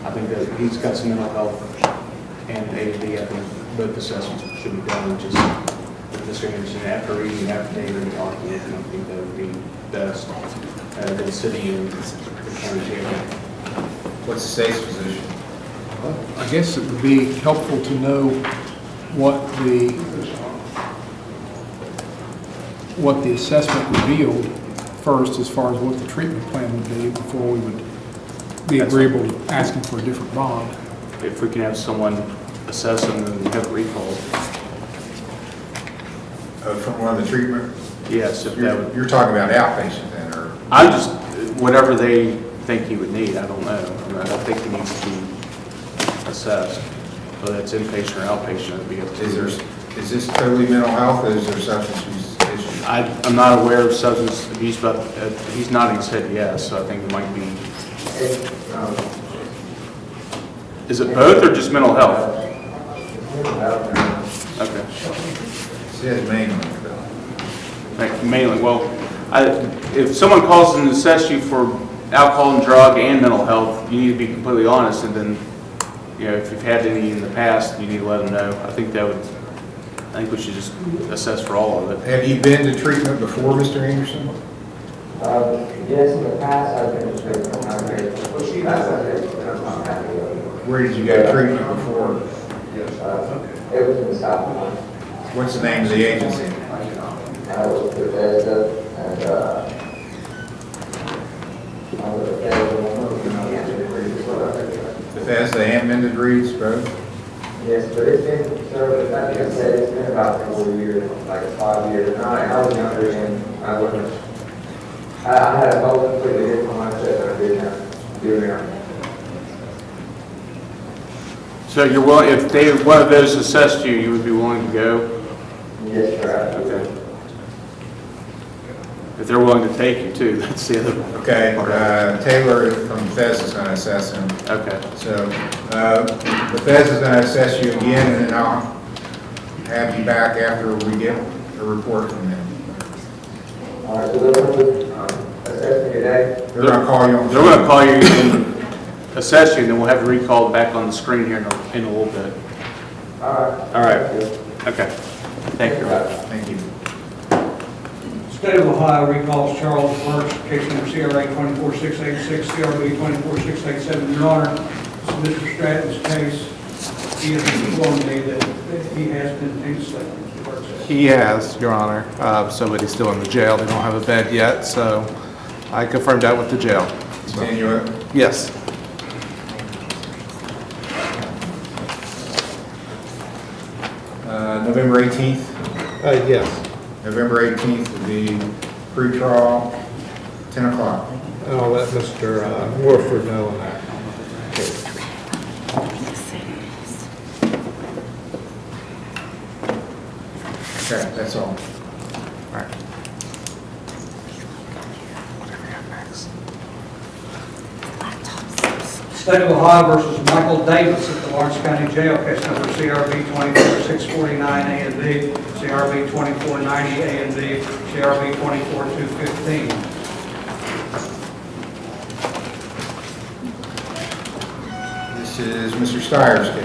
Speaker 24: I think that he's got some mental health and AD. I think both assessments should be done, just with Mr. Anderson. After reading the affidavit and talking with him, I think that would be best than sitting in the county jail.
Speaker 1: What's the state's position?
Speaker 14: I guess it would be helpful to know what the assessment revealed first, as far as what the treatment plan would be, before we would be agreeable to asking for a different bond.
Speaker 24: If we can have someone assess them and have it recalled.
Speaker 1: From one of the treatment?
Speaker 24: Yes, if that would.
Speaker 1: You're talking about outpatient then, or?
Speaker 24: I'm just, whatever they think he would need, I don't know. I mean, I think he needs to be assessed. Whether it's inpatient or outpatient, it'd be up to you.
Speaker 1: Is this totally mental health, or is there substance abuse issues?
Speaker 24: I'm not aware of substance abuse, but he's nodding his head yes, so I think it might be. Is it both or just mental health? Okay.
Speaker 1: It says mainly.
Speaker 24: Mainly, well, if someone calls and assess you for alcohol and drug and mental health, you need to be completely honest, and then, you know, if you've had any in the past, you need to let them know. I think we should just assess for all of it.
Speaker 1: Have you been to treatment before, Mr. Anderson?
Speaker 15: Yes, in the past, I've been to treatment.
Speaker 1: Where did you go to treatment before?
Speaker 15: It was in the South Point.
Speaker 1: What's the name of the agency?
Speaker 15: It was Bethesda, and
Speaker 1: Bethesda and Mended Reeds, both?
Speaker 15: yes, but it's been, sir, like I said, it's been about 4 years, like 5 years. And I was younger and I had a whole completely different mindset than I do now.
Speaker 24: So you're willing, if one of those assessed you, you would be willing to go?
Speaker 15: Yes, sir.
Speaker 24: Okay. If they're willing to take you too, that's the other.
Speaker 1: Okay, Taylor from Bethesda is going to assess him.
Speaker 24: Okay.
Speaker 1: So Bethesda is going to assess you again, and then I'll have you back after we get a report from them.
Speaker 15: All right, so they're going to assess me today?
Speaker 1: They're going to call you on.
Speaker 24: They're going to call you and assess you, and then we'll have it recalled back on the screen here in a little bit.
Speaker 15: All right.
Speaker 24: All right. Okay. Thank you.
Speaker 1: Thank you.
Speaker 2: State of Ohio recalls Charles Burgess, case number CRA 24686, CRB 24687. Your Honor, this is Mr. Stratton's case. He has informed me that he has been enslaved.
Speaker 13: He has, Your Honor. Somebody's still in the jail. They don't have a bed yet, so I confirmed that with the jail.
Speaker 1: Continue it.
Speaker 13: Yes.
Speaker 1: November 18th?
Speaker 13: Yes.
Speaker 1: November 18th will be pre-trial, 10 o'clock.
Speaker 11: I'll let Mr. Warford know on that.
Speaker 1: Okay, that's all.
Speaker 13: All right.
Speaker 2: State of Ohio versus Michael Davis at the Lawrence County Jail, case number CRB 24649 A and B, CRB 2490 A and B, CRB 24215.
Speaker 1: This is Mr. Steyer's case.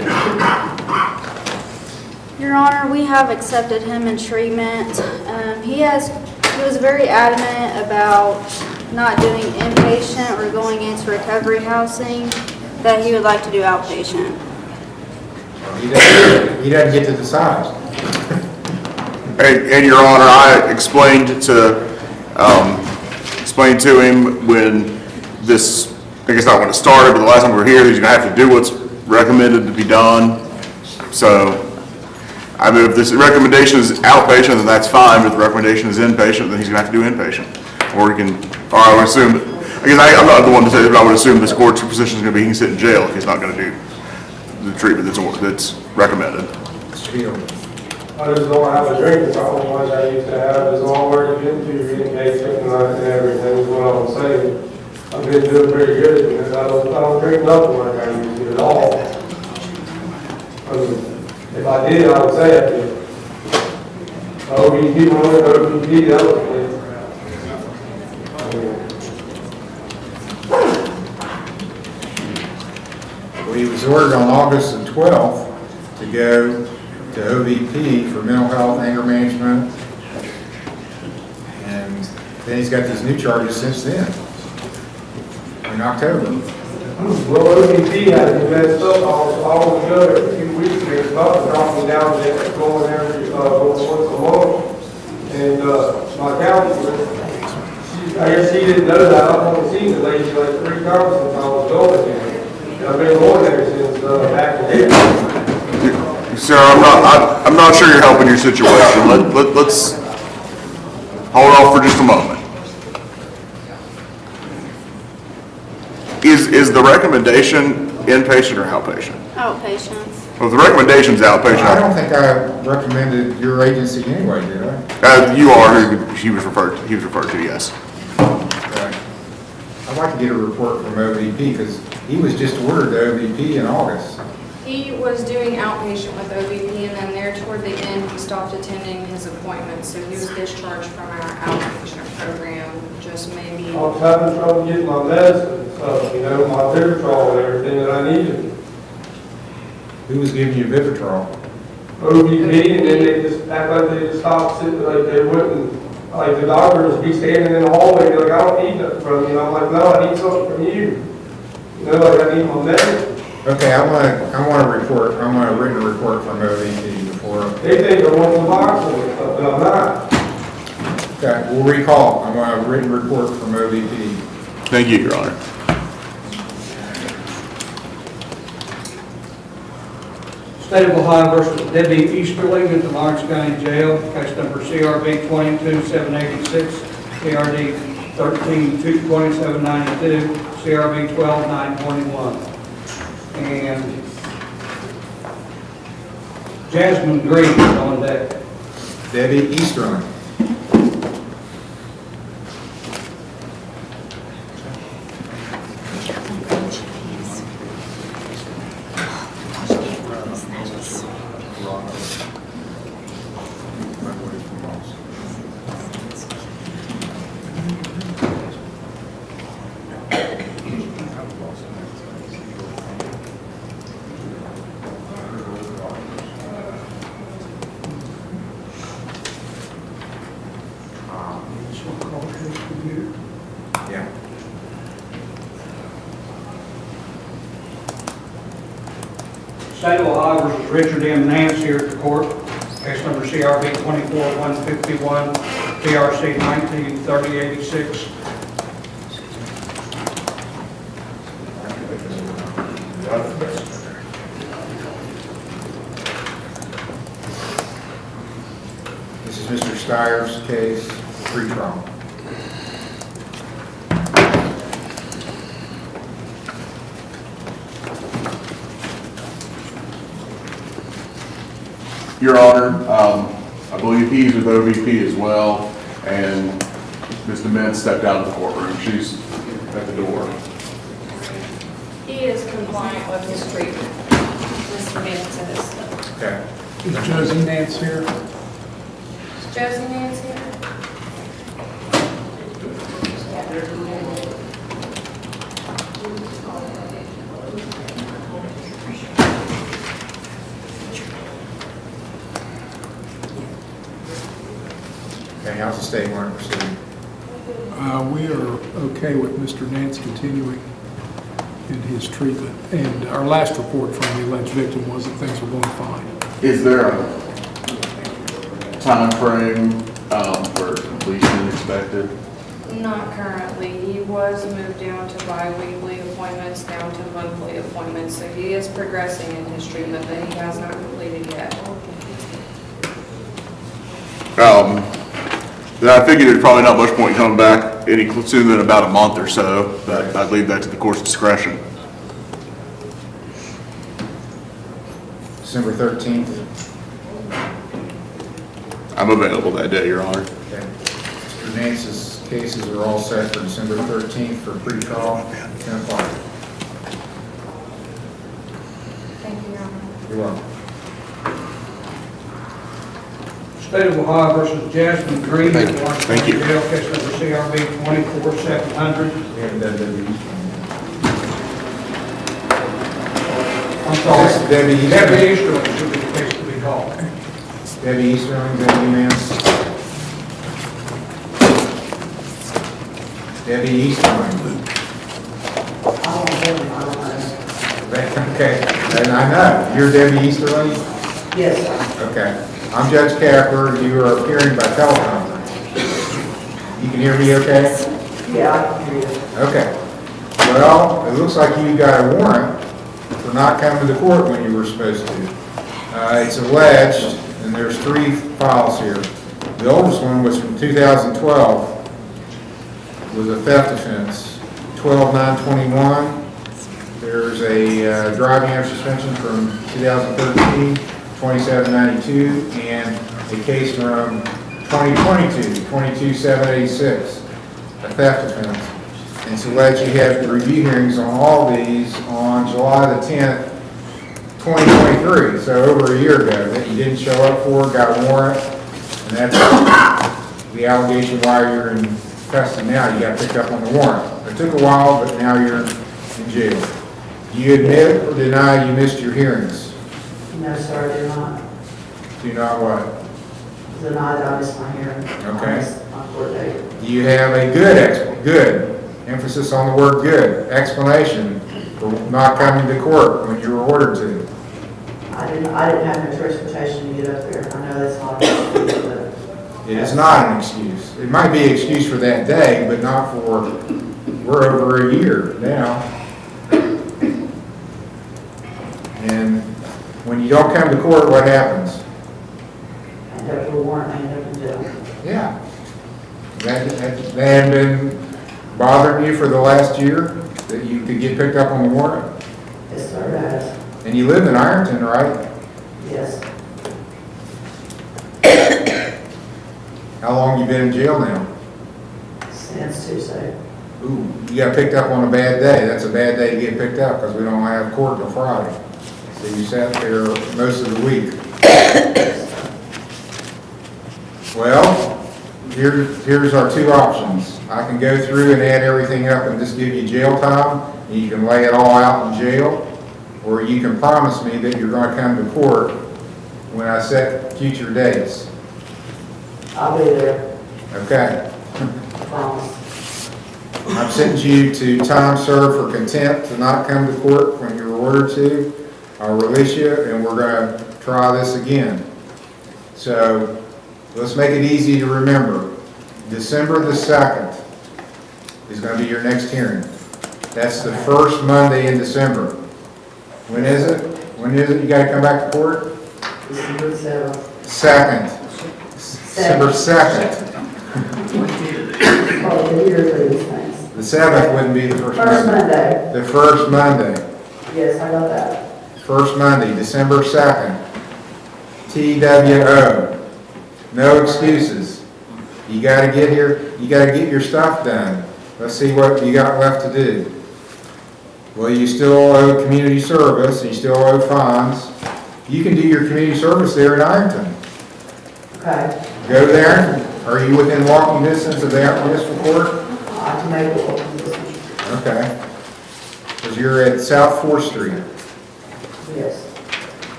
Speaker 16: Your Honor, we have accepted him in treatment. He was very adamant about not doing inpatient or going into recovery housing, that he would like to do outpatient.
Speaker 1: He doesn't get to decide.
Speaker 21: And Your Honor, I explained to him when this, I guess not when it started, but the last time we were here, that he's gonna have to do what's recommended to be done. So, I mean, if this recommendation is outpatient, then that's fine, but if the recommendation is inpatient, then he's gonna have to do inpatient. Or I would assume, I guess I'm not the one to say it, but I would assume this court's position is gonna be he can sit in jail if he's not gonna do the treatment that's recommended.
Speaker 1: Mr. Hill.
Speaker 23: I just don't have a drinking problem like I used to have. It's already been to inpatient and everything is what I'm saying. I've been doing pretty good because I don't drink nothing like I used to at all. I mean, if I did, I would say I did. OBP, OBP, that was clean.
Speaker 1: Well, he was ordered on August the 12th to go to OVP for mental health, anger management, and then he's got these new charges since then, in October.
Speaker 23: Well, OBP had been messed up all together a few weeks ago. It's about to drop me down there, going every, once a month. And, my county, I guess he didn't know that. I've only seen the lady like 3 times since I was going there. And I've been going there since, back in April.
Speaker 21: Sir, I'm not sure you're helping your situation. Let's hold off for just a moment. Is the recommendation inpatient or outpatient?
Speaker 16: Outpatient.
Speaker 21: Well, if the recommendation's outpatient.
Speaker 1: I don't think I recommended your agency anyway, did I?
Speaker 21: You are who he was referred to, yes.
Speaker 1: Okay. I'd like to get a report from OVP because he was just ordered to OVP in August.
Speaker 3: He was doing outpatient with OVP, and then there toward the end, he stopped attending his appointments, so he was discharged from our outpatient program, just maybe.
Speaker 23: I was having trouble getting my medicine, so, my Vivitrol and everything that I needed.
Speaker 1: Who was giving you Vivitrol?
Speaker 23: OBP, and then they just act like they just stopped sitting, like they wouldn't, like the doctors be standing in the hallway, like, I don't need nothing from you. I'm like, no, I need something from you. Like I need my medicine.
Speaker 1: Okay, I want a report. I want a written report from OVP before.
Speaker 23: They think I want some boxing and stuff, but I'm not.
Speaker 1: Okay, we'll recall. I want a written report from OVP.
Speaker 21: Thank you, Your Honor.
Speaker 2: State of Ohio versus Debbie Easterling at the Lawrence County Jail, case number CRB 22786, CRD 132792, CRB 12921. And Jasmine Green is on deck.
Speaker 1: Debbie Easterling. Yeah.
Speaker 2: State of Ohio versus Richard M. Nance here at the court. Case number CRB 24151, PRC 193086.
Speaker 1: This is Mr. Steyer's case, pre-trial.
Speaker 21: Your Honor, I believe he's with OVP as well, and Ms. Dement stepped out of the courtroom. She's at the door.
Speaker 16: He
Speaker 3: He is compliant with his treatment. Mr. Nance says.
Speaker 1: Okay.
Speaker 14: Is Josie Nance here?
Speaker 3: Is Josie Nance here?
Speaker 1: Okay, how's the state warrant proceeding?
Speaker 14: We are okay with Mr. Nance continuing in his treatment. And our last report from the alleged victim was that things were going fine.
Speaker 21: Is there a time frame for completion expected?
Speaker 3: Not currently. He was moved down to bi-weekly appointments, down to monthly appointments. So he is progressing in his treatment, but he has not completed yet.
Speaker 21: Then I figured there's probably not much point in coming back any sooner than about a month or so, but I'd leave that to the court's discretion.
Speaker 1: December 13th.
Speaker 21: I'm available that day, Your Honor.
Speaker 1: Okay. Mr. Nance's cases are all set for December 13th for pre-trial, 10 o'clock.
Speaker 3: Thank you, Your Honor.
Speaker 1: You're welcome.
Speaker 2: State of Ohio versus Jasmine Green.
Speaker 21: Thank you.
Speaker 2: Jail, case number CRB 24700.
Speaker 1: We haven't done Debbie Eastern
Speaker 2: I'm sorry.
Speaker 1: This is Debbie Eastern.
Speaker 2: Debbie Easterling should be the case to be called.
Speaker 1: yet. Debbie Eastern, Debbie Nance. Debbie Eastern. Okay, and I know, you're Debbie Easterling?
Speaker 5: Yes, sir.
Speaker 1: Okay. I'm Judge Capper, you are appearing by teleconference. You can hear me okay?
Speaker 5: Yeah, I can hear you.
Speaker 1: Okay. Well, it looks like you got a warrant for not coming to court when you were supposed to. It's alleged, and there's 3 files here. The oldest one was from 2012, was a theft offense, 12-921. There's a driving under suspension from 2013, 2792, and a case from 2022, 22786, a theft offense. And it's alleged you had review hearings on all these on July the 10th, 2023, so over a year ago, that you didn't show up for, got a warrant, and that's the allegation why you're in custody now. You got picked up on the warrant. It took a while, but now you're in jail. Do you admit or deny you missed your hearings?
Speaker 5: No, sir, I do not.
Speaker 1: Do you not what?
Speaker 5: Deny that I missed my hearing.
Speaker 1: Okay.
Speaker 5: I missed my court date.
Speaker 1: Do you have a good, emphasis on the word good, explanation for not coming to court when you were ordered to?
Speaker 5: I didn't have no transportation to get up there. I know that's not an excuse, but
Speaker 1: It is not an excuse. It might be an excuse for that day, but not for, we're over a year now. And when you don't come to court, what happens?
Speaker 5: I end up with a warrant, I end up in jail.
Speaker 1: Yeah. That hadn't been bothering you for the last year, that you could get picked up on the warrant?
Speaker 5: Yes, sir, it has.
Speaker 1: And you live in Ironton, right?
Speaker 5: Yes.
Speaker 1: How long you been in jail now?
Speaker 5: Since Tuesday.
Speaker 1: Ooh, you got picked up on a bad day. That's a bad day to get picked up because we don't have court till Friday. So you sat there most of the week. Well, here's our 2 options. I can go through and add everything up and just give you jail time, and you can lay it all out in jail, or you can promise me that you're going to come to court when I set future dates.
Speaker 5: I'll be there.
Speaker 1: Okay.
Speaker 5: Promise.
Speaker 1: I've sent you to time served for contempt to not come to court when you were ordered to. I'll release you, and we're going to try this again. So let's make it easy to remember. December the 2nd is going to be your next hearing. That's the first Monday in December. When is it? When is it you got to come back to court?
Speaker 5: December 7th.
Speaker 1: 2nd. December 2nd.
Speaker 5: Probably the year for these things.
Speaker 1: The 7th wouldn't be the first
Speaker 5: First
Speaker 1: Monday.
Speaker 5: Monday.
Speaker 1: The first Monday.
Speaker 5: Yes, I got that.
Speaker 1: First Monday, December 2nd. TWO. No excuses. You gotta get here, you gotta get your stuff done. Let's see what you got left to do. Well, you still owe community service, and you still owe fines. You can do your community service there in Ironton.
Speaker 5: Okay.
Speaker 1: Go there. Are you within walking distance of the municipal court?
Speaker 5: I can make it walking distance.
Speaker 1: Okay. Because you're at South 4th Street.
Speaker 5: Yes.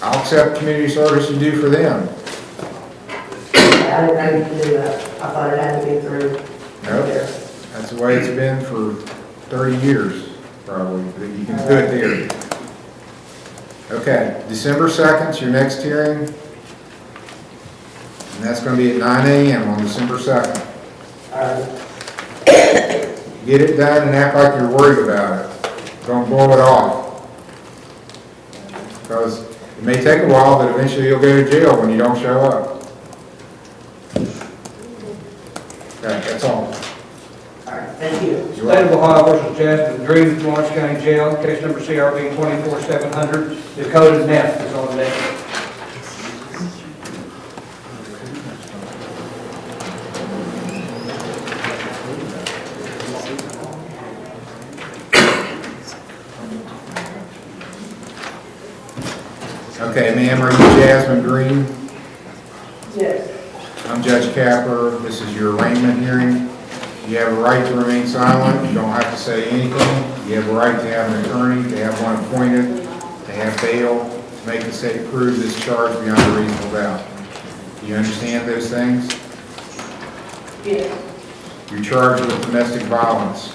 Speaker 1: I'll accept community service you do for them.
Speaker 5: I didn't know you could do that. I thought it had to be through.
Speaker 1: Nope. That's the way it's been for 30 years, probably, that you can do it there. Okay, December 2nd is your next hearing. And that's going to be at 9 a.m. on December 2nd. Get it done and act like you're worried about it. Don't blow it off. Because it may take a while, but eventually you'll go to jail when you don't show up. Okay, that's all.
Speaker 5: Thank you.
Speaker 2: State of Ohio versus Jasmine Green, Lawrence County Jail, case number CRB 24-700. Dakota Neff is on deck.
Speaker 1: Okay, ma'am, are you Jasmine Green?
Speaker 5: Yes.
Speaker 1: I'm Judge Capper. This is your arraignment hearing. You have a right to remain silent. You don't have to say anything. You have a right to have an attorney, to have one appointed, to have bail, to make the state prove this charge beyond a reasonable doubt. Do you understand those things?
Speaker 5: Yes.
Speaker 1: You're charged with domestic violence.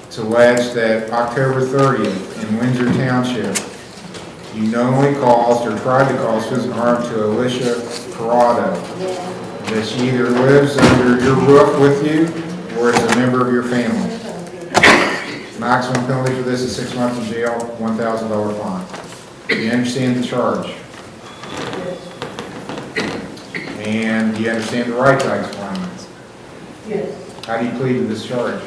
Speaker 1: It's alleged that October 30th in Windsor Township, you knowingly caused or tried to cause physical harm to Alicia Cado. That she either lives under your roof with you or is a member of your family. Maximum penalty for this is 6 months in jail, $1,000 fine. Do you understand the charge? And do you understand the rights I explained?
Speaker 5: Yes.
Speaker 1: How do you plead to this charge?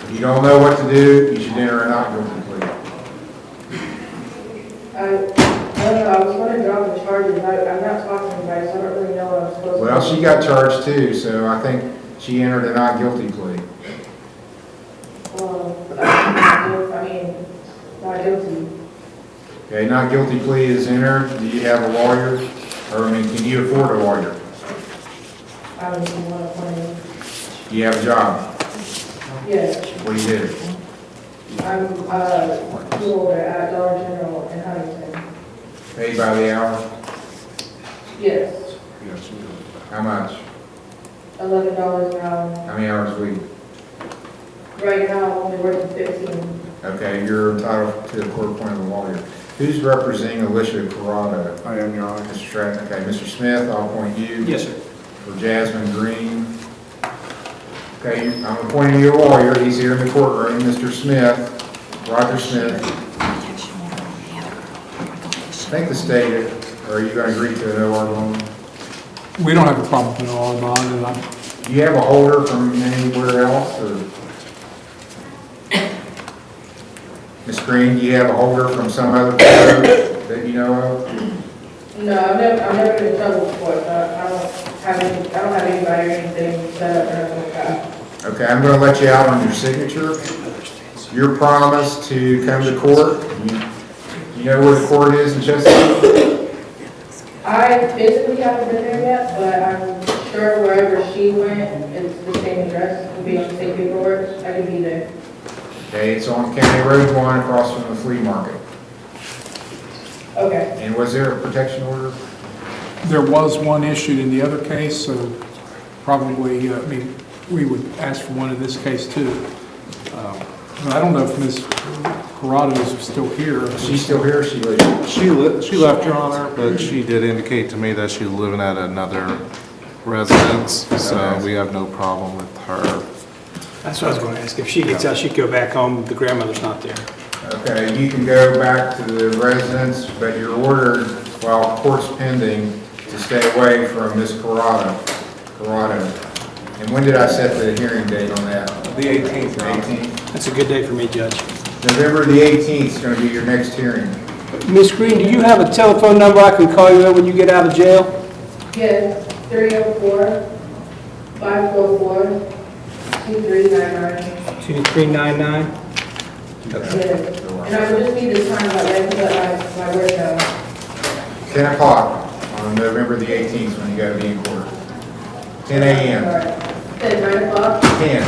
Speaker 1: If you don't know what to do, you should enter a not guilty plea.
Speaker 5: I was going to drop the charges. I'm not talking to anybody, so I don't really know what I'm supposed to do.
Speaker 1: Well, she got charged too, so I think she entered a not guilty plea.
Speaker 5: Not guilty.
Speaker 1: Okay, not guilty plea is entered. Do you have a lawyer? Or, can you afford a lawyer?
Speaker 5: I don't even want to play.
Speaker 1: Do you have a job?
Speaker 5: Yes.
Speaker 1: What do you do?
Speaker 5: I'm tool at Dollar General in Huntington.
Speaker 1: Paid by the hour?
Speaker 5: Yes.
Speaker 1: How much?
Speaker 5: $11 an hour.
Speaker 1: How many hours a week?
Speaker 5: Right now, I'm only working 15.
Speaker 1: Okay, you're entitled to a court-appointed lawyer. Who's representing Alicia Cado?
Speaker 13: I am, Your Honor.
Speaker 1: Mr. Stratton. Okay, Mr. Smith, I'll appoint you.
Speaker 2: Yes, sir.
Speaker 1: For Jasmine Green. Okay, I'm appointing you a lawyer. He's here in the courtroom. Mr. Smith, Roger Smith. I think the state, are you going to agree to an OR bond?
Speaker 14: We don't have a problem with an OR bond, and
Speaker 1: Do you have a holder from anywhere else, or? Ms. Green, do you have a holder from some other court that you know of?
Speaker 5: No, I've never been in trouble before, so I don't have anybody or anything set up or anything like that.
Speaker 1: Okay, I'm going to let you out on your signature. Your promise to come to court. You know where the court is in Chesapeake?
Speaker 5: I physically haven't been there yet, but I'm sure wherever she went, it's the same address. It'll be on the same paperwork. I can be there.
Speaker 1: Okay, it's on County Road 1 across from the flea market.
Speaker 5: Okay.
Speaker 1: And was there a protection order?
Speaker 14: there was one issued in the other case, so probably, we would ask for one in this case too. I don't know if Ms. Corrado is still here.
Speaker 1: She's still here, she leaves?
Speaker 13: She left, Your Honor, but she did indicate to me that she's living at another residence, so we have no problem with her.
Speaker 4: That's what I was going to ask. If she gets out, she could go back home. The grandmother's not there.
Speaker 1: Okay, you can go back to the residence, but you're ordered, while court's pending, to stay away from Ms. Corrado. And when did I set the hearing date on that?
Speaker 4: The 18th.
Speaker 1: The 18th?
Speaker 4: That's a good day for me, Judge.
Speaker 1: November the 18th is going to be your next hearing.
Speaker 4: Ms. Green, do you have a telephone number I can call you at when you get out of jail?
Speaker 5: Yes, 304-544-5699.
Speaker 7: 2399.
Speaker 4: 2399.
Speaker 7: And I would just need the time about that, because my work,
Speaker 1: 10 o'clock on November the 18th when you got to be in court. 10 a.m.
Speaker 7: At 9 o'clock?
Speaker 1: 10.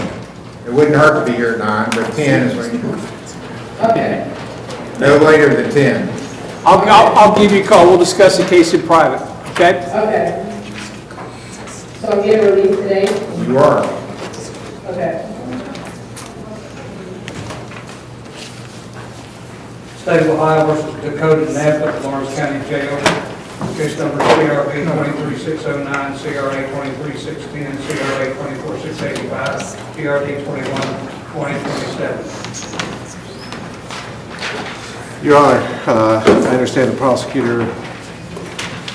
Speaker 1: It wouldn't hurt to be here at 9, but 10 is when you,
Speaker 7: Okay.
Speaker 1: no later than 10.
Speaker 4: I'll give you a call. We'll discuss the case in private, okay?
Speaker 7: Okay. So I'm getting released today?
Speaker 1: You are.
Speaker 7: Okay.
Speaker 2: State of Ohio versus Dakota Freeman, Lawrence County Jail. Case number CRB 23609, CRA 23610, CRA 24685, PRD 212027.
Speaker 13: Your Honor, I understand the prosecutor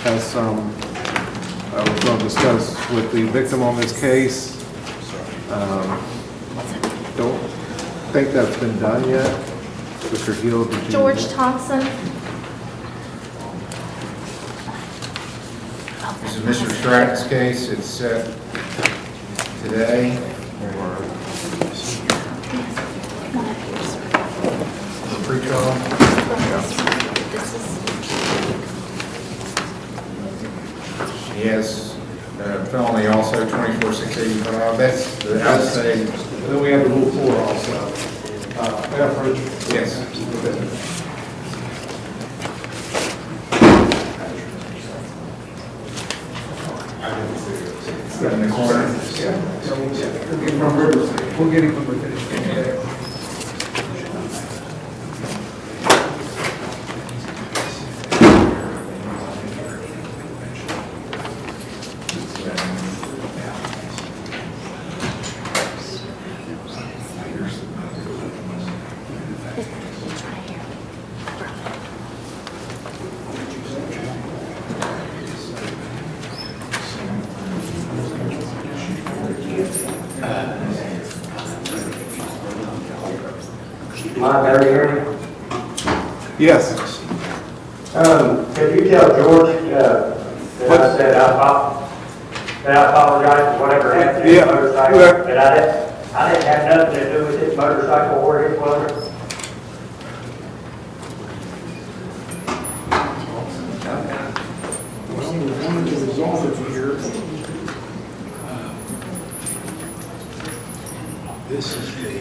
Speaker 13: has some, was going to discuss with the victim on this case. Don't think that's been done yet. Mr. Hill, did you?
Speaker 16: George Thompson.
Speaker 1: This is Mr. Stratton's case. It's set today for pre-trial. He has felony also, 24685. That's the outside.
Speaker 23: Then we have the Rule 4 also. Effort.
Speaker 1: Yes. In the corner.
Speaker 2: We'll get him from the finish.
Speaker 15: My barrier.
Speaker 13: Yes.
Speaker 15: Could you tell George, that I said that I apologize for whatever happened to his motorcycle? That I didn't have nothing to do with his motorcycle or his motor?
Speaker 14: Well, we wanted to resolve it here. This is the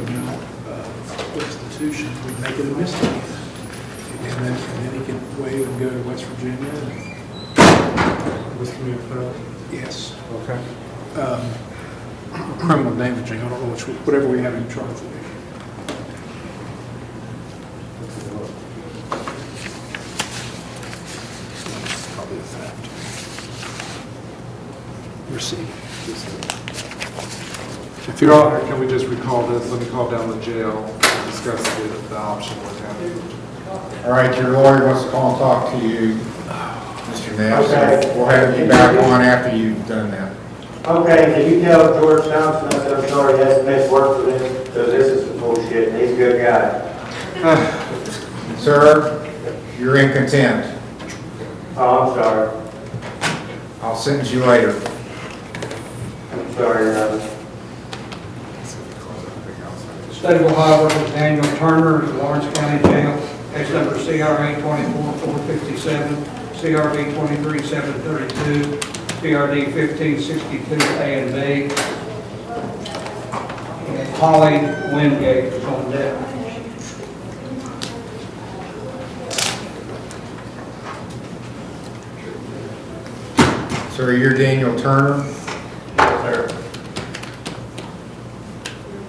Speaker 14: amount of restitution. We make it a misdemeanor. And then he can waive and go to West Virginia.
Speaker 13: Misdemeanor felony?
Speaker 14: Yes.
Speaker 13: Okay.
Speaker 14: Criminal damaging, I don't know which, whatever we have in charge of. Probably a theft. Receipt.
Speaker 13: If Your Honor, can we just recall this? Let me call down the jail and discuss the option with him.
Speaker 1: All right, your lawyer wants to call and talk to you, Mr. Neff.
Speaker 15: Okay.
Speaker 1: So we'll have you back on after you've done that.
Speaker 15: Okay, can you tell George Thompson that I'm sorry he has to miss work for this, because this is some bullshit, and he's a good guy.
Speaker 1: Sir, you're in contempt.
Speaker 15: Oh, I'm sorry.
Speaker 1: I'll sentence you later.
Speaker 15: I'm sorry, Your Honor.
Speaker 2: State of Ohio versus Daniel Turner, Lawrence County Jail. Case number CRA 24457, CRB 23732, PRD 1562A and B. And Holly Wingate is on deck.
Speaker 1: Sir, you're Daniel Turner.
Speaker 15: Sir.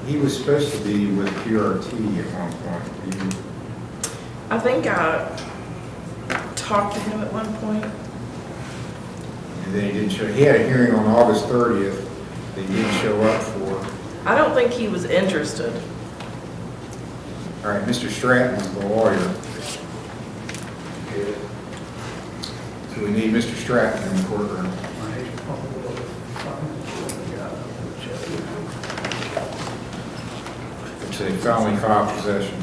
Speaker 1: He was supposed to be with QRT at one point. You-
Speaker 7: I think I talked to him at one point.
Speaker 1: And then he didn't show, he had a hearing on August 30th that he didn't show up for.
Speaker 7: I don't think he was interested.
Speaker 1: All right, Mr. Stratton's the lawyer. So we need Mr. Stratton in the courtroom. It's a felony file possession.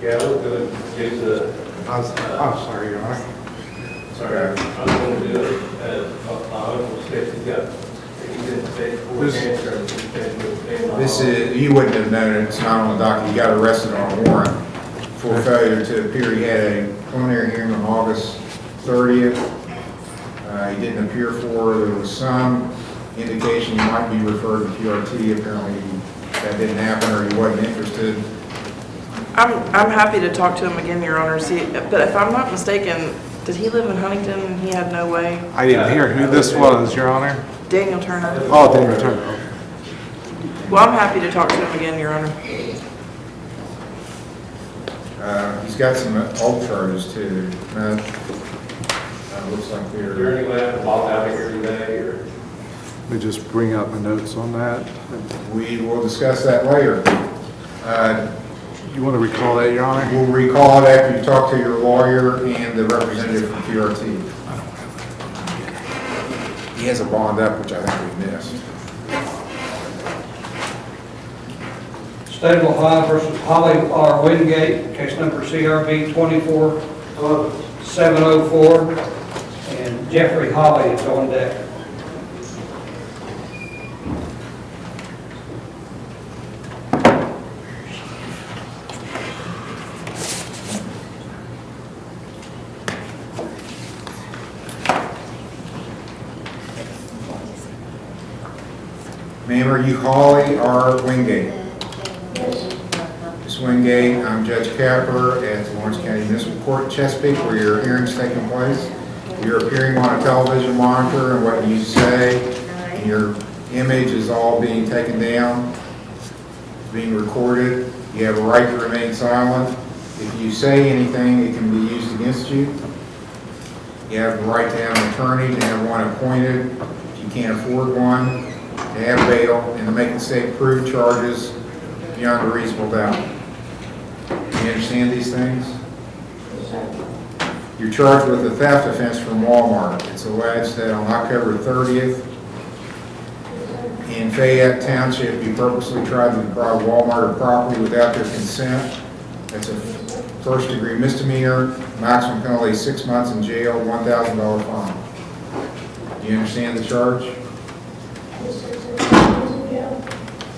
Speaker 23: Yeah, I looked at it, it's,
Speaker 13: I'm sorry, Your Honor.
Speaker 23: sorry, I'm going to do it, my uncle said he got, he's in stage 4 cancer.
Speaker 1: This is, you wouldn't have known it, it's not on the docket, he got arrested on a warrant for failure to appear. He had a preliminary hearing on August 30th. He didn't appear for, there was some indication he might be referred to PRT, apparently that didn't happen or he wasn't interested.
Speaker 7: I'm happy to talk to him again, Your Honor, see, but if I'm not mistaken, did he live in Huntington and he had no way?
Speaker 13: I didn't hear who this was, Your Honor.
Speaker 7: Daniel Turner.
Speaker 13: Oh, Daniel Turner.
Speaker 7: Well, I'm happy to talk to him again, Your Honor.
Speaker 1: He's got some old charges too. Looks like
Speaker 23: Is there any way I can walk out of here today, or?
Speaker 13: Let me just bring up my notes on that.
Speaker 1: we will discuss that later.
Speaker 13: You want to recall that, Your Honor?
Speaker 1: We'll recall it after you talk to your lawyer and the representative from PRT. He has a bond up, which I think we missed.
Speaker 2: State of Ohio versus Holly R. Wingate, case number CRB 24704, and Jeffrey Holly is on deck.
Speaker 1: Ma'am, are you Holly R. Wingate? Ms. Wingate, I'm Judge Capper at the Lawrence County Municipal Court, Chesapeake, where your hearing's taking place. You're appearing on a television monitor, and what you say and your image is all being taken down, being recorded. You have a right to remain silent. If you say anything, it can be used against you. You have the right to have an attorney, to have one appointed. If you can't afford one, to have bail, and to make the state prove charges beyond a reasonable doubt. Do you understand these things? You're charged with a theft offense from Walmart. It's alleged that on October 30th, in Fayette Township, you purposely tried to deprive Walmart of property without their consent. That's a first-degree misdemeanor, maximum penalty 6 months in jail, $1,000 fine. Do you understand the charge?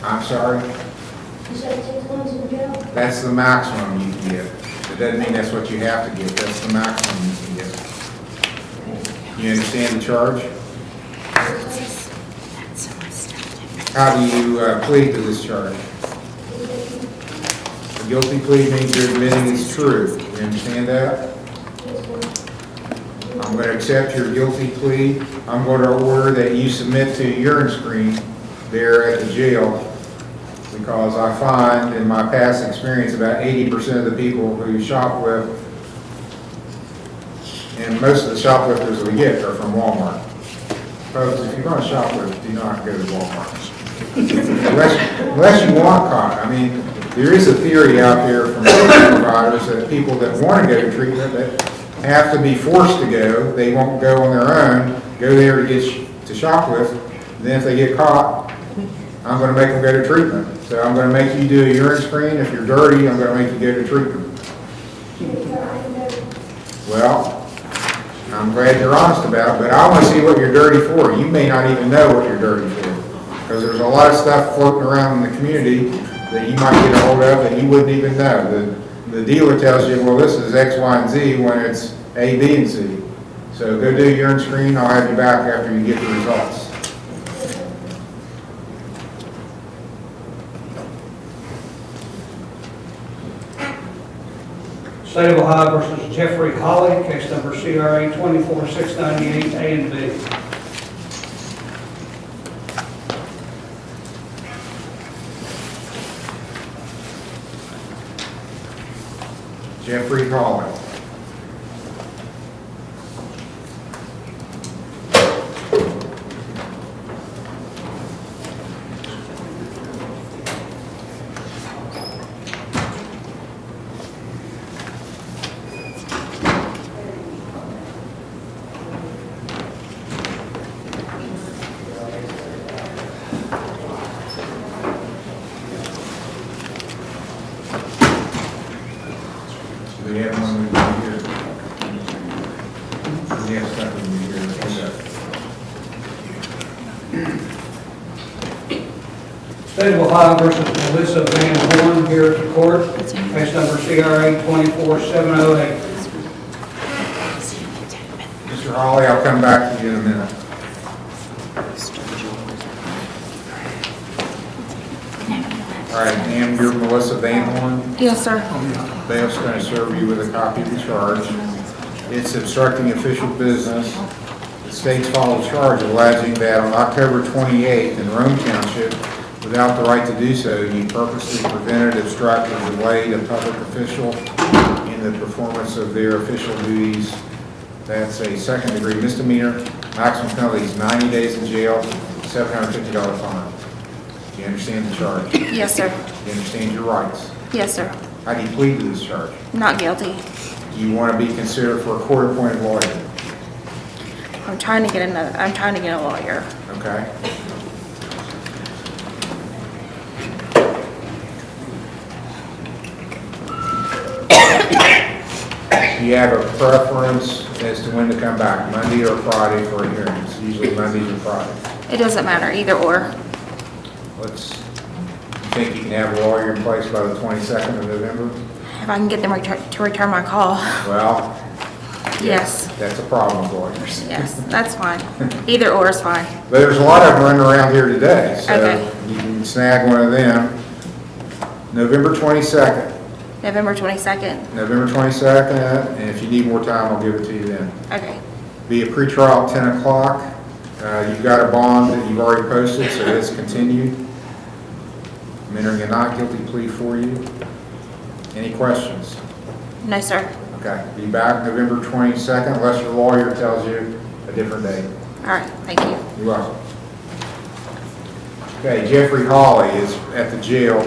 Speaker 1: I'm sorry?
Speaker 6: You said 6 months in jail?
Speaker 1: That's the maximum you can get. It doesn't mean that's what you have to get. That's the maximum you can get. You understand the charge? How do you plead to this charge? A guilty plea means you're admitting it's true. You understand that? I'm going to accept your guilty plea. I'm going to order that you submit to a urine screen there at the jail, because I find in my past experience about 80% of the people who shoplift, and most of the shoplifters we get are from Walmart. Folks, if you're going to shoplift, do not go to Walmart. Unless you want caught. I mean, there is a theory out there from treatment providers that people that want to go to treatment that have to be forced to go, they won't go on their own, go there to get to shoplift, and then if they get caught, I'm going to make them go to treatment. So I'm going to make you do a urine screen. If you're dirty, I'm going to make you go to treatment. Well, I'm glad you're honest about it, but I want to see what you're dirty for. You may not even know what you're dirty for, because there's a lot of stuff floating around in the community that you might get a hold of that you wouldn't even know. The dealer tells you, well, this is X, Y, and Z when it's A, B, and C. So go do a urine screen. I'll have you back after you get the results.
Speaker 2: State of Ohio versus Jeffrey Holly, case number CRA 24698, A and B.
Speaker 1: Jeffrey Holly. We have one here. We have something here.
Speaker 2: State of Ohio versus Melissa Van Horn here at the court. Case number CRA 24708.
Speaker 1: Mr. Hawley, I'll come back to you in a minute. All right, ma'am, you're Melissa Van Horn.
Speaker 7: Yes, sir.
Speaker 1: Bailiff's going to serve you with a copy of the charge. It's obstructing official business. The state's followed charge alleging that on October 28th in Rome Township, without the right to do so, you purposely prevented, obstructed, or delayed a public official in the performance of their official duties. That's a second-degree misdemeanor. Maximum penalty is 90 days in jail, $750 fine. Do you understand the charge?
Speaker 7: Yes, sir.
Speaker 1: Do you understand your rights?
Speaker 7: Yes, sir.
Speaker 1: How do you plead to this charge?
Speaker 7: Not guilty.
Speaker 1: Do you want to be considered for a court-appointed lawyer?
Speaker 7: I'm trying to get a lawyer.
Speaker 1: Okay. Do you have a preference as to when to come back, Monday or Friday for a hearing? It's usually Mondays or Fridays.
Speaker 7: It doesn't matter, either or.
Speaker 1: You think you can have a lawyer in place by the 22nd of November?
Speaker 7: If I can get them to return my call.
Speaker 1: Well,
Speaker 7: Yes.
Speaker 1: that's a problem with lawyers.
Speaker 7: Yes, that's fine. Either or is fine.
Speaker 1: But there's a lot of them running around here today, so
Speaker 7: Okay.
Speaker 1: you can snag one of them. November 22nd.
Speaker 7: November 22nd.
Speaker 1: November 22nd, and if you need more time, I'll give it to you then.
Speaker 7: Okay.
Speaker 1: Be a pretrial at 10 o'clock. You've got a bond that you've already posted, so it's continued. I'm entering a not guilty plea for you. Any questions?
Speaker 7: No, sir.
Speaker 1: Okay, be back November 22nd unless your lawyer tells you a different date.
Speaker 7: All right, thank you.
Speaker 1: You're welcome. Okay, Jeffrey Hawley is at the jail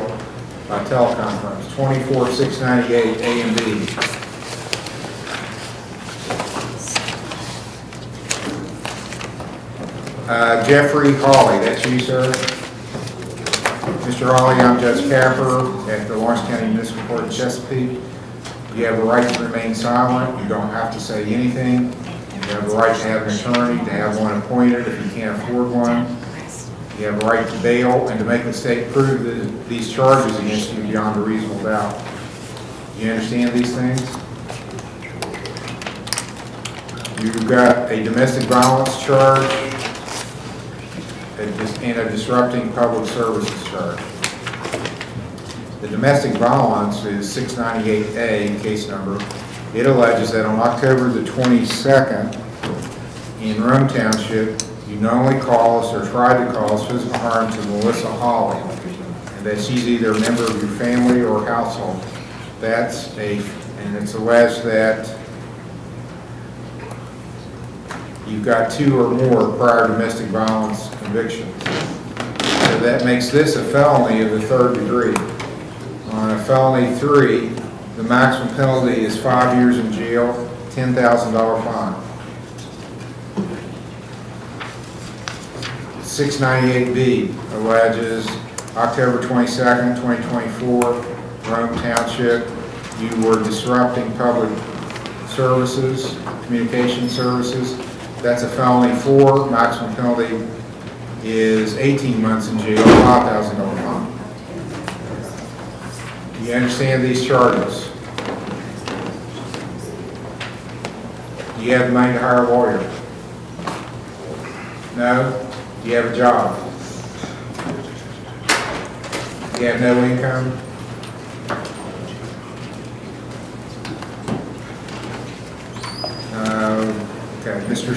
Speaker 1: by teleconference, 24698 A and B. Jeffrey Hawley, that's you, sir? Mr. Hawley, I'm Judge Capper at the Lawrence County Municipal Court in Chesapeake. You have a right to remain silent. You don't have to say anything. You have a right to have an attorney, to have one appointed if you can't afford one. You have a right to bail and to make the state prove that these charges against you beyond a reasonable doubt. You understand these things? You've got a domestic violence charge and a disrupting public services charge. The domestic violence is 698A, case number. It alleges that on October the 22nd in Rome Township, you knowingly caused or tried to cause physical harm to Melissa Hawley, and that she's either a member of your family or household. And it's alleged that you've got 2 or more prior domestic violence convictions. So that makes this a felony of the 3rd degree. On a felony 3, the maximum penalty is 5 years in jail, $10,000 fine. 698B alleges October 22nd, 2024, Rome Township, you were disrupting public services, communication services. That's a felony 4, maximum penalty is 18 months in jail, $5,000 fine. You understand these charges? Do you have the money to hire a lawyer? No? Do you have a job? Do you have no income? Okay, Mr.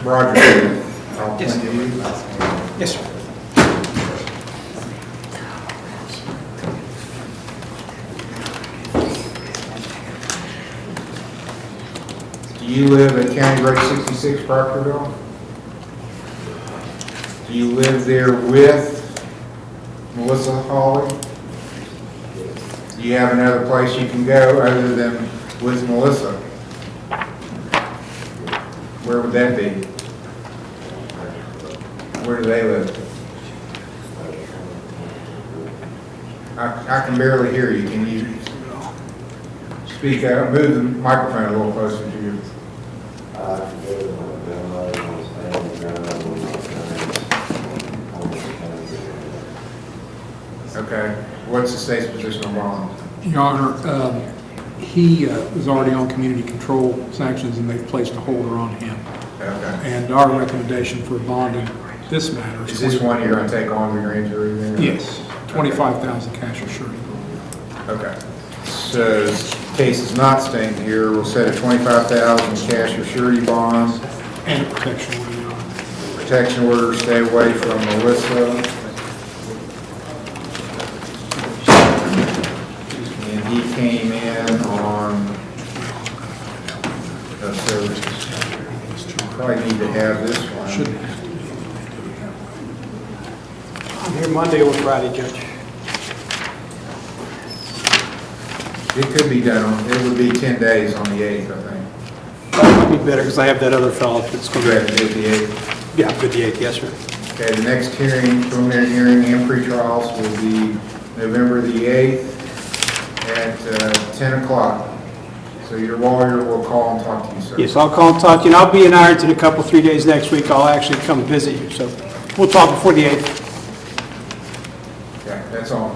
Speaker 1: Rogers, I'll point to you.
Speaker 4: Yes, sir.
Speaker 1: Do you live at County Road 66, Proctorville? Do you live there with Melissa Hawley? Do you have another place you can go other than with Melissa? Where would that be? Where do they live? I can barely hear you. Can you speak up? Move the microphone a little closer to you. Okay. What's the state's position on bond?
Speaker 14: Your Honor, he was already on community control sanctions, and they've placed a holder on him.
Speaker 1: Okay.
Speaker 14: And our recommendation for bonding this matter
Speaker 1: Is this one you're going to take on with your injury then?
Speaker 14: Yes, 25,000 cash or surety.
Speaker 1: Okay. So, case is not staying here, we'll set a 25,000 cash or surety bond.
Speaker 14: And a protection order, Your Honor.
Speaker 1: Protection order, stay away from Melissa. And he came in on, so probably need to have this one.
Speaker 14: Shouldn't have to be.
Speaker 4: I'm here Monday or Friday, Judge.
Speaker 1: It could be done on, it would be 10 days on the 8th, I think.
Speaker 4: That might be better because I have that other fellow that's going
Speaker 1: You
Speaker 4: to.
Speaker 1: have to do the 8th.
Speaker 4: Yeah, good the 8th, yes, sir.
Speaker 1: Okay, the next hearing, preliminary hearing and pre-trials will be November the 8th at 10 o'clock. So your lawyer will call and talk to you, sir.
Speaker 4: Yes, I'll call and talk to you, and I'll be in Ironton a couple, 3 days next week. I'll actually come visit you, so we'll talk before the 8th.
Speaker 1: Okay, that's all.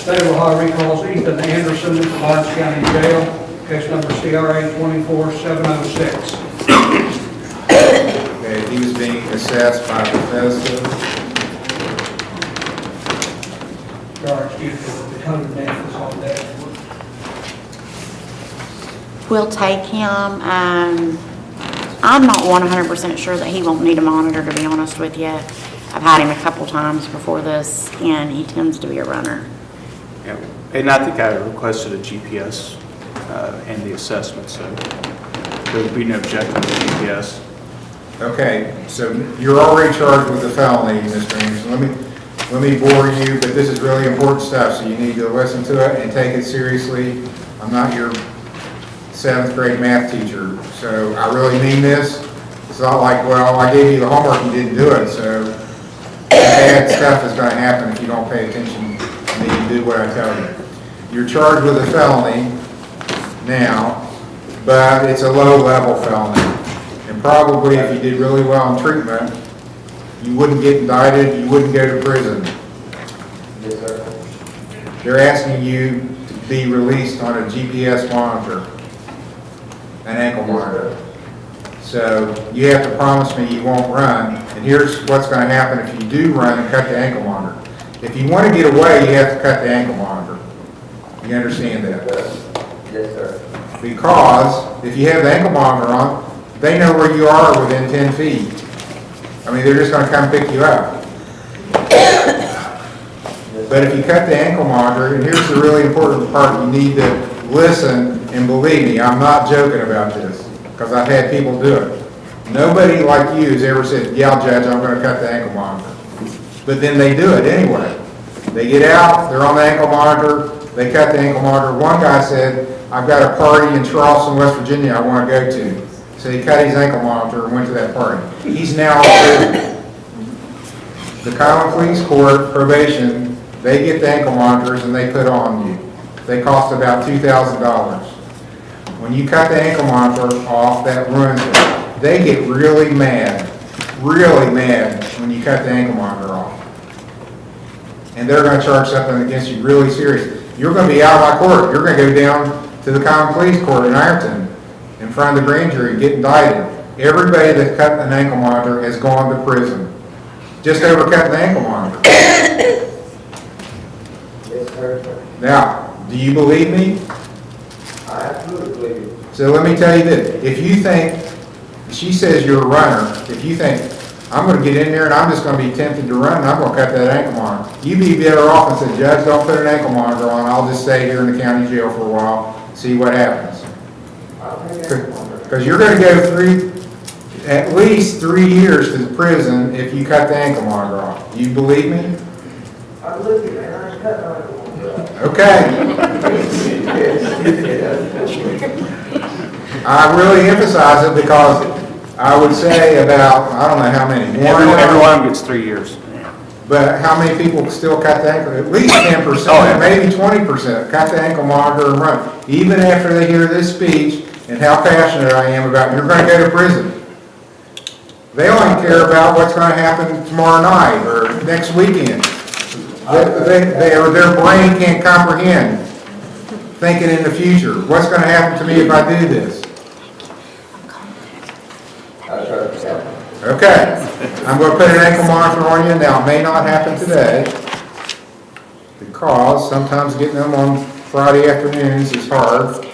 Speaker 2: State of Ohio recalls Ethan Anderson from Lawrence County Jail, case number CRA 24706.
Speaker 1: Okay, he was being assessed by Bethesda.
Speaker 2: Charge due to Dakota Freeman on that.
Speaker 9: We'll take him. I'm not 100% sure that he won't need a monitor, to be honest with you. I've had him a couple times before this, and he tends to be a runner.
Speaker 24: Yeah, and I think I requested a GPS and the assessment, so there would be no objection to the GPS.
Speaker 1: Okay, so you're already charged with a felony, Mr. Anderson. Let me bore you, but this is really important stuff, so you need to listen to it and take it seriously. I'm not your 7th grade math teacher, so I really mean this. It's not like, well, I gave you the homework and you didn't do it, so bad stuff is going to happen if you don't pay attention and then you do what I tell you. You're charged with a felony now, but it's a low-level felony. And probably if you did really well in treatment, you wouldn't get indicted, you wouldn't go to prison.
Speaker 15: Yes, sir.
Speaker 1: They're asking you to be released on a GPS monitor, an ankle monitor. So you have to promise me you won't run, and here's what's going to happen if you do run and cut the ankle monitor. If you want to get away, you have to cut the ankle monitor. You understand that?
Speaker 15: Yes, sir.
Speaker 1: Because if you have the ankle monitor on, they know where you are within 10 feet. I mean, they're just going to come pick you up. But if you cut the ankle monitor, and here's the really important part, you need to listen and believe me, I'm not joking about this, because I've had people do it. Nobody like you has ever said, yeah, Judge, I'm going to cut the ankle monitor. But then they do it anyway. They get out, they're on the ankle monitor, they cut the ankle monitor. One guy said, I've got a party in Charleston, West Virginia I want to go to. So he cut his ankle monitor and went to that party. He's now in prison. The Callan Police Court probation, they get the ankle monitors and they put on you. They cost about $2,000. When you cut the ankle monitor off, that ruins it. They get really mad when you cut the ankle monitor off. And they're going to charge something against you really serious. You're going to be out of my court. You're going to go down to the Callan Police Court in Ironton in front of the grand jury and get indicted. Everybody that cut an ankle monitor has gone to prison. Just over cutting the ankle monitor.
Speaker 15: Yes, sir.
Speaker 1: Now, do you believe me?
Speaker 15: I absolutely believe you.
Speaker 1: So let me tell you this. If you think, she says you're a runner, if you think, I'm going to get in there and I'm just going to be tempted to run and I'm going to cut that ankle monitor, you'd be better off and say, Judge, don't put an ankle monitor on. I'll just stay here in the county jail for a while, see what happens. Because you're going to go through at least 3 years to the prison if you cut the ankle monitor off. Do you believe me?
Speaker 15: I believe you, man. I just cut my ankle monitor off.
Speaker 1: Okay. I really emphasize it because I would say about, I don't know how many.
Speaker 24: Everyone gets 3 years.
Speaker 1: But how many people still cut the ankle? At least 10%, maybe 20% cut the ankle monitor and run. Even after they hear this speech and how passionate I am about, you're going to go to prison. They only care about what's gonna happen tomorrow night or next weekend. Their brain can't comprehend thinking in the future. What's gonna happen to me if I do this? Okay, I'm gonna put an ankle monitor on you. Now, it may not happen today because sometimes getting them on Friday afternoons is hard.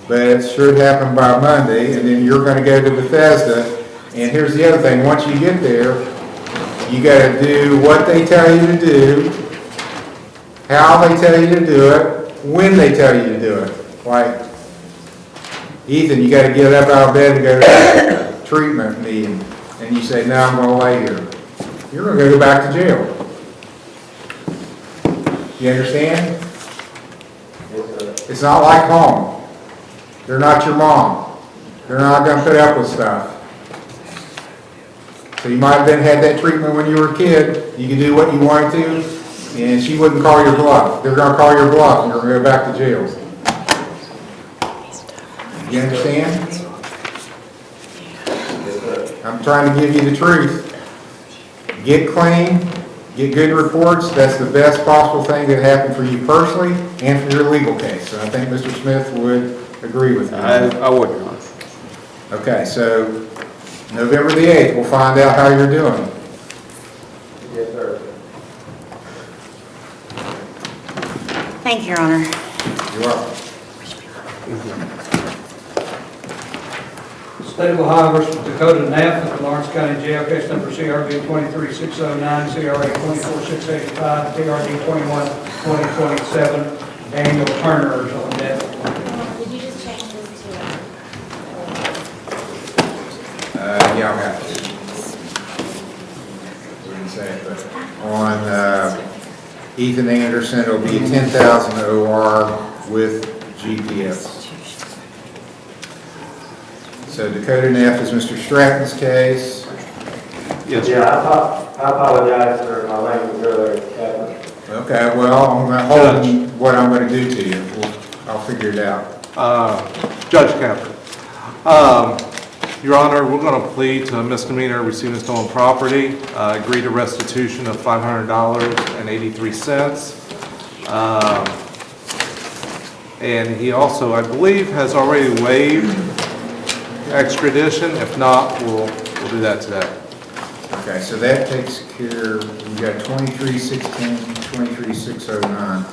Speaker 1: But it should happen by Monday, and then you're gonna go to Bethesda. And here's the other thing, once you get there, you gotta do what they tell you to do, how they tell you to do it, when they tell you to do it. Like, Ethan, you gotta get up out of bed and go to a treatment meeting, and you say, no, I'm gonna lay here. You're gonna go back to jail. You understand? It's not like home. They're not your mom. They're not gonna put up with stuff. So you might have had that treatment when you were a kid. You could do what you wanted to, and she wouldn't call your bluff. They're gonna call your bluff, and you're gonna go back to jail. You understand? I'm trying to give you the truth. Get clean, get good reports. That's the best possible thing that happened for you personally and for your legal case. And I think Mr. Smith would agree with me.
Speaker 17: I would, Your Honor.
Speaker 1: Okay, so November the 8th, we'll find out how you're doing.
Speaker 15: Yes, sir.
Speaker 9: Thank you, Your Honor.
Speaker 1: You're welcome.
Speaker 2: State of Ohio versus Dakota Neff at the Lawrence County Jail, case number CRB 23609, CRA 24685, TRD 212027. Daniel Turner is on that.
Speaker 6: Did you just change this to?
Speaker 1: Yeah, I'll have to. Wouldn't say it, but on Ethan Anderson, it'll be 10,000 OR with GPS. So Dakota Neff is Mr. Stratton's case.
Speaker 17: Yes.
Speaker 15: Yeah, I apologize for my language earlier, Captain.
Speaker 1: Okay, well, I'm going to hold what I'm going to do to you. I'll figure it out.
Speaker 13: Judge Capper. Your Honor, we're going to plead to a misdemeanor receiving stolen property, agree to restitution of $500.83. And he also, I believe, has already waived extradition. If not, we'll do that today.
Speaker 1: Okay, so that takes care, we got 2316, 23609.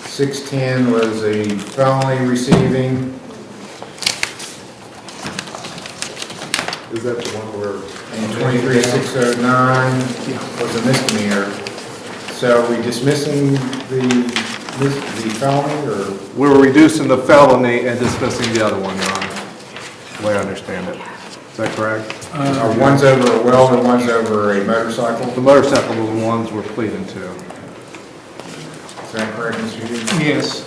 Speaker 1: 610 was a felony receiving.
Speaker 13: Is that the one where?
Speaker 1: And 23609 was a misdemeanor. So are we dismissing the felony, or?
Speaker 13: We're reducing the felony and dismissing the other one, Your Honor, the way I understand it. Is that correct?
Speaker 1: One's over a welder, one's over a motorcycle?
Speaker 13: The motorcycle was the ones we're pleading to.
Speaker 1: Is that correct, Mr. Hughes?
Speaker 14: Yes.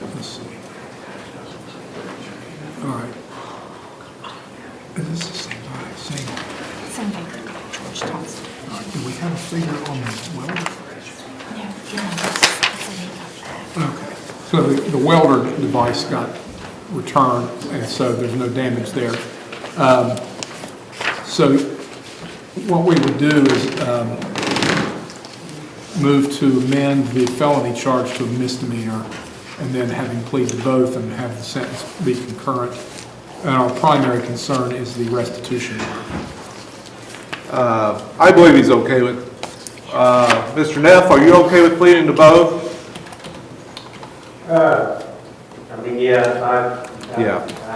Speaker 14: Let's see. All right. Is this the same guy? Same.
Speaker 9: Same thing. George Thompson.
Speaker 14: All right. Do we have a figure on the welder?
Speaker 9: No,
Speaker 14: Okay. So the welder device got returned, and so there's no damage there. So what we would do is move to amend the felony charge to a misdemeanor, and then having pleaded both and have the sentence be concurrent. And our primary concern is the restitution.
Speaker 13: I believe he's okay with, Mr. Neff, are you okay with pleading to both?
Speaker 15: I mean, yeah, I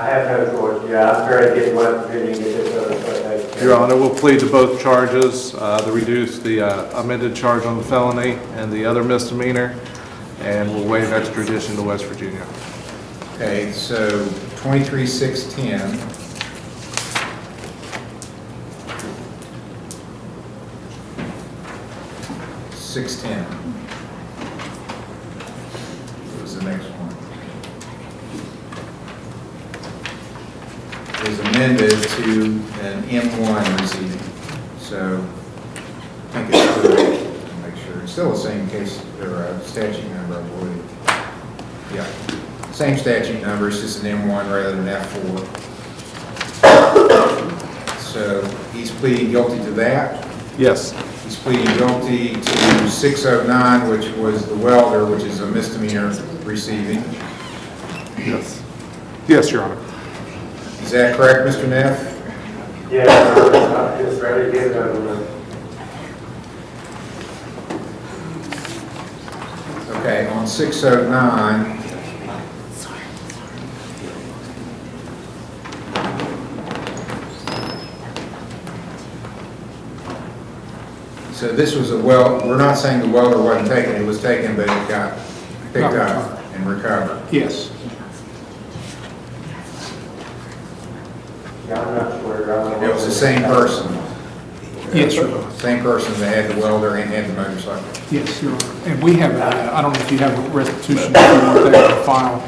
Speaker 15: have no choice. Yeah, I'm trying to get what opinion get this other stuff.
Speaker 13: Your Honor, we'll plead to both charges, to reduce the amended charge on the felony and the other misdemeanor, and we'll waive extradition to West Virginia.
Speaker 1: Okay, so 23610. $610. What was the next one? Is amended to an M1 receiving. So I think it's still, make sure, it's still the same case, or statute number, I believe. Yeah, same statute number, it's just an M1 rather than F4. So he's pleading guilty to that.
Speaker 13: Yes.
Speaker 1: He's pleading guilty to 609, which was the welder, which is a misdemeanor receiving.
Speaker 13: Yes. Yes, Your Honor.
Speaker 1: Is that correct, Mr. Neff?
Speaker 23: Yeah, I'm just ready to get it over with.
Speaker 1: Okay, on 609, so this was we're not saying the welder wasn't taken, it was taken, but it got picked up and recovered.
Speaker 14: Yes.
Speaker 23: Yeah, I'm not sure.
Speaker 1: It was the same person.
Speaker 14: Yes, sir.
Speaker 1: Same person that had the welder and had the motorcycle.
Speaker 14: Yes, Your Honor. And we have, I don't know if you have a restitution file.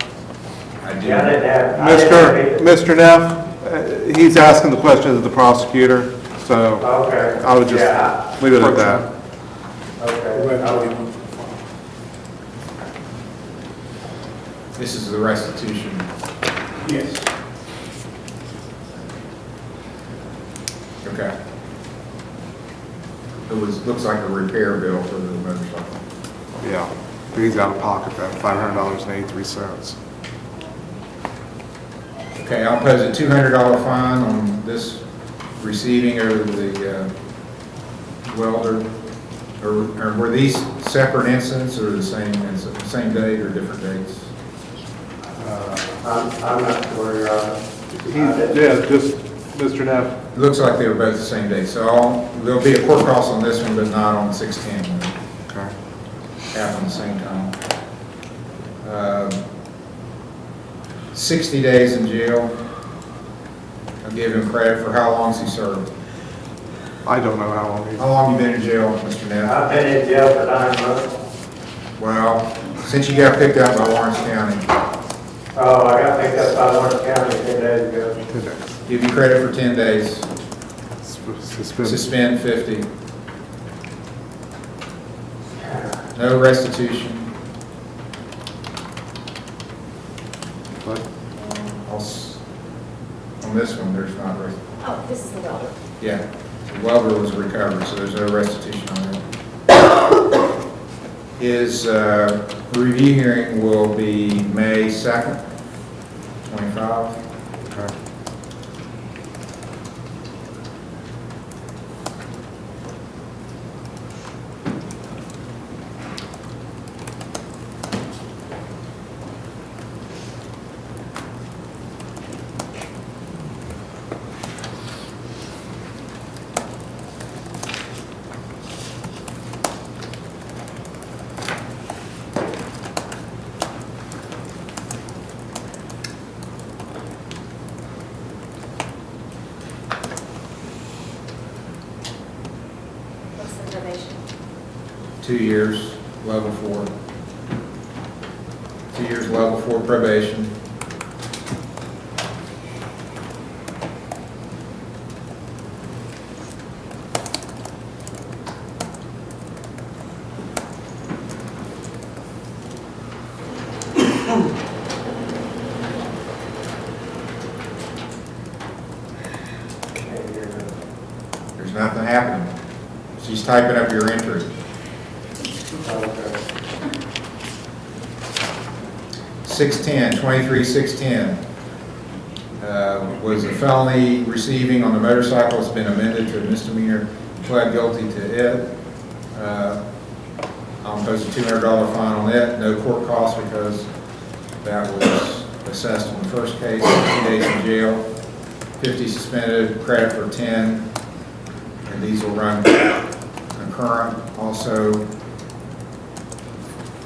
Speaker 1: I do.
Speaker 23: Yeah, I didn't have.
Speaker 13: Mr. Neff, he's asking the question of the prosecutor, so
Speaker 23: Okay.
Speaker 13: I would just leave it at that.
Speaker 23: Okay.
Speaker 1: This is the restitution.
Speaker 14: Yes.
Speaker 1: Okay. Looks like a repair bill for the motorcycle.
Speaker 13: Yeah, he's out of pocket that $500.83.
Speaker 1: Okay, I'll pose a $200 fine on this receiving over the welder. Or were these separate incidents or the same incident, same date or different dates?
Speaker 23: I'm not sure, Your Honor.
Speaker 13: Yeah, just Mr. Neff.
Speaker 1: It looks like they were both the same date, so there'll be a court cost on this one, but not on 610.
Speaker 13: Okay.
Speaker 1: Happened at the same time. 60 days in jail. I'll give him credit for how long he served.
Speaker 13: I don't know how long
Speaker 1: How long you been in jail, Mr. Neff?
Speaker 23: I've been in jail for 9 months.
Speaker 1: Well, since you got picked up by Lawrence County,
Speaker 23: Oh, I got picked up by Lawrence County 10 days ago.
Speaker 13: 10 days.
Speaker 1: give you credit for 10 days.
Speaker 13: Suspend.
Speaker 1: Suspend 50. No restitution.
Speaker 13: What?
Speaker 1: On this one, there's not restitution.
Speaker 6: Oh, this is the welder.
Speaker 1: Yeah, the welder was recovered, so there's no restitution on that. His review hearing will be May 2nd, 25.
Speaker 13: Okay.
Speaker 6: What's the probation?
Speaker 1: 2 years, level 4. 2 years, level 4 probation. There's nothing happening. She's typing up your entry. 23-610 was a felony receiving on the motorcycle. It's been amended to a misdemeanor, pled guilty to it. I'll impose a $200 fine on it, no court costs because that was assessed on the first case, 60 days in jail, 50 suspended, credit for 10, and these will run concurrent. Also,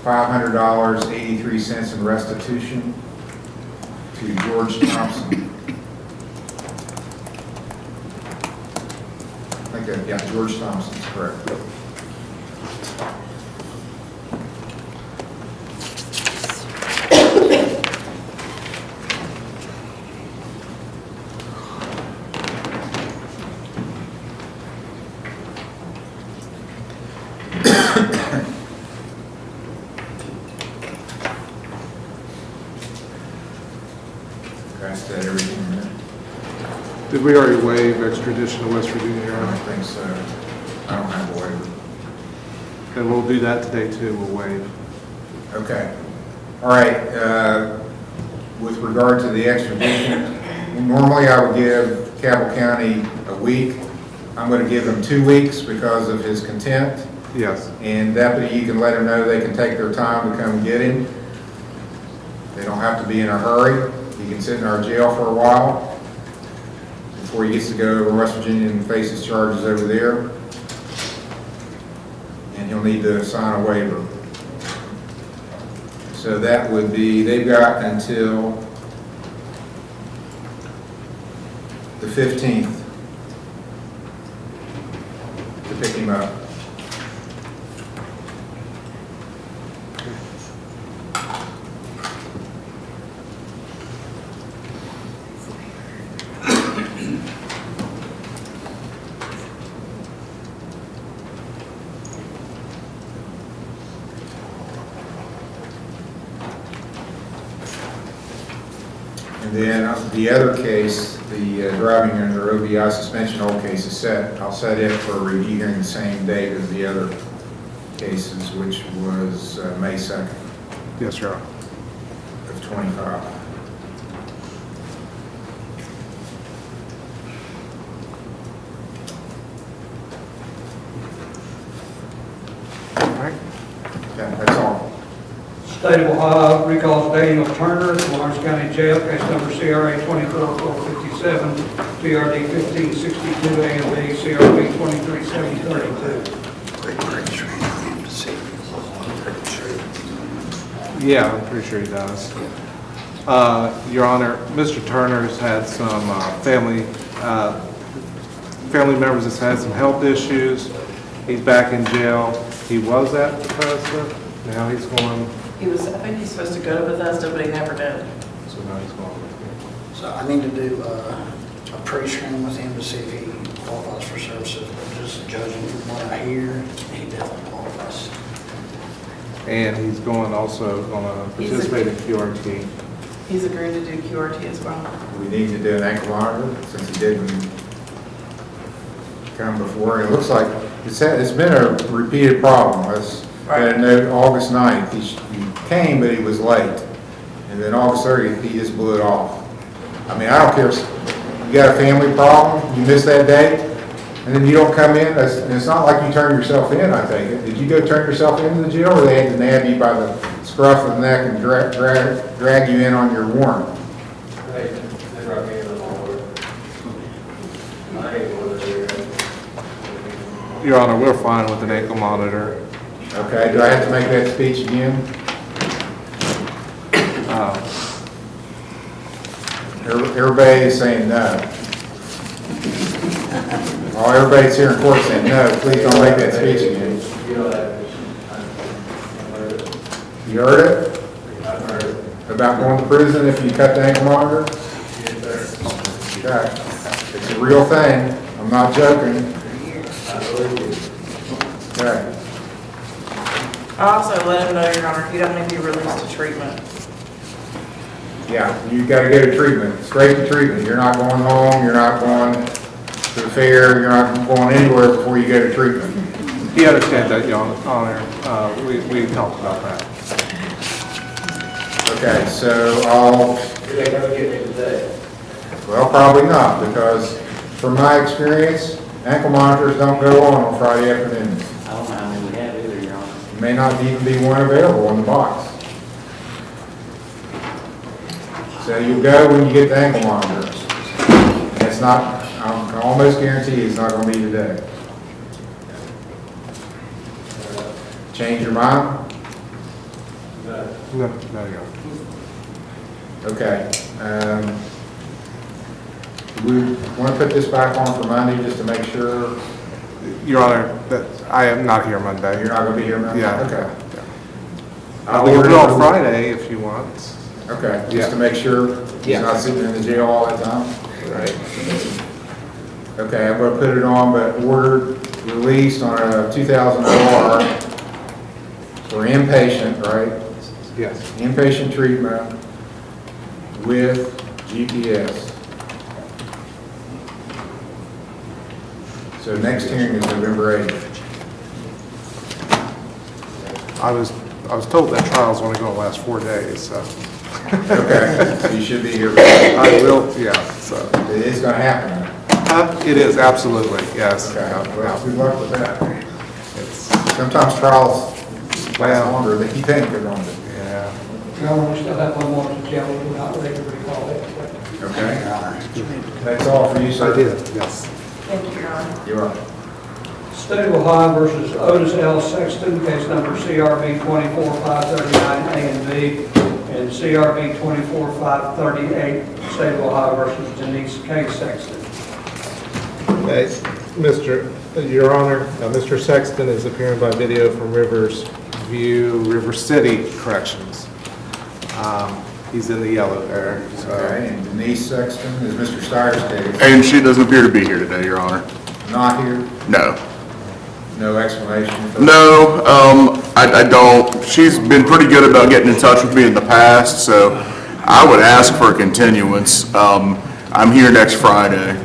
Speaker 1: $500.83 in restitution to George Thompson. I think that, yeah, George Thompson's correct. That's that everything in there.
Speaker 13: Did we already waive extradition to West Virginia, Your
Speaker 1: I
Speaker 13: Honor?
Speaker 1: don't think so. I don't have a waiver.
Speaker 13: And we'll do that today too, we'll waive.
Speaker 1: Okay. All right, with regard to the extradition, normally I would give Cabell County a week. I'm going to give him 2 weeks because of his contempt.
Speaker 13: Yes.
Speaker 1: And deputy, you can let him know they can take their time to come get him. They don't have to be in a hurry. He can sit in our jail for a while before he gets to go over to West Virginia and face his charges over there. And he'll need to sign a waiver. So that would be, they've got until the 15th to pick him up. And then the other case, the driving under OVI suspension hold case is set. I'll set it for review hearing the same date as the other cases, which was May 2nd.
Speaker 13: Yes, Your Honor.
Speaker 1: Of 25.
Speaker 13: All right.
Speaker 1: Okay, that's all.
Speaker 2: State of Ohio recalls Daniel Turner to Lawrence County Jail, case number CRA 24457, TRD 1562 A and B, CRB 23732.
Speaker 13: Yeah, I'm pretty sure he does. Your Honor, Mr. Turner's had some family members that's had some health issues. He's back in jail. He was at Bethesda. Now he's going.
Speaker 7: He was, I think he's supposed to go to Bethesda, but he never did.
Speaker 13: So now he's going with me.
Speaker 8: So I need to do a pre-screen with him to see if he qualifies for services, but just judging from what I hear, he definitely qualifies.
Speaker 13: And he's also going to participate in QRT.
Speaker 7: He's agreed to do QRT as well.
Speaker 1: We need to do an ankle monitor since he didn't come before. It looks like it's been a repeated problem. I had a note August 9th. He came, but he was late. And then August 30th, he just blew it off. I mean, I don't care if you got a family problem, you missed that date, and then you don't come in. It's not like you turn yourself in, I take it. Did you go turn yourself into the jail, or they had to nab you by the scruff of the neck and drag you in on your warrant?
Speaker 23: They brought me in on all work. I ain't going to do
Speaker 13: Your Honor, we're fine with an ankle monitor.
Speaker 1: Okay, do I have to make that speech again? Everybody is saying no. Oh, everybody's here in court saying no, please don't make that speech again. You heard it?
Speaker 23: I've heard it.
Speaker 1: About going to prison if you cut the ankle monitor?
Speaker 23: Yes, sir.
Speaker 1: Okay, it's a real thing, I'm not joking.
Speaker 23: I believe you.
Speaker 1: Okay.
Speaker 7: I also let him know, Your Honor, he doesn't need to be released to treatment.
Speaker 1: Yeah, you gotta go to treatment, straight to treatment. You're not going home, you're not going to the fair, you're not going anywhere before you go to treatment.
Speaker 13: He understands that, Your Honor. We talked about that.
Speaker 1: Okay, so I'll,
Speaker 23: Did they come get me today?
Speaker 1: well, probably not, because from my experience, ankle monitors don't go on Friday afternoons.
Speaker 19: I don't know how many we have either, Your Honor.
Speaker 1: There may not even be one available in the box. So you go when you get the ankle monitor. And it's not, I can almost guarantee it's not gonna be today. Change your mind?
Speaker 23: No.
Speaker 13: No, Your Honor.
Speaker 1: Okay. We want to put this back on for Monday just to make sure.
Speaker 13: Your Honor, I am not here Monday.
Speaker 1: You're not going to be here Monday?
Speaker 13: Yeah.
Speaker 1: Okay.
Speaker 13: We can do it on Friday if you want.
Speaker 1: Okay, just to make sure he's not sitting in the jail all the time?
Speaker 13: Right.
Speaker 1: Okay, I'm going to put it on, but ordered, released on a 2000 OR for inpatient, right?
Speaker 13: Yes.
Speaker 1: Inpatient treatment with GPS. So next hearing is November 8th.
Speaker 13: I was told that trial's only going to last 4 days, so.
Speaker 1: Okay, so you should be here.
Speaker 13: I will, yeah, so.
Speaker 1: It is going to happen.
Speaker 13: It is, absolutely, yes.
Speaker 1: Okay,
Speaker 13: Yeah,
Speaker 1: well, good luck with that.
Speaker 13: It's,
Speaker 1: Sometimes trials last longer than you think they're going to.
Speaker 13: yeah.
Speaker 2: Gentlemen, we still have one more to tell you, we're not ready to recall it.
Speaker 1: Okay? That's all for you, sir.
Speaker 13: I did, yes.
Speaker 7: Thank you, Your Honor.
Speaker 1: You're welcome.
Speaker 2: State of Ohio versus Otis L. Sexton, case number CRB 24539A and B, and CRB 24538, State of Ohio versus Denise K. Sexton.
Speaker 13: Your Honor, Mr. Sexton is appearing by video from River City Corrections. He's in the yellow there. So.
Speaker 1: Okay, and Denise Sexton is Mr. Steyer's case.
Speaker 21: And she doesn't appear to be here today, Your Honor.
Speaker 1: Not here?
Speaker 21: No.
Speaker 1: No explanation?
Speaker 21: No, I don't. She's been pretty good about getting in touch with me in the past, so I would ask for a continuance. I'm here next Friday.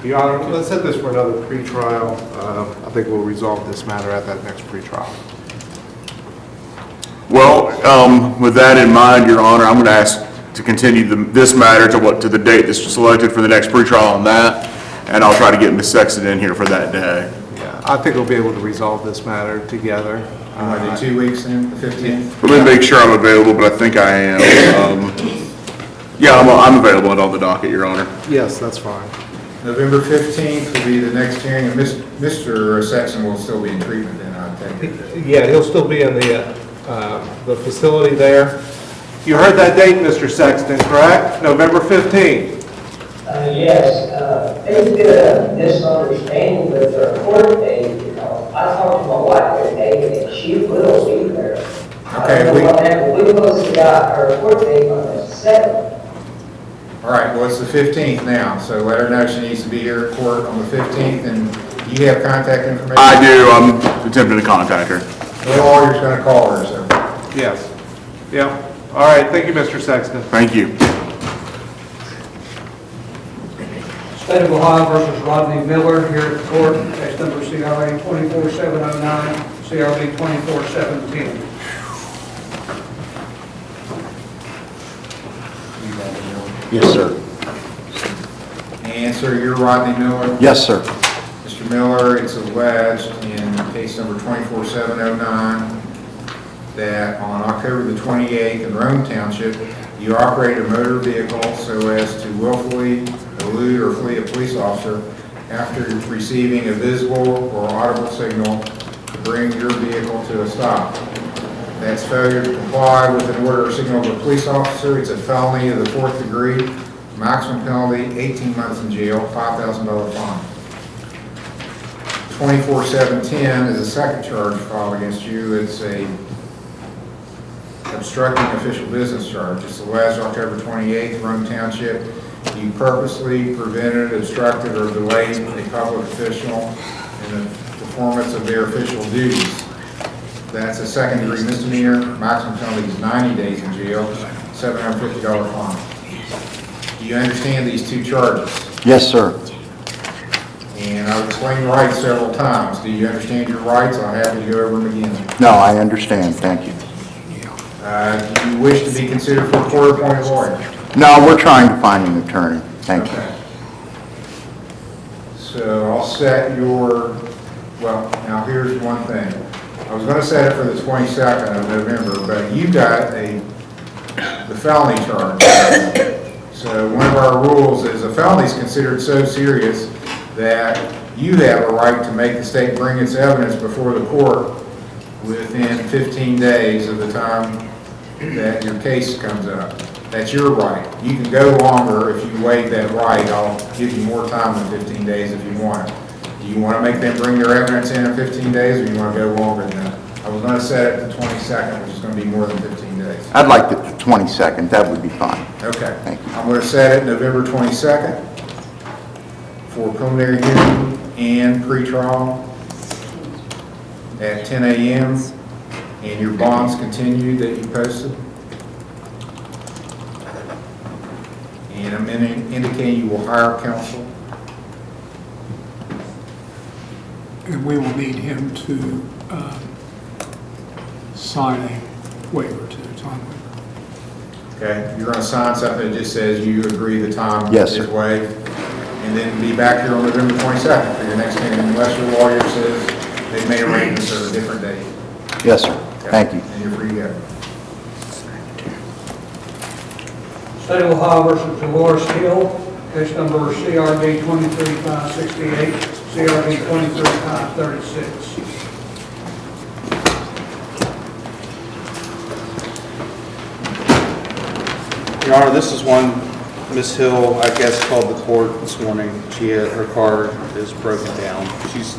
Speaker 13: Your Honor, let's set this for another pretrial. I think we'll resolve this matter at that next pretrial.
Speaker 21: Well, with that in mind, Your Honor, I'm going to ask to continue this matter to the date that's selected for the next pretrial on that, and I'll try to get Ms. Sexton in here for that day.
Speaker 13: Yeah, I think we'll be able to resolve this matter together.
Speaker 1: You want to do 2 weeks then, the 15th?
Speaker 21: Let me make sure I'm available, but I think I am. Yeah, I'm available on the docket, Your Honor.
Speaker 13: Yes, that's fine.
Speaker 1: November 15th will be the next hearing, and Mr. Sexton will still be in treatment then, I take it.
Speaker 13: Yeah, he'll still be in the facility there. You heard that date, Mr. Sexton, correct? November 15th.
Speaker 10: Yes, there's been a misunderstanding with their court date, you know. I talked to my wife today, and she will be there.
Speaker 1: Okay,
Speaker 10: we supposed to got our court date on the 7th.
Speaker 1: All right, well, it's the 15th now, so let her know she needs to be here at court on the 15th, and you have contact information?
Speaker 21: I do. I'm attempting to contact her.
Speaker 1: The lawyer's going to call her, so.
Speaker 13: Yes. Yeah. All right, thank you, Mr. Sexton.
Speaker 21: Thank you.
Speaker 2: State of Ohio versus Rodney Miller here at court, case number CRA 24709, CRB 24710.
Speaker 18: Yes, sir.
Speaker 1: And sir, you're Rodney Miller?
Speaker 18: Yes, sir.
Speaker 1: Mr. Miller, it's alleged in case number 24709 that on October the 28th in Rome Township, you operated a motor vehicle so as to willfully elude or flee a police officer after receiving a visible or audible signal to bring your vehicle to a stop. That's failure to comply with an order or signal of a police officer. It's a felony of the 4th degree. Maximum penalty, 18 months in jail, $5,000 fine. 24710 is a second charge filed against you. It's a obstructing official business charge. It's alleged October 28th, Rome Township. You purposely prevented, obstructed, or delayed a public official in the performance of their official duties. That's a second degree misdemeanor. Maximum penalty is 90 days in jail, $750 fine. Do you understand these two charges?
Speaker 18: Yes, sir.
Speaker 1: And I've explained rights several times. Do you understand your rights? I'm happy to go over them again.
Speaker 18: No, I understand. Thank you.
Speaker 1: Do you wish to be considered for a court-appointed lawyer?
Speaker 18: No, we're trying to find an attorney. Thank you.
Speaker 1: Okay. So I'll set your, well, now here's one thing. I was going to set it for the 22nd of November, but you got the felony charge. So one of our rules is a felony is considered so serious that you have a right to make the state bring its evidence before the court within 15 days of the time that your case comes up. That's your right. You can go longer if you waive that right. I'll give you more time than 15 days if you want. Do you want to make them bring their evidence in 15 days, or you want to go longer than that? I was going to set it the 22nd, which is going to be more than 15 days.
Speaker 18: I'd like the 22nd, that would be fine.
Speaker 1: Okay.
Speaker 18: Thank you.
Speaker 1: I'm going to set it November 22nd for preliminary hearing and pretrial at 10 a.m. And your bonds continue that you posted. And I'm indicating you will hire counsel.
Speaker 14: And we will need him to sign a waiver to the time waiver.
Speaker 1: Okay, you're going to sign something that just says you agree the time
Speaker 18: Yes,
Speaker 1: is
Speaker 18: sir.
Speaker 1: waived, and then be back here on November 22nd for your next hearing, unless your lawyer says they've made arrangements for a different date.
Speaker 18: Yes, sir.
Speaker 1: Okay?
Speaker 18: Thank you.
Speaker 1: And you're free to go.
Speaker 2: State of Ohio versus Dolores Hill, case number CRB 23568, CRB 23536.
Speaker 24: Your Honor, this is one Ms. Hill, I guess, called the court this morning. Her car is broken down. She's,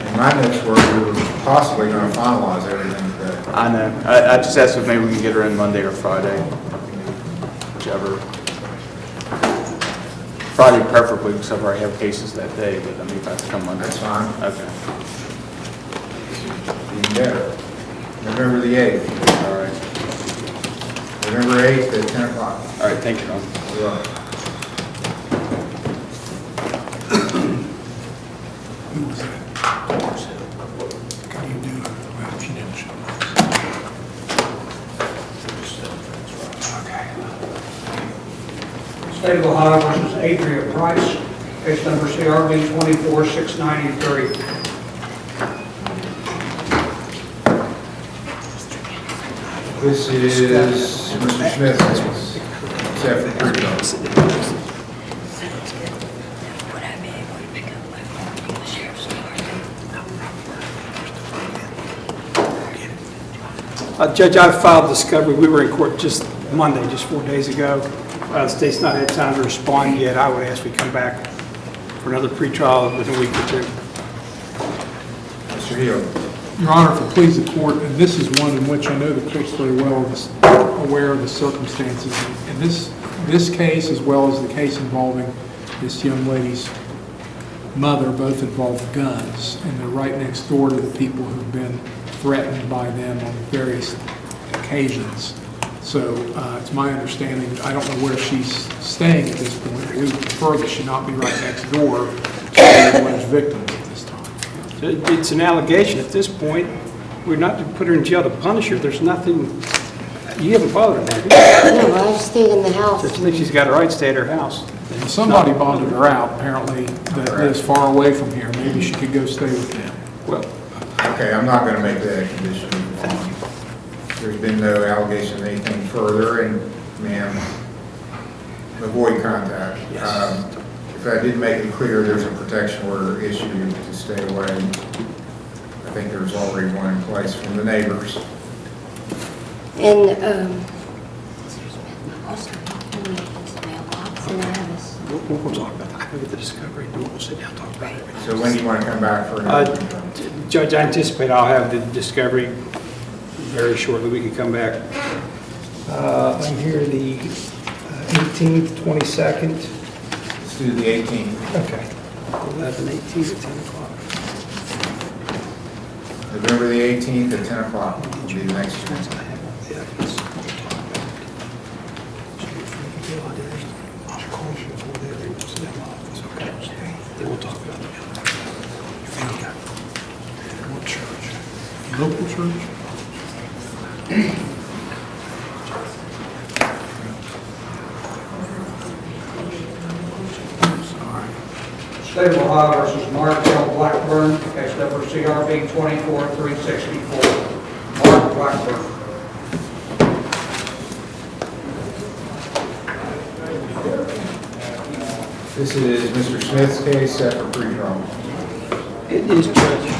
Speaker 1: And my notes were we were possibly going to finalize everything today.
Speaker 24: I know. I just asked if maybe we can get her in Monday or Friday, whichever. Friday preferably, because I've already have cases that day, but I mean, if I have to come Monday.
Speaker 1: That's fine.
Speaker 24: Okay.
Speaker 1: Even better. November the 8th.
Speaker 24: All right.
Speaker 1: November 8th at 10 o'clock.
Speaker 24: All right, thank you, Your Honor.
Speaker 1: You're welcome.
Speaker 14: Who was that? Can you do it? Well, she didn't show up. Okay.
Speaker 2: State of Ohio versus Adria Price, case number CRB 24693.
Speaker 1: This is Mr. Smith's case, except for pretrial.
Speaker 4: Judge, I filed discovery. We were in court just Monday, just 4 days ago. The state's not had time to respond yet. I would ask we come back for another pretrial within a week or two.
Speaker 1: Mr. Hill.
Speaker 14: Your Honor, if it please the court, and this is one in which I know the court's very well aware of the circumstances. And this case, as well as the case involving this young lady's mother, both involve guns. And they're right next door to the people who've been threatened by them on various occasions. So it's my understanding, I don't know where she's staying at this point, but we would prefer that she not be right next door to everyone's victims at this time.
Speaker 4: It's an allegation at this point. We're not to put her in jail to punish her. There's nothing, you haven't bothered her, have you?
Speaker 11: No, I stayed in the house.
Speaker 4: I think she's got a right to stay at her house.
Speaker 14: Somebody bonded her out, apparently, that lives far away from here. Maybe she could go stay with them.
Speaker 4: Well,
Speaker 1: Okay, I'm not going to make that a condition. There's been no allegation of anything further, and ma'am, avoid contact. If I did make it clear there's a protection order issued to stay away, I think there's already one in place from the neighbors.
Speaker 11: And, also, in his mailbox, and I have his.
Speaker 4: We'll talk about that. Look at the discovery. We'll sit down and talk about it.
Speaker 1: So when do you want to come back for another?
Speaker 4: Judge, I anticipate I'll have the discovery very shortly. We can come back. I'm here the 18th, 22nd.
Speaker 1: Let's do the 18th.
Speaker 4: Okay. 11, 18th at 10 o'clock.
Speaker 1: November the 18th at 10 o'clock will be the next one.
Speaker 4: We'll talk about it.
Speaker 14: What church? Local church?
Speaker 2: State of Ohio versus Mark L. Blackburn, case number CRB 24364. Mark Blackburn.
Speaker 1: This is Mr. Smith's case set for pretrial.
Speaker 4: It is, Judge.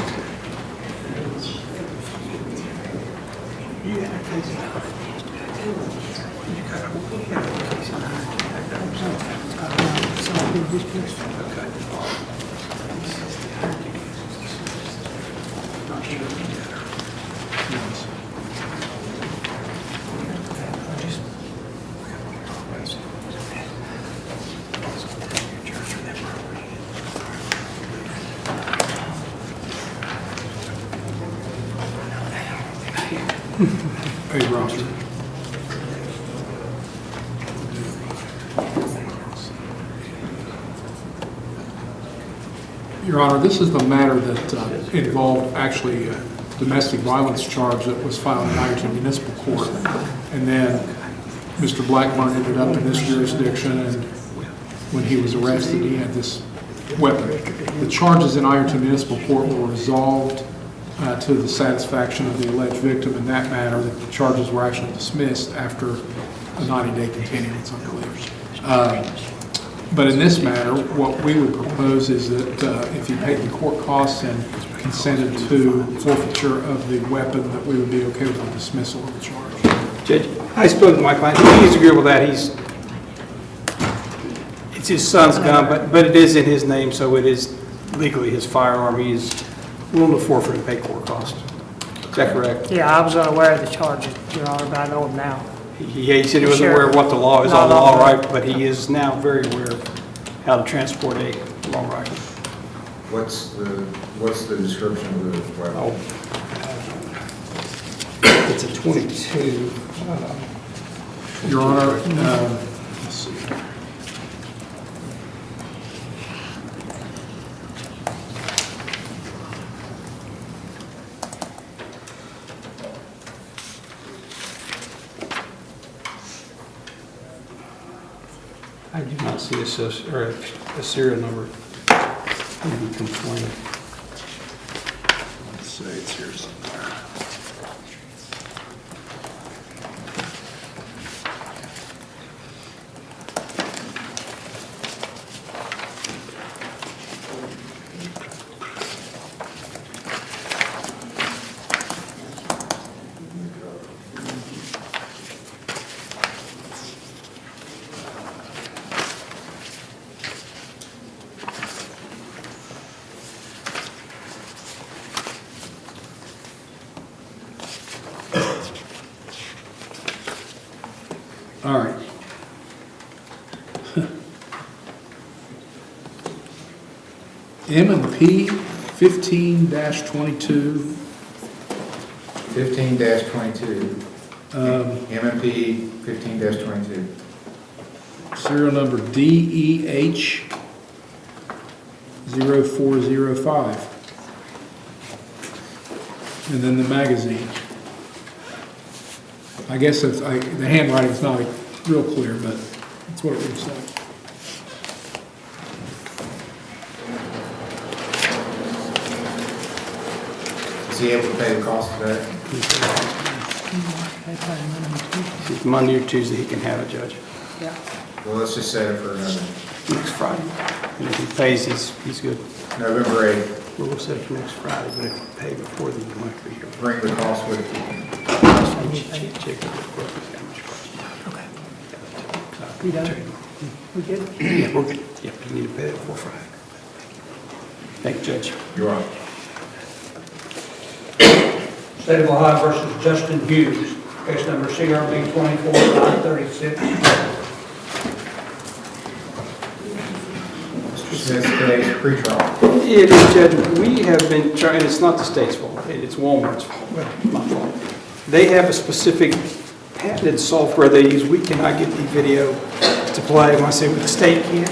Speaker 14: Abrams. Your Honor, this is the matter that involved actually a domestic violence charge that was filed in Ironton Municipal Court. And then Mr. Blackburn ended up in this jurisdiction, and when he was arrested, he had this weapon. The charges in Ironton Municipal Court were resolved to the satisfaction of the alleged victim in that matter. The charges were actually dismissed after a 90-day continuance, I believe. But in this matter, what we would propose is that if he paid the court costs and consented to forfeiture of the weapon, that we would be okay with the dismissal of the charge.
Speaker 4: Judge, I spoke to my client. He's agreeable with that. It's his son's gun, but it is in his name, so it is legally his firearm. He is willing to forfeit and pay court costs. Is that correct?
Speaker 3: Yeah, I was unaware of the charges, Your Honor, but I know him now.
Speaker 4: He said he wasn't aware of what the law is on the law, right? But he is now very aware of how to transport a long rifle.
Speaker 1: What's the description of the weapon?
Speaker 4: It's a 22.
Speaker 14: Your Honor, let's see.
Speaker 4: I do not see a serial number in the complaint.
Speaker 14: Let's say it's here somewhere. All right. M&P 15-22.
Speaker 1: 15-22. M&P 15-22.
Speaker 14: Serial number DEH 0405. And then the magazine. I guess it's, the handwriting's not real clear, but that's what it would say.
Speaker 1: Is he able to pay the cost of that?
Speaker 4: It's Monday or Tuesday he can have it, Judge.
Speaker 3: Yeah.
Speaker 1: Well, let's just set it for another.
Speaker 4: Next Friday. And if he pays, he's good.
Speaker 1: November 8th.
Speaker 4: We'll set it for next Friday, but if you pay before then you might be here.
Speaker 1: Bring the cost with you.
Speaker 3: Okay. We done? We good?
Speaker 4: Yeah, we're good. Yep, you need to pay it before Friday. Thank you, Judge.
Speaker 1: You're welcome.
Speaker 2: State of Ohio versus Justin Hughes, case number CRB 24-536.
Speaker 1: Mr. Smith, today's pretrial.
Speaker 4: It is, Judge. We have been trying, it's not the state's fault, it's Walmart's fault, well, my fault. They have a specific patented software they use. We cannot get the video to play. When I say the state can't,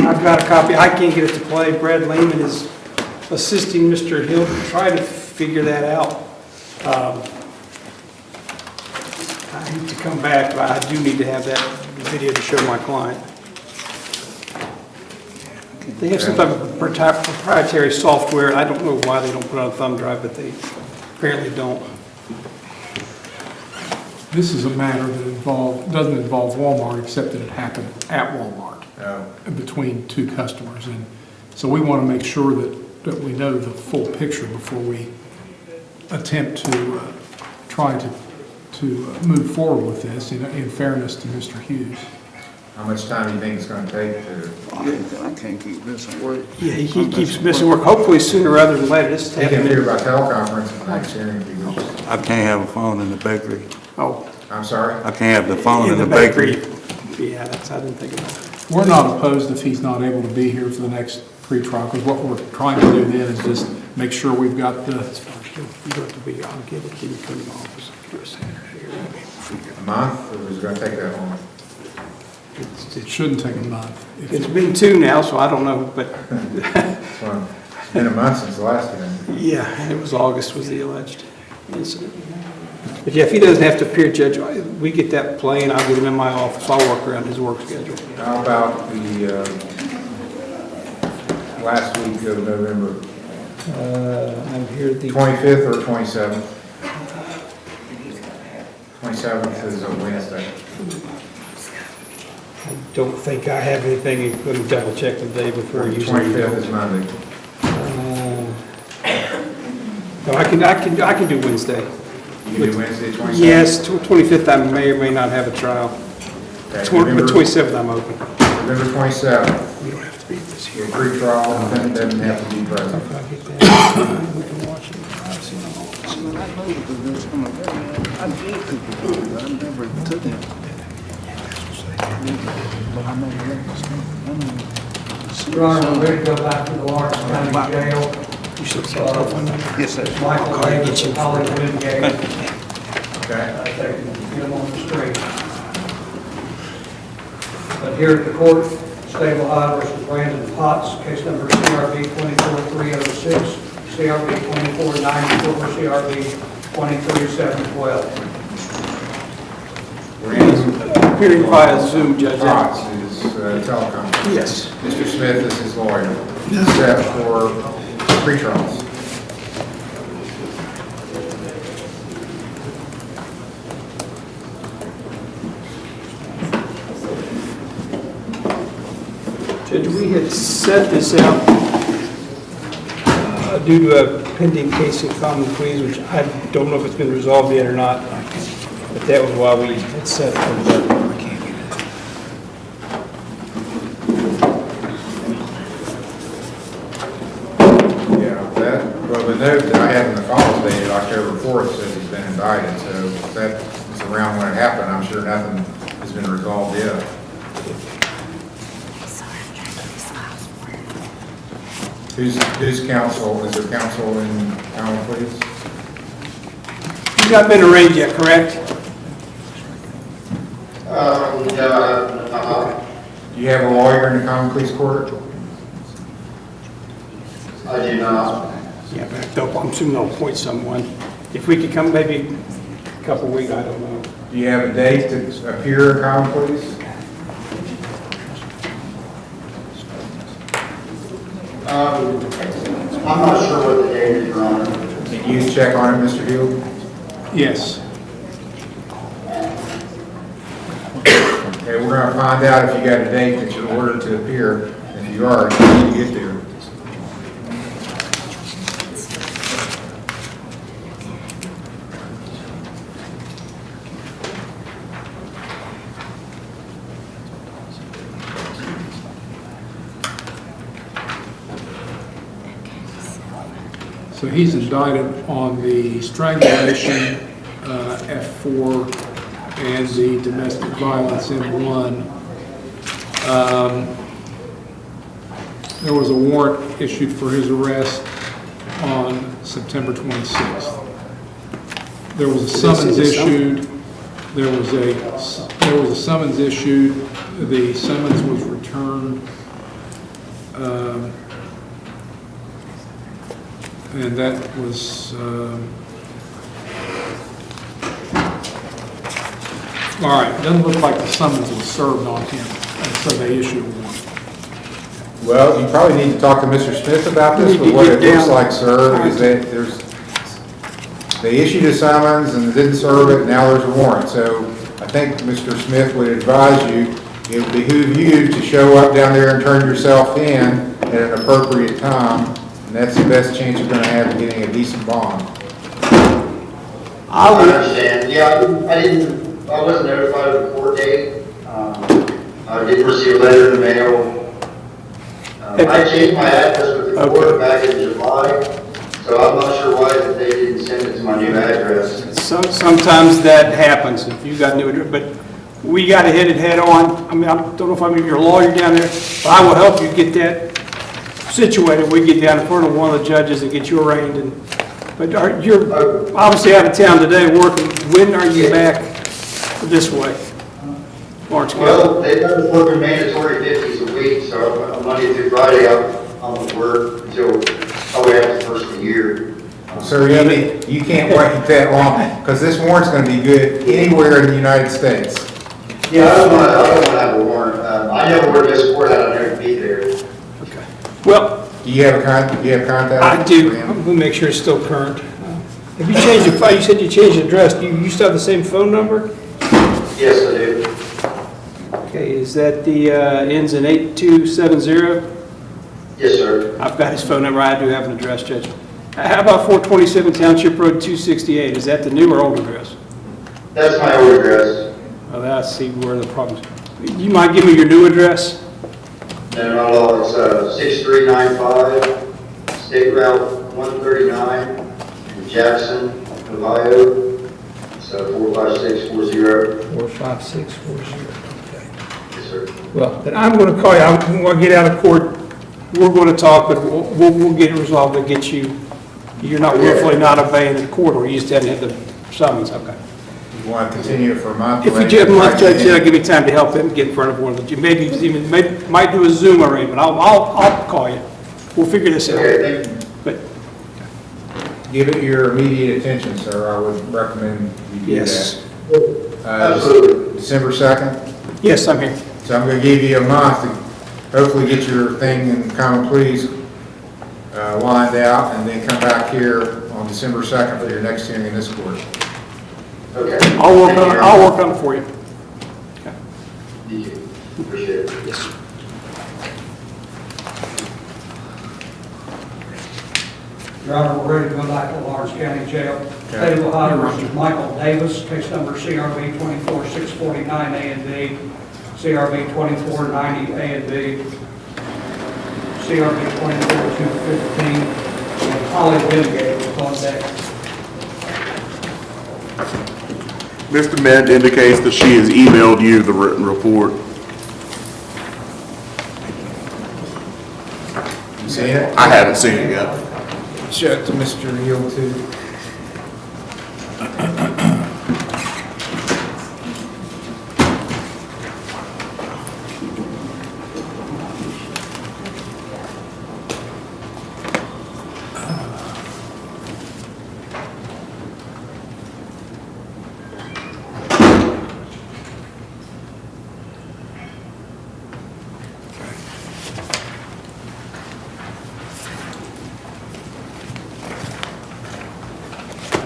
Speaker 4: I've got a copy. I can't get it to play. Brad Lehman is assisting Mr. Hill to try to figure that out. I need to come back, but I do need to have that video to show my client. They have some type of proprietary software. I don't know why they don't put it on a thumb drive, but they apparently don't.
Speaker 14: This is a matter that doesn't involve Walmart, except that it happened at Walmart between two customers. And so we want to make sure that we know the full picture before we attempt to try to move forward with this in fairness to Mr. Hughes.
Speaker 1: How much time do you think it's gonna take to?
Speaker 18: I can't keep missing work.
Speaker 4: Yeah, he keeps missing work, hopefully sooner rather than later. This is
Speaker 1: He can
Speaker 4: happening.
Speaker 1: hear about teleconference next hearing if he wishes.
Speaker 18: I can't have a phone in the bakery.
Speaker 4: Oh,
Speaker 1: I'm sorry?
Speaker 18: I can't have the phone in the bakery.
Speaker 4: Yeah, that's, I didn't think about that.
Speaker 14: We're not opposed if he's not able to be here for the next pretrial, because what we're trying to do then is just make sure we've got the,
Speaker 4: You don't have to be, I'll give it to you, come to the office, do a Saturday or
Speaker 1: A month, or is it gonna take that long?
Speaker 14: it shouldn't take a month. If
Speaker 4: It's been 2 now, so I don't know, but,
Speaker 1: Well, it's been a month since the last hearing.
Speaker 4: yeah, and it was August was the alleged incident. But yeah, if he doesn't have to appear, Judge, we get that plane, I'll get him in my office, I'll work around his work schedule.
Speaker 1: How about the, last week of November,
Speaker 4: I'm here the,
Speaker 1: 25th or 27th? 27th is a Wednesday.
Speaker 4: I don't think I have anything, let me double check the day before you.
Speaker 1: 25th is Monday.
Speaker 4: No, I can do Wednesday.
Speaker 1: You can do Wednesday, 27th?
Speaker 4: Yes, 25th I may or may not have a trial.
Speaker 1: Okay,
Speaker 4: But
Speaker 1: November
Speaker 4: 27th I'm open.
Speaker 1: November 27th,
Speaker 4: You don't have to be this
Speaker 1: your
Speaker 4: here.
Speaker 1: pre-trial, defendant doesn't have to be present.
Speaker 4: If I get that, we can watch it. I've seen it all.
Speaker 18: I mean, I know the business from a very, I did cook the food, but I never took it. But I know the records.
Speaker 2: Your Honor, I'm ready to go back to the Lawrence County Jail.
Speaker 4: You should have said something.
Speaker 18: Yes, sir.
Speaker 2: Michael Davis and Holly Wingate.
Speaker 1: Okay?
Speaker 2: Get them on the street. But here at the court, State of Ohio versus Brandon Potts, case number CRB 24306, CRB 2494, CRB 23712.
Speaker 4: Appearing via Zoom, Judge.
Speaker 1: Potts is telecom.
Speaker 4: Yes.
Speaker 1: Mr. Smith is his lawyer. Set for pre-trials.
Speaker 4: Judge, we had set this out due to a pending case of common pleas, which I don't know if it's been resolved yet or not, but that was why we had set it.
Speaker 1: Yeah, well, the note that I have in the file dated October 4th says he's been indicted, so if that is around when it happened, I'm sure nothing has been resolved yet. Who's counsel, is there counsel in common pleas?
Speaker 4: He's not been arraigned yet, correct?
Speaker 1: Do you have a lawyer in the common pleas court?
Speaker 8: I do not.
Speaker 4: Yeah, but I'm assuming they'll appoint someone. If we could come maybe a couple of weeks, I don't know.
Speaker 1: Do you have a date to appear in common pleas?
Speaker 8: I'm not sure what the date is, Your Honor.
Speaker 1: Can you check on it, Mr. Hill?
Speaker 14: yes.
Speaker 1: Okay, we're gonna find out if you got a date that you're ordered to appear. If you are, you need to get there.
Speaker 14: So he's indicted on the strangulation, F4, and the domestic violence, M1. There was a warrant issued for his arrest on September 26th. There was a summons issued. There was a summons issued. The summons was returned. And that was, all right, it doesn't look like the summons was served on him, and so they issued a warrant.
Speaker 1: Well, you probably need to talk to Mr. Smith about this, but what it looks like, sir, is that they issued a summons and didn't serve it, now there's a warrant. So I think Mr. Smith would advise you, it would behoove you to show up down there and turn yourself in at an appropriate time, and that's the best chance you're going to have of getting a decent bond.
Speaker 8: I understand. Yeah, I wasn't notified of the court date. I
Speaker 5: I did receive a letter in the mail. I changed my address with the court back in July, so I'm not sure why that they didn't send it to my new address.
Speaker 4: Sometimes that happens if you got new address, but we got to hit it head on. I mean, I don't know if I'm your lawyer down there, but I will help you get that situated. We get down in front of one of the judges and get you arraigned. But you're obviously out of town today working. When are you back this way? Lawrence County?
Speaker 5: Well, they've got us working mandatory 50s a week, so on Monday through Friday, I'm at work until probably after the first of the year.
Speaker 1: Sir, you can't wait that long, because this warrant's going to be good anywhere in the United States.
Speaker 5: Yeah, I don't want to have a warrant. I never would have just court out there to be there.
Speaker 4: Okay. Well,
Speaker 1: do you have contact?
Speaker 4: I do. I'm going to make sure it's still current. Have you changed the file? You said you changed the address. Do you still have the same phone number?
Speaker 5: Yes, I do.
Speaker 4: Okay, is that the ends in 8270?
Speaker 5: Yes, sir.
Speaker 4: I've got his phone number. I do have an address, Judge. How about 427 Township Road 268? Is that the new or old address?
Speaker 5: That's my old address.
Speaker 4: Oh, I see where the problem is. You might give me your new address?
Speaker 5: No, it's 6395 State Route 139 in Jackson, Ohio. So 45640.
Speaker 4: 45640. Okay.
Speaker 5: Yes, sir.
Speaker 4: Well, then I'm going to call you. I'm going to get out of court. We're going to talk, but we'll get it resolved and get you. You're not willfully not obeying the court, or you just hadn't hit the summons. Okay.
Speaker 1: You want to continue it for a month?
Speaker 4: If you do have a month, Judge, that'll give me time to help him get in front of one of the, maybe even might do a Zoom arrangement. I'll call you. We'll figure this out.
Speaker 5: Okay, thank you.
Speaker 4: But
Speaker 1: Give it your immediate attention, sir. I would recommend you do
Speaker 4: yes,
Speaker 1: that.
Speaker 5: Absolutely.
Speaker 1: December 2nd?
Speaker 4: yes, I'm here.
Speaker 1: So I'm going to give you a month to hopefully get your thing in common pleas lined out, and then come back here on December 2nd for your next hearing in this court.
Speaker 5: Okay.
Speaker 4: I'll work on it for you. Okay.
Speaker 5: Thank you. Appreciate it.
Speaker 4: Yes.
Speaker 2: Your Honor, we're ready to go back to Lawrence County Jail. State of Ohio versus Michael Davis, case number CRB 24649 A and B, CRB 2490 A and B, CRB 24215, and Holly Wingate was on deck.
Speaker 21: Mr. Mint indicates that she has emailed you the written report.
Speaker 1: You seen it?
Speaker 21: I haven't seen it yet.
Speaker 1: Show it to Mr. Neal, too.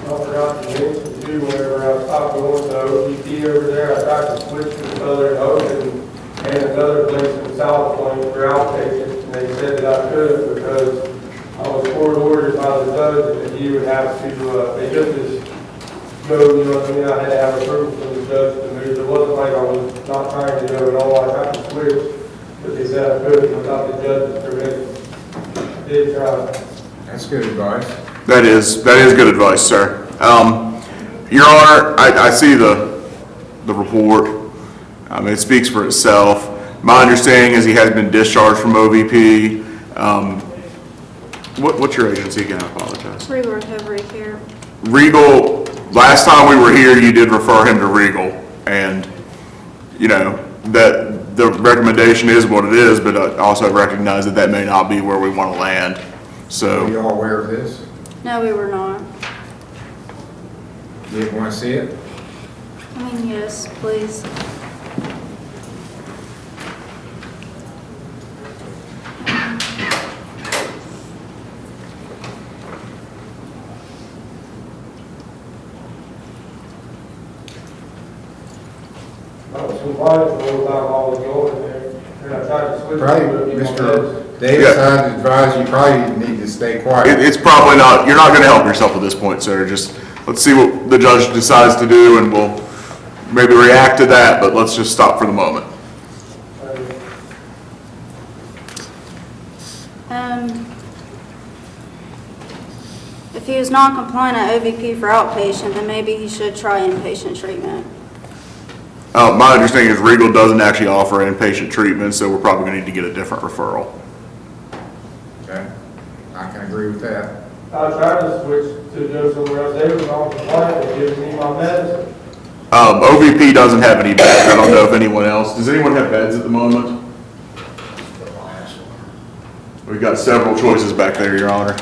Speaker 23: I forgot to mention too, whenever I stopped going to OPT over there, I tried to switch to another open and another place in South Point for outpatient, and they said that I couldn't because I was court ordered by the judge that he would have to, they just go, you know what I mean, I had to have approval from the judge to move. It wasn't like I was not trying to go at all, I tried to switch, but they said I couldn't without the judge's permission. I did try.
Speaker 1: That's good advice.
Speaker 21: That is good advice, sir. Your Honor, I see the report. It speaks for itself. My understanding is he has been discharged from OVP. What's your agency again? I apologize.
Speaker 16: Regal Recovery Care.
Speaker 21: Regal, last time we were here, you did refer him to Regal. And, you know, that the recommendation is what it is, but I also recognize that that may not be where we want to land. So.
Speaker 1: Are you all aware of this?
Speaker 16: No, we were not.
Speaker 1: Do you want to see it?
Speaker 16: I mean, yes, please.
Speaker 23: I was compliant the whole time I was going there, and I tried to switch.
Speaker 1: Probably, Mr. Davis, I'd advise you probably need to stay quiet.
Speaker 21: It's probably not, you're not going to help yourself at this point, sir. Just let's see what the judge decides to do, and we'll maybe react to that, but let's just stop for the moment.
Speaker 16: If he was non-compliant at OVP for outpatient, then maybe he should try inpatient treatment.
Speaker 21: My understanding is Regal doesn't actually offer inpatient treatment, so we're probably gonna need to get a different referral.
Speaker 1: Okay, I can agree with that.
Speaker 23: I tried to switch to go somewhere else, they was on compliant, they gave me my medicine.
Speaker 21: OVP doesn't have any beds. I don't know if anyone else, does anyone have beds at the moment? We've got several choices back there, Your Honor.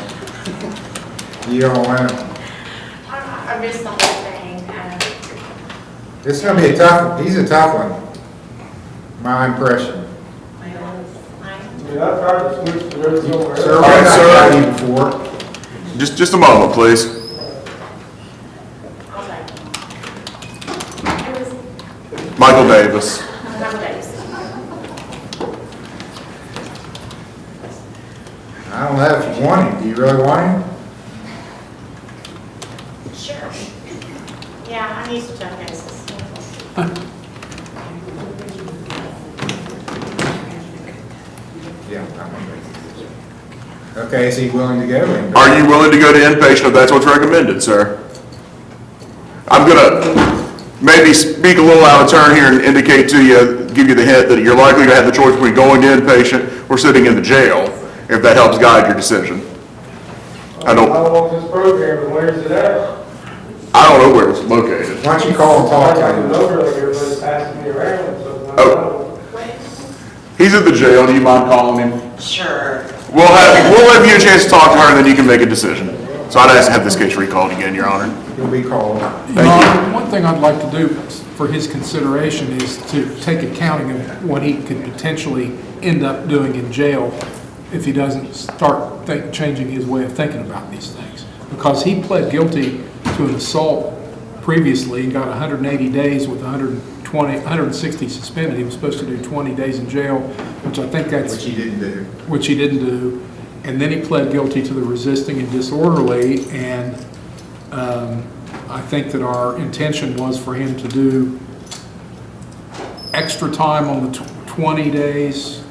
Speaker 1: You don't want to,
Speaker 6: I missed the whole thing.
Speaker 1: this is going to be a tough, he's a tough one, my impression.
Speaker 23: I mean, I tried to switch to go somewhere else.
Speaker 1: Sir,
Speaker 21: All right,
Speaker 1: what
Speaker 21: sir.
Speaker 1: I tried you before.
Speaker 21: Just a moment, please. Michael Davis.
Speaker 1: I don't know if you want him. Do you really want him?
Speaker 6: Sure. Yeah, I'm used to diagnosis.
Speaker 1: Yeah. Okay, is he willing to go in?
Speaker 21: Are you willing to go to inpatient if that's what's recommended, sir? I'm gonna maybe speak a little out of turn here and indicate to you, give you the hint that you're likely to have the choice between going to inpatient or sitting in the jail, if that helps guide your decision.
Speaker 23: How long is this program and where's it at?
Speaker 21: I don't know where it's located.
Speaker 1: Why don't you call and talk to
Speaker 23: I got the
Speaker 1: him?
Speaker 23: number like everybody's passing me around, so I don't
Speaker 21: Oh.
Speaker 23: know.
Speaker 21: He's at the jail. Do you mind calling him?
Speaker 6: Sure.
Speaker 21: We'll give you a chance to talk to her, and then you can make a decision. So I'd ask to have this case recalled again, Your Honor.
Speaker 1: He'll be called.
Speaker 14: Your Honor, one thing I'd like to do for his consideration is to take accounting of what he could potentially end up doing in jail if he doesn't start changing his way of thinking about these things. Because he pled guilty to an assault previously and got 180 days with 160 suspended. He was supposed to do 20 days in jail, which I think that's...
Speaker 1: Which he didn't do.
Speaker 14: Which he didn't do. And then he pled guilty to the resisting and disorderly, and I think that our intention was for him to do extra time on the 20 days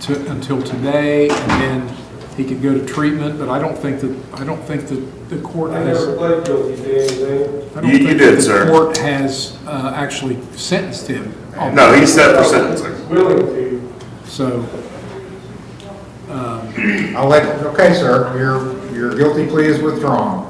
Speaker 14: until today, and then he could go to treatment. But I don't think that the court
Speaker 23: I
Speaker 14: has.
Speaker 23: never pled guilty to anything.
Speaker 14: I don't
Speaker 21: You
Speaker 14: think
Speaker 21: did,
Speaker 14: that
Speaker 21: sir.
Speaker 14: the court has actually sentenced him.
Speaker 21: No, he's set for sentencing.
Speaker 23: Willing to.
Speaker 14: So.
Speaker 1: I'll okay, sir, your guilty plea is withdrawn.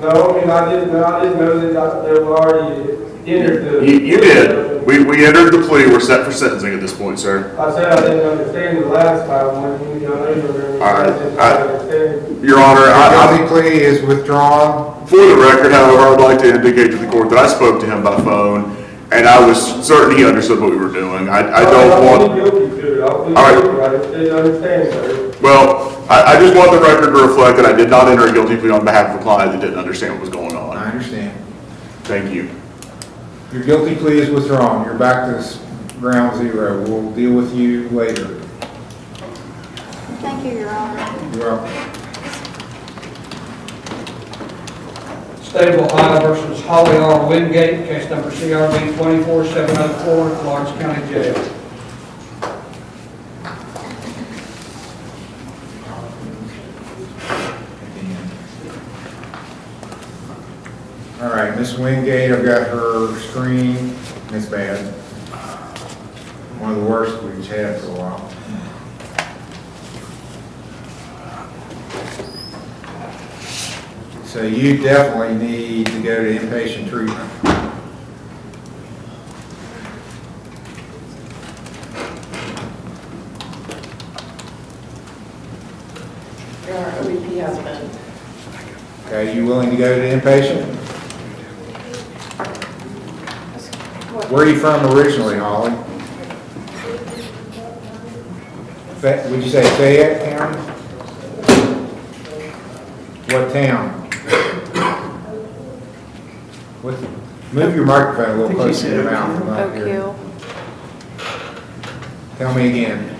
Speaker 23: No, I mean, I didn't know that they were already entered the.
Speaker 21: You did. We entered the plea. We're set for sentencing at this point, sir.
Speaker 23: I said I didn't understand the last time when you know you were.
Speaker 21: All right.
Speaker 23: I didn't understand.
Speaker 21: Your Honor,
Speaker 1: Your guilty plea is withdrawn.
Speaker 21: For the record, however, I'd like to indicate to the court that I spoke to him by phone, and I was certain he understood what we were doing. I don't want...
Speaker 23: Guilty to it. I'll plead
Speaker 21: All right.
Speaker 23: guilty. I just didn't understand, sir.
Speaker 21: Well, I just want the record to reflect that I did not enter a guilty plea on behalf of a client that didn't understand what was going on.
Speaker 1: I understand.
Speaker 21: Thank you.
Speaker 1: Your guilty plea is withdrawn. You're back to ground zero. We'll deal with you later.
Speaker 16: Thank you, Your Honor.
Speaker 1: You're welcome.
Speaker 2: State of Ohio versus Holly R. Wingate, case number CRB 24704, Lawrence County Jail.
Speaker 1: All right, Miss Wingate, I've got her screen. It's bad. One of the worst we've had for a while. So you definitely need to go to inpatient treatment.
Speaker 7: Our OEP has been.
Speaker 1: Okay, you willing to go to inpatient? Where are you from originally, Holly? Would you say Fayette County? What town? Move your microphone a little closer to your mouth. I'm not hearing. Tell me again.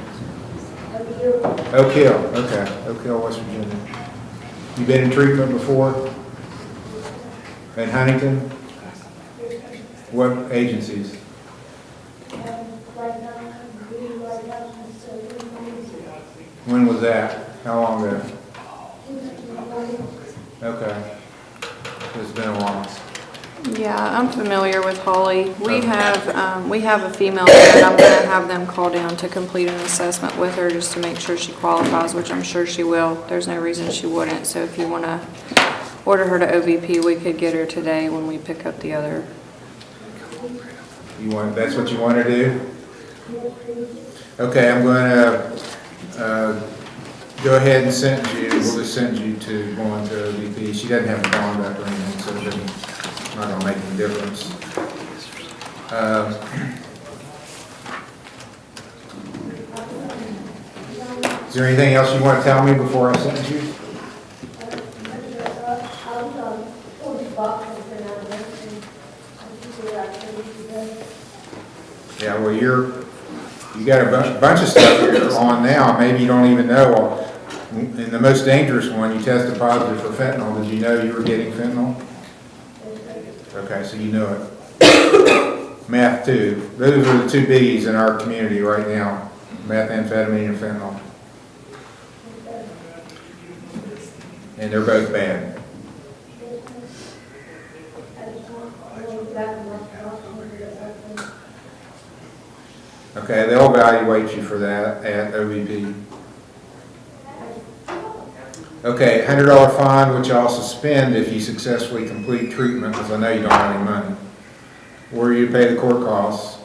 Speaker 1: Oak Hill, okay. Oak Hill, West Virginia. You been in treatment before? In Huntington? What agencies? When was that? How long ago? Okay. It's been a while.
Speaker 12: Yeah, I'm familiar with Holly. We have a female there, and I'm gonna have them call down to complete an assessment with her just to make sure she qualifies, which I'm sure she will. There's no reason she wouldn't, so if you wanna order her to OVP, we could get her today when we pick up the other.
Speaker 1: That's what you want to do? Okay, I'm going to go ahead and send you, we'll just send you to going to OVP. She doesn't have a bond up or anything, so it's not going to make any difference. Is there anything else you want to tell me before I send you? Yeah, well, you got a bunch of stuff you're on now, maybe you don't even know. In the most dangerous one, you tested positive for fentanyl. Did you know you were getting fentanyl? Okay, so you know it. Meth too. Those are the two biggies in our community right now, methamphetamine and fentanyl. And they're both bad. Okay, they'll evaluate you for that at OVP. Okay, $100 fine, which I'll suspend if you successfully complete treatment, because I know you don't have any money. Or you pay the court costs.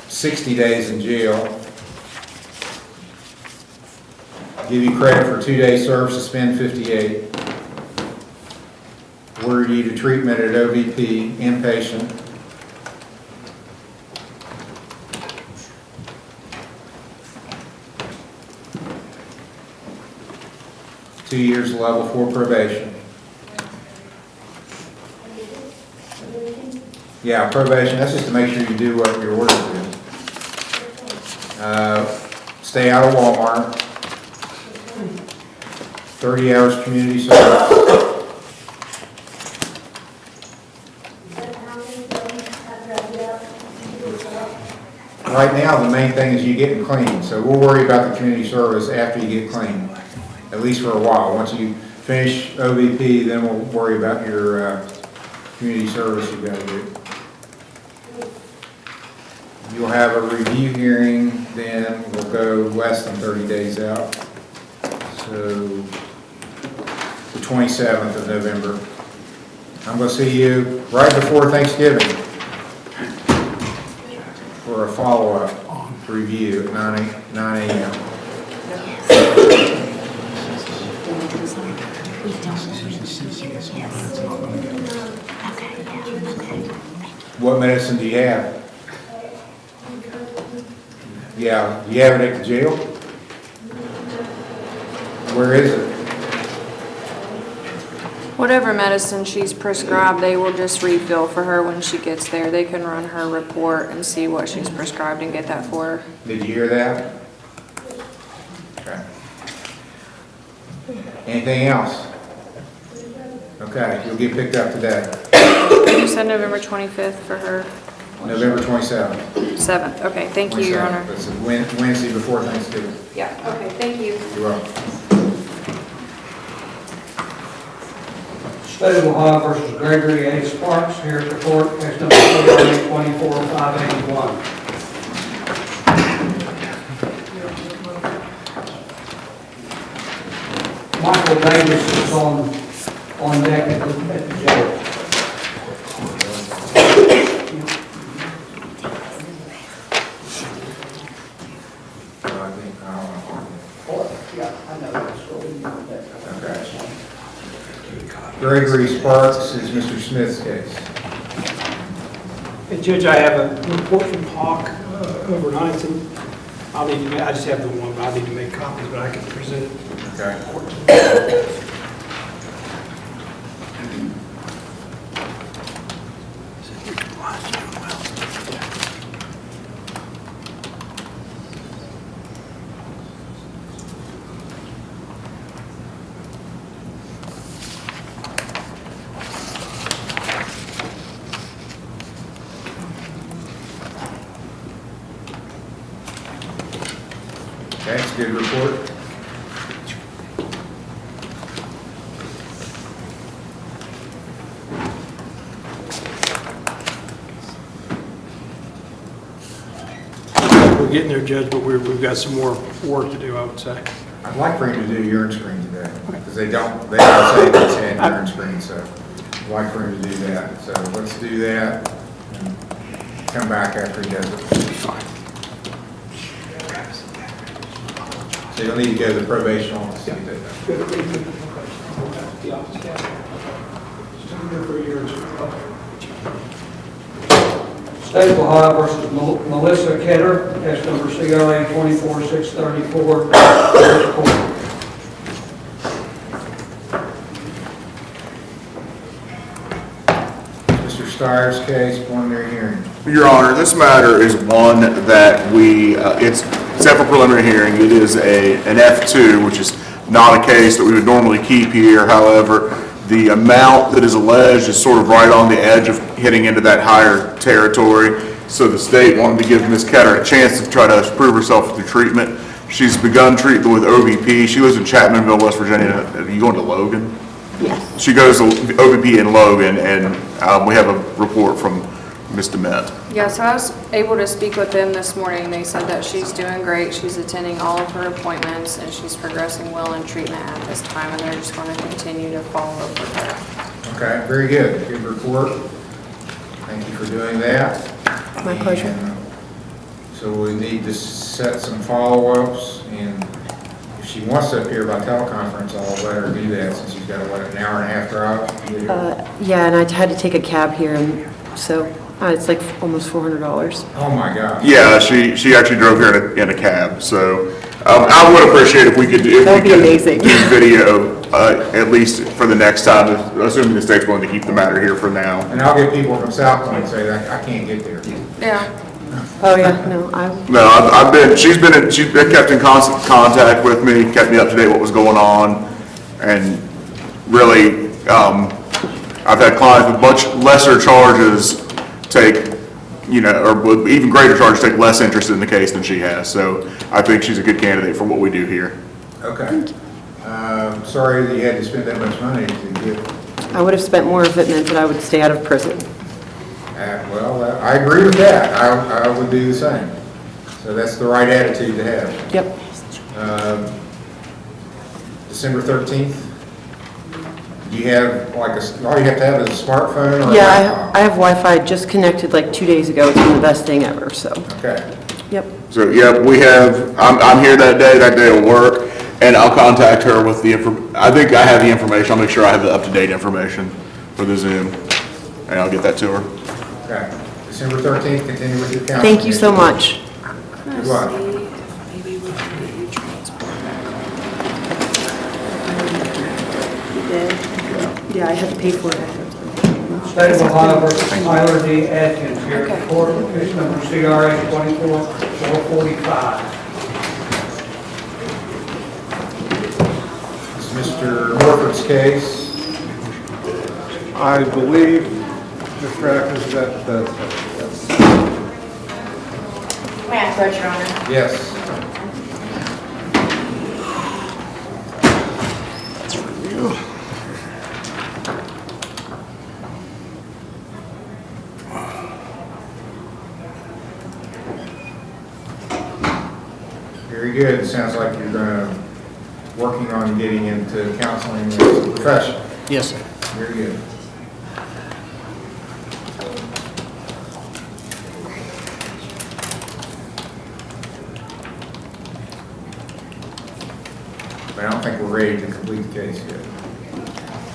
Speaker 1: 60 days in jail. Give you credit for 2 days served, suspend 58. Order you to treatment at OVP, inpatient. Two years level 4 probation. Yeah, probation, that's just to make sure you do what you're ordered to do. Stay out of Walmart. 30 hours community service. Right now, the main thing is you getting clean, so we'll worry about the community service after you get clean, at least for a while. Once you finish OVP, then we'll worry about your community service you've got to do. You'll have a review hearing, then we'll go less than 30 days out. So the 27th of November. I'm going to see you right before Thanksgiving for a follow-up review at 9 a.m. What medicine do you have? Yeah, do you have it at the jail? Where is it?
Speaker 12: Whatever medicine she's prescribed, they will just refill for her when she gets there. They can run her report and see what she's prescribed and get that for her.
Speaker 1: Did you hear that? Okay. Anything else? Okay, you'll get picked up today.
Speaker 12: You said November 25th for her?
Speaker 1: November 27th.
Speaker 12: 7th, okay, thank you, Your Honor.
Speaker 1: That's Wednesday before Thanksgiving.
Speaker 12: Yeah, okay, thank you.
Speaker 1: You're welcome.
Speaker 2: State of Ohio versus Gregory A. Sparks, here at the court, case number 24581. Michael Davis is on deck at the jail.
Speaker 1: Gregory Sparks is Mr. Smith's case.
Speaker 4: Hey, Judge, I have a report from Hawk over in Huntington. I just have the one, but I need to make copies, but I can present it.
Speaker 1: Okay. That's a good report.
Speaker 4: We're getting there, Judge, but we've got some more work to do, I would say.
Speaker 1: I'd like for him to do urine screen today, because they don't say it's had urine screen, so I'd like for him to do that. So let's do that, and come back after he does it.
Speaker 4: Fine.
Speaker 1: So you'll need to go to the probation office to get that
Speaker 2: State of Ohio versus Melissa Ketter, case number CRA 24634.
Speaker 1: Mr. Stiers' case, preliminary hearing.
Speaker 21: Your Honor, this matter is one that it's set for preliminary hearing. It is an F2, which is not a case that we would normally keep here. However, the amount that is alleged is sort of right on the edge of hitting into that higher territory. So the state wanted to give Ms. Ketter a chance to try to prove herself through treatment. She's begun treatment with OVP. She lives in Chapmanville, West Virginia. Are you going to Logan?
Speaker 11: Yes.
Speaker 21: She goes to OVP in Logan, and we have a report from Ms. Dement.
Speaker 12: Yeah, so I was able to speak with them this morning. They said that she's doing great. She's attending all of her appointments and she's progressing well in treatment at this time, and they're just going to continue to follow up with her.
Speaker 1: Okay, very good. Good report. Thank you for doing that.
Speaker 11: My pleasure.
Speaker 1: And so we need to set some follow-ups, and if she wants to appear by teleconference, I'll let her do that since she's got, an hour and a half drive to get here?
Speaker 9: Yeah, and I had to take a cab here, and so it's like almost $400.
Speaker 1: Oh my God.
Speaker 21: Yeah, she actually drove here in a cab, so I would appreciate if we could do
Speaker 9: amazing.
Speaker 21: Video, at least for the next time, assuming the state's willing to keep the matter here for now.
Speaker 1: And I'll get people from South Point say that I can't get there.
Speaker 12: Yeah.
Speaker 9: Oh, yeah, no,
Speaker 21: She's been kept in constant contact with me, kept me up to date what was going on, and really, I've had clients with much lesser charges take, or with even greater charges take less interest in the case than she has. So I think she's a good candidate for what we do here.
Speaker 1: Okay. Sorry that you had to spend that much money to get.
Speaker 9: I would have spent more if it meant that I would stay out of prison.
Speaker 1: Well, I agree with that. I would do the same. So that's the right attitude to have.
Speaker 9: Yep.
Speaker 1: December 13th. Do you have all you have to have is a smartphone or a
Speaker 9: Yeah,
Speaker 1: laptop?
Speaker 9: I have Wi-Fi just connected like 2 days ago. It's been the best thing ever, so.
Speaker 1: Okay.
Speaker 9: Yep.
Speaker 21: So, yeah, I'm here that day will work, and I'll contact her with the I think I have the information. I'll make sure I have the up-to-date information for the Zoom, and I'll get that to her.
Speaker 1: Okay. December 13th, continue with your council.
Speaker 9: Thank you so much.
Speaker 1: Good luck.
Speaker 9: Yeah, I had to pay for it.
Speaker 2: State of Ohio versus Tyler D. Atkins, here at the court, case number CRA 24445.
Speaker 1: This is Mr. Morford's case.
Speaker 13: I believe, Mr. Atkins, that
Speaker 6: May I approach, Your Honor?
Speaker 1: Yes. Very good. It sounds like you're working on getting into counseling as a profession.
Speaker 8: Yes, sir.
Speaker 1: Very good. But I don't think we're ready to complete the case yet.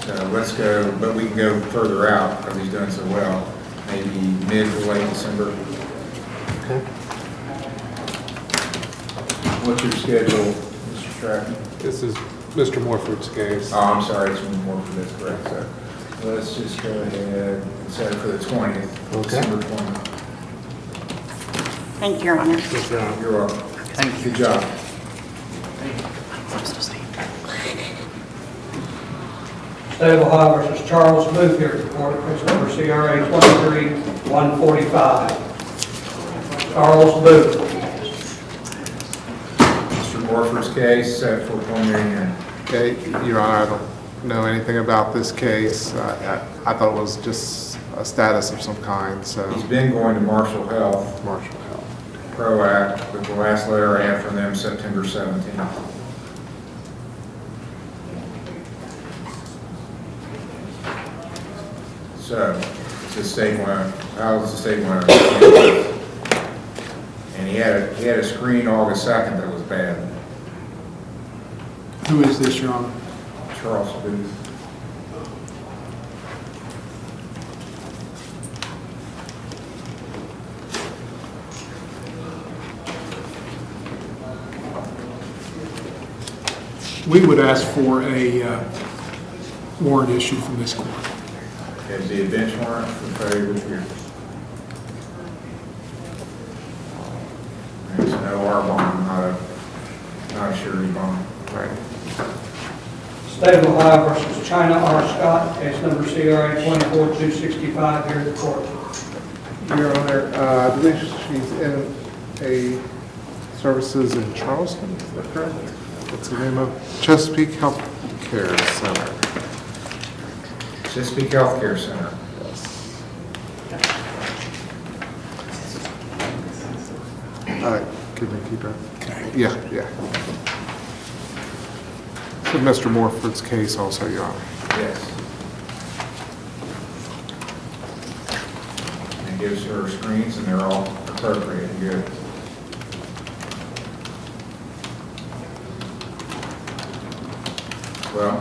Speaker 1: So let's go, but we can go further out because he's doing so well. Maybe mid to late December.
Speaker 13: Okay.
Speaker 1: What's your schedule, Mr. Stratton?
Speaker 13: This is Mr. Morford's case.
Speaker 1: Oh, I'm sorry, it's Morford, that's correct. So let's just go ahead and set it for the 20th, December 20th.
Speaker 6: Thank you, Your Honor.
Speaker 1: You're welcome.
Speaker 8: Thank you.
Speaker 1: Good job.
Speaker 2: State of Ohio versus Charles Booth, here at the court, case number CRA 23145. Charles Booth.
Speaker 1: Mr. Morford's case, set for preliminary hearing.
Speaker 13: Okay, Your Honor, I don't know anything about this case. I thought it was just a status of some kind, so.
Speaker 1: He's been going to Marshall Health,
Speaker 13: Marshall Health.
Speaker 1: ProAct, with the last letter I have from them, September 17th. So, it's the state one, how does the state one? And he had a screen August 2nd that was bad.
Speaker 14: Who is this, Your Honor?
Speaker 1: Charles Booth.
Speaker 14: We would ask for a warrant issued from this court.
Speaker 1: It'd be a bench warrant for failure to appear. There's an OR bond, not a surety bond.
Speaker 13: Right.
Speaker 2: State of Ohio versus China R. Scott, case number CRA 24265, here at the court.
Speaker 13: Your Honor, I believe she's in a services in Charleston, is that correct? What's the name of? Chesapeake Health Care Center.
Speaker 1: Chesapeake Healthcare Center.
Speaker 13: Can we keep her? Yeah. So Mr. Morford's case also, Your Honor.
Speaker 1: Yes. And it gives her screens, and they're all appropriate and good. Well,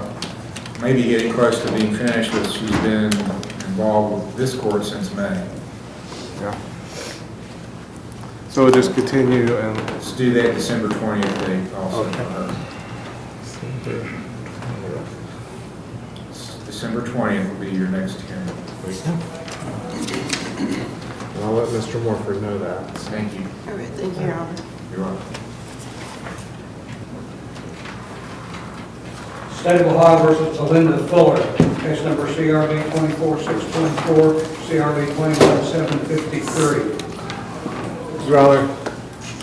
Speaker 1: maybe getting close to being finished, but she's been involved with this court since May.
Speaker 13: Yeah. So we'll just continue and...
Speaker 1: Let's do that December 20th date also.
Speaker 13: Okay.
Speaker 1: December 20th will be your next hearing.
Speaker 13: And I'll let Mr. Morford know that.
Speaker 1: Thank you.
Speaker 7: All right, thank you, Your Honor.
Speaker 1: You're welcome.
Speaker 2: State of Ohio versus Belinda Fuller, case number CRB 24624, CRB 21753.
Speaker 13: Your Honor,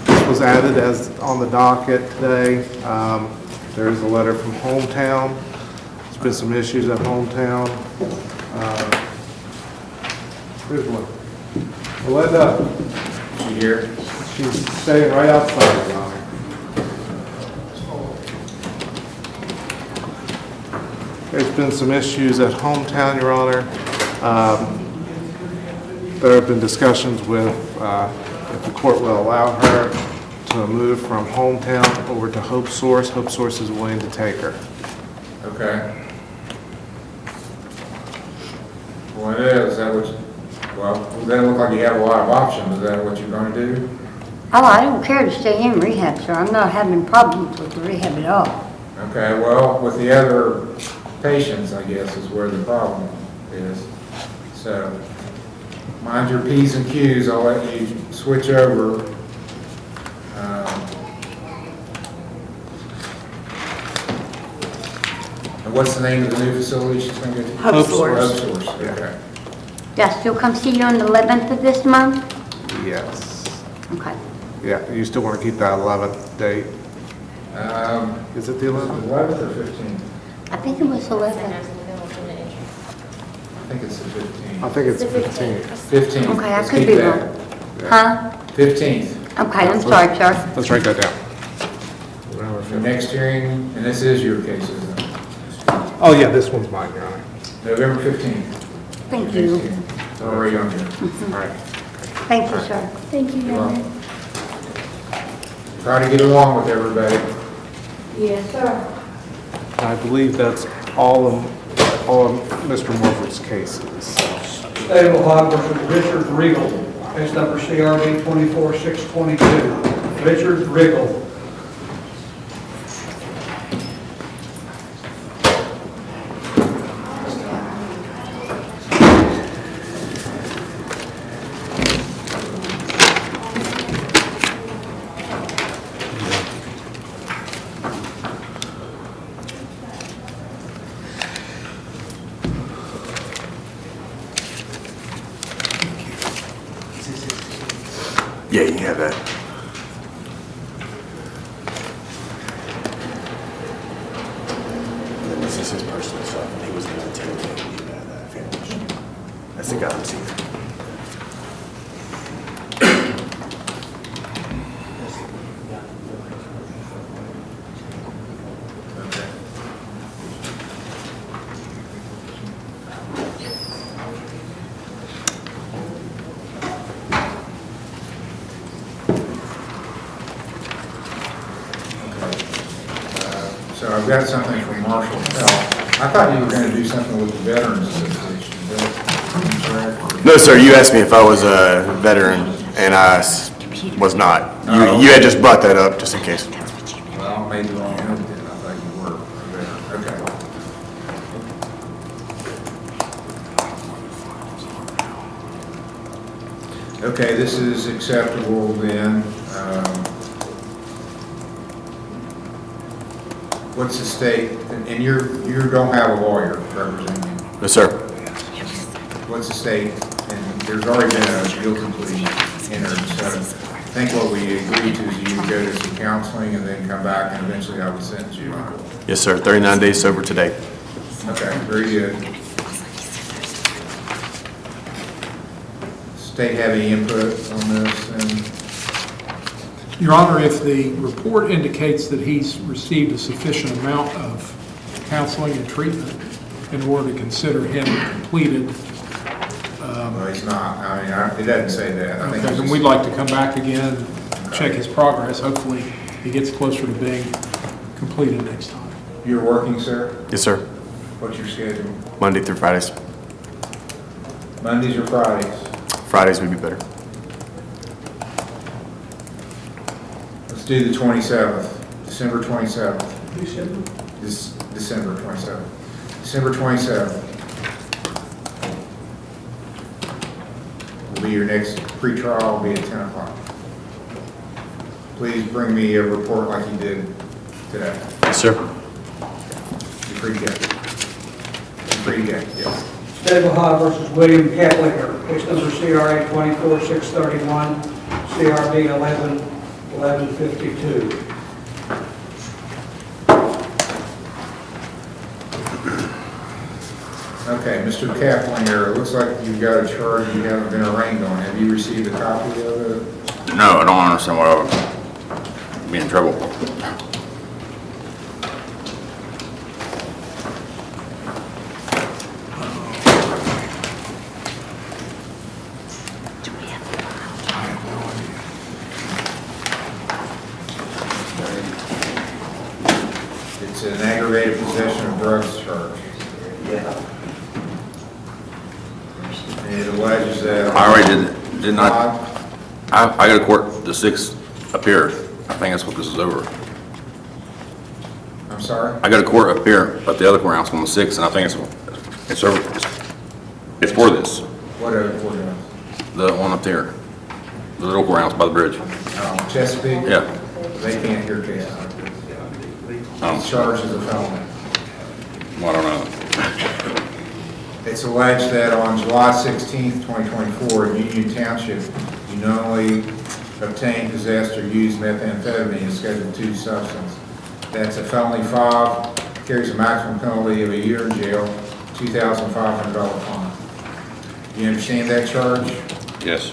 Speaker 13: this was added as on the docket today. There is a letter from Hometown. There's been some issues at Hometown. Here's one. Belinda.
Speaker 1: She here?
Speaker 13: She's staying right outside, Your Honor. There's been some issues at Hometown, Your Honor. There have been discussions with if the court will allow her to move from Hometown over to Hope Source. Hope Source is willing to take her.
Speaker 1: Okay. Well, it is. That what? Well, it doesn't look like you have a lot of options. Is that what you're going to do?
Speaker 15: Oh, I don't care to stay in rehab, sir. I'm not having problems with the rehab at all.
Speaker 1: Okay. Well, with the other patients, I guess, is where the problem is. So, mind your P's and Q's. I'll let you switch over. And what's the name of the new facility she's going to go to?
Speaker 7: Hope Source.
Speaker 1: Hope Source. Okay.
Speaker 15: Do I still come see you on the 11th of this month?
Speaker 13: Yes.
Speaker 15: Okay.
Speaker 13: Yeah, you still want to keep that 11th date? Is it the 11th?
Speaker 1: 11th or 15th?
Speaker 15: I think it was 11th.
Speaker 1: I think it's the 15th.
Speaker 13: I think it's 15th.
Speaker 1: 15th.
Speaker 15: Okay, I
Speaker 1: Let's
Speaker 15: could
Speaker 1: keep
Speaker 15: be
Speaker 1: that.
Speaker 15: wrong. Huh?
Speaker 1: 15th.
Speaker 15: Okay, I'm sorry, sir.
Speaker 13: Let's write that down.
Speaker 1: The next hearing, and this is your case, isn't it?
Speaker 13: Oh, yeah, this one's mine, Your Honor.
Speaker 1: November 15th.
Speaker 15: Thank you.
Speaker 1: It's already on here. All right.
Speaker 15: Thank you, sir. Thank you,
Speaker 1: You're welcome. Try to get along with everybody.
Speaker 15: Yes, sir.
Speaker 13: I believe that's all of Mr. Morford's cases.
Speaker 2: State of Ohio versus Richard Regal, case number CRB 24622. Richard Regal.
Speaker 18: Yeah, you can have that.
Speaker 17: think I received it.
Speaker 1: So I've got something from Marshall Health. I thought you were going to do something with the Veterans Association. Is that correct?
Speaker 17: No, sir, you asked me if I was a veteran, and I was not. You had just brought that up, just in case.
Speaker 1: Well, maybe wrong note then. I thought you were a veteran. Okay. Okay, this is acceptable then. What's the state, and you don't have a lawyer representing you?
Speaker 17: Yes, sir.
Speaker 1: What's the state, and there's already been a guilty plea entered, so I think what we agreed to is you would go to some counseling and then come back and eventually I would sentence you.
Speaker 17: Yes, sir, 39 days sober today.
Speaker 1: Okay, very good. State have any input on this? And
Speaker 14: Your Honor, if the report indicates that he's received a sufficient amount of counseling and treatment in order to consider him completed.
Speaker 1: Well, he's not. I mean, it doesn't say that. I think
Speaker 14: Okay, then we'd like to come back again, check his progress. Hopefully, he gets closer to being completed next time.
Speaker 1: You're working, sir?
Speaker 17: Yes, sir.
Speaker 1: What's your schedule?
Speaker 17: Monday through Fridays.
Speaker 1: Mondays or Fridays?
Speaker 17: Fridays would be better.
Speaker 1: Let's do the 27th, December 27th.
Speaker 2: December?
Speaker 1: December 27th. December 27th will be your next pretrial, will be at 10 o'clock. Please bring me a report like you did today.
Speaker 17: Yes, sir.
Speaker 1: You're free to go. You're free to go, yes.
Speaker 2: State of Ohio versus William Kettlinger, case number CRA 24631, CRB 1152.
Speaker 1: Okay, Mr. Kaplinger, it looks like you've got a charge you haven't been arraigned on. Have you received a copy of it?
Speaker 19: No, I don't understand why I would be in trouble.
Speaker 1: It's an aggravated possession of drugs charge.
Speaker 19: Yeah.
Speaker 1: And it alleges that.
Speaker 19: I already did not, I got to court the 6th up here. I think that's what this is over.
Speaker 1: I'm sorry?
Speaker 19: I got a court up here, at the other courthouse on the 6th, and I think it's over. It's for this.
Speaker 1: What other courthouse?
Speaker 19: The one up there. The little courthouse by the bridge.
Speaker 1: Chesapeake?
Speaker 19: Yeah.
Speaker 1: They can't hear cases like this.
Speaker 19: Oh.
Speaker 1: It's charged as a felony.
Speaker 19: Well, I don't know.
Speaker 1: It's alleged that on July 16th, 2024, in Union Township, you knowingly obtained, possessed, or used methamphetamine, a Schedule II substance. That's a felony 5, carries a maximum penalty of a year in jail, $2,500 fine. You understand that charge?
Speaker 19: Yes.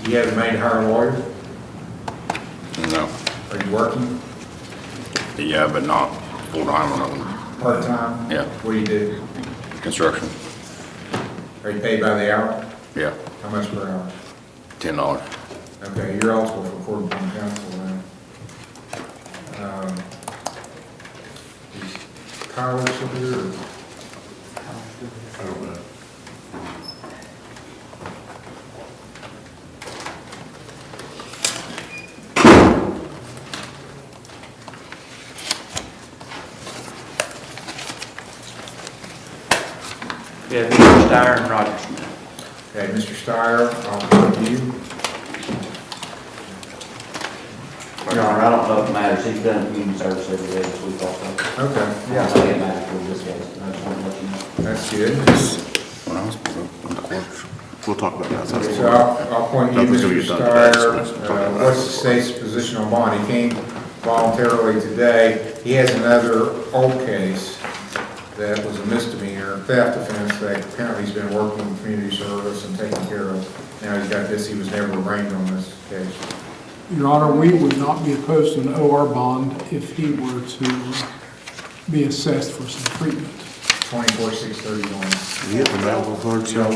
Speaker 1: You haven't made a hire lawyer?
Speaker 19: No.
Speaker 1: Are you working?
Speaker 19: Yeah, but not full-time or nothing.
Speaker 1: Part-time?
Speaker 19: Yeah.
Speaker 1: What do you do?
Speaker 19: Construction.
Speaker 1: Are you paid by the hour?
Speaker 19: Yeah.
Speaker 1: How much per hour?
Speaker 19: $10.
Speaker 1: Okay, you're eligible for court appointed counsel then. Is Tyler still here? Or? I don't know.
Speaker 24: Yeah, Mr. Steyer and Rogers.
Speaker 1: Okay, Mr. Steyer, I'll come to you.
Speaker 20: Your Honor, I don't know if it matters, he's done community service every day this week also.
Speaker 1: Okay.
Speaker 20: Yeah, I think it matters for this case, I just want to let you know.
Speaker 1: That's good.
Speaker 19: We'll talk about that.
Speaker 1: So I'll point you, Mr. Steyer. What's the state's position on bond? He came voluntarily today. He has another old case that was a misdemeanor theft offense that apparently he's been working in community service and taking care of. Now he's got this, he was never arraigned on this case.
Speaker 14: Your Honor, we would not be opposed to an OR bond if he were to be assessed for some treatment.
Speaker 1: 24,631.
Speaker 13: You have the medical card, so.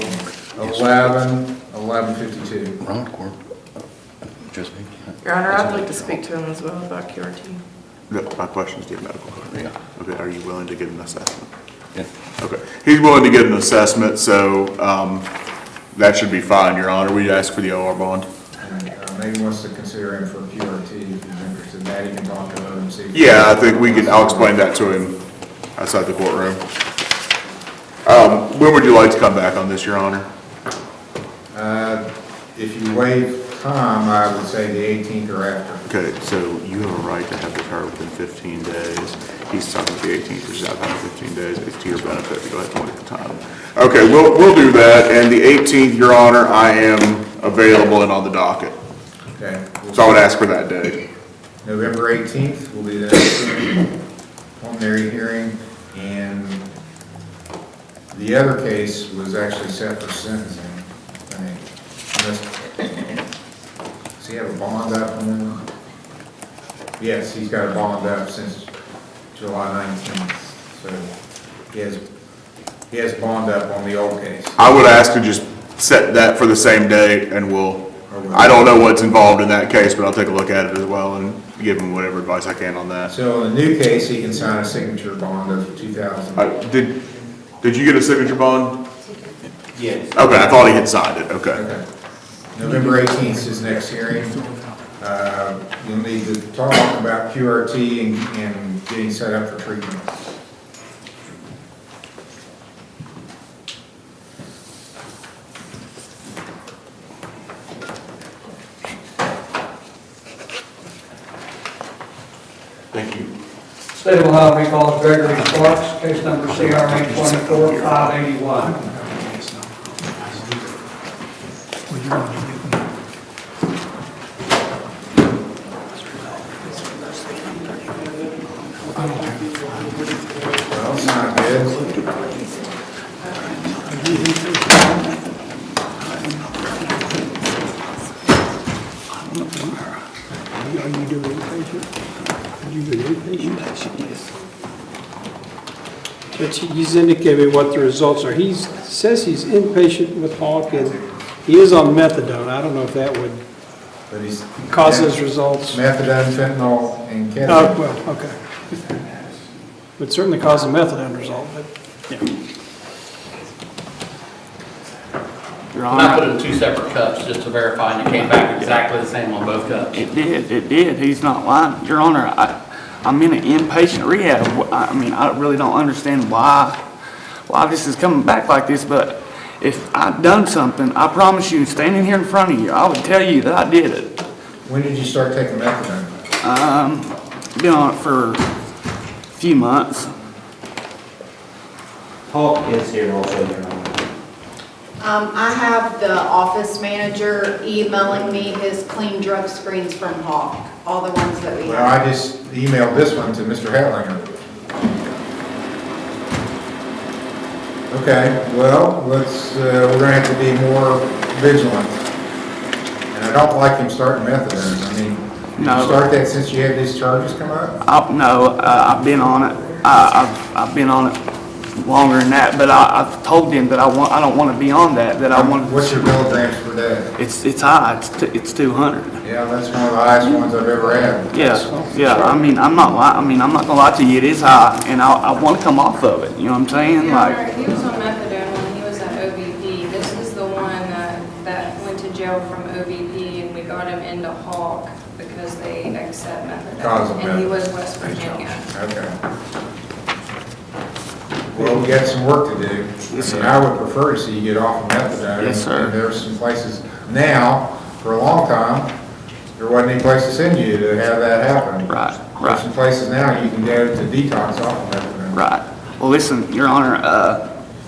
Speaker 1: 11,1152.
Speaker 19: Wrong court. Just me.
Speaker 7: Your Honor, I'd like to speak to him as well about QRT.
Speaker 13: My question is, do you have a medical card?
Speaker 19: Yeah.
Speaker 13: Okay, are you willing to get an assessment?
Speaker 19: Yeah.
Speaker 21: Okay, he's willing to get an assessment, so that should be fine, Your Honor. We ask for the OR bond.
Speaker 1: Maybe wants to consider him for QRT if he's interested in that. He can talk to him and see.
Speaker 21: Yeah, I think I'll explain that to him outside the courtroom. When would you like to come back on this, Your Honor?
Speaker 1: If you waive time, I would say the 18th or after.
Speaker 13: Okay, so you have a right to have the card within 15 days. He's talking about the 18th, which is out of 15 days. It's to your benefit to go ahead and wait the time.
Speaker 21: Okay, we'll do that, and the 18th, Your Honor, I am available and on the docket.
Speaker 1: Okay.
Speaker 21: So I would ask for that date.
Speaker 1: November 18th will be the next preliminary hearing, and the other case was actually set for sentencing, I think. Does he have a bond up on him? Yes, he's got a bond up since July 19th, so he has bond up on the old case.
Speaker 21: I would ask to just set that for the same date, and I don't know what's involved in that case, but I'll take a look at it as well and give him whatever advice I can on that.
Speaker 1: So in the new case, he can sign a signature bond of $2,000.
Speaker 21: Did you get a signature bond?
Speaker 20: Yes.
Speaker 21: Okay, I thought he had signed it, okay.
Speaker 1: Okay. November 18th is his next hearing. You'll need to talk about QRT and getting set up for treatment.
Speaker 21: Thank you.
Speaker 2: State of Ohio recalls Gregory Sparks, case number CRA 24581.
Speaker 1: Well, it's not good.
Speaker 4: Are you doing inpatient? Are you doing inpatient? Yes. But he's indicated what the results are. He says he's inpatient with Hawk, and he is on methadone. I don't know if that would
Speaker 1: But he's
Speaker 4: cause his results.
Speaker 1: Methadone, fentanyl, and ketamine.
Speaker 4: Oh, well, okay. Would certainly cause a methadone result, but, yeah.
Speaker 3: Your Honor, I put it in 2 separate cups just to verify, and it came back exactly the same on both cups.
Speaker 5: It did. He's not lying. Your Honor, I'm in an inpatient rehab. I mean, I really don't understand why this is coming back like this, but if I'd done something, I promise you, standing here in front of you, I would tell you that I did it.
Speaker 1: When did you start taking methadone?
Speaker 5: Been on it for a few months.
Speaker 20: Hawk is here also, Your Honor.
Speaker 10: I have the office manager emailing me his clean drug screens from Hawk, all the ones that we
Speaker 1: Well,
Speaker 10: have.
Speaker 1: I just emailed this one to Mr. Hetlinger. Okay, well, we're gonna have to be more vigilant. And I don't like him starting methadone. I mean, did you start that since you had these charges come up?
Speaker 5: No, I've been on it. I've been on it longer than that, but I've told them that I don't want to be on that.
Speaker 1: What's your milligrams per day?
Speaker 5: It's high. It's 200.
Speaker 1: Yeah, that's one of the highest ones I've ever had.
Speaker 5: Yeah. I mean, I'm not gonna lie to you. It is high, and I want to come off of it. You know what I'm saying?
Speaker 12: Yeah, he was on methadone when he was at OVP. This is the one that went to jail from OVP, and we got him into Hawk because they accept methadone. And he was West Virginia.
Speaker 1: Okay. Well, we got some work to do.
Speaker 5: Yes,
Speaker 1: I mean,
Speaker 5: sir.
Speaker 1: I would prefer to see you get off of methadone.
Speaker 5: Yes, sir.
Speaker 1: And there's some places now, for a long time, there wasn't any place to send you to have that happen.
Speaker 5: Right.
Speaker 1: There's some places now you can go to detox off of methadone.
Speaker 5: Right. Well, listen, Your Honor,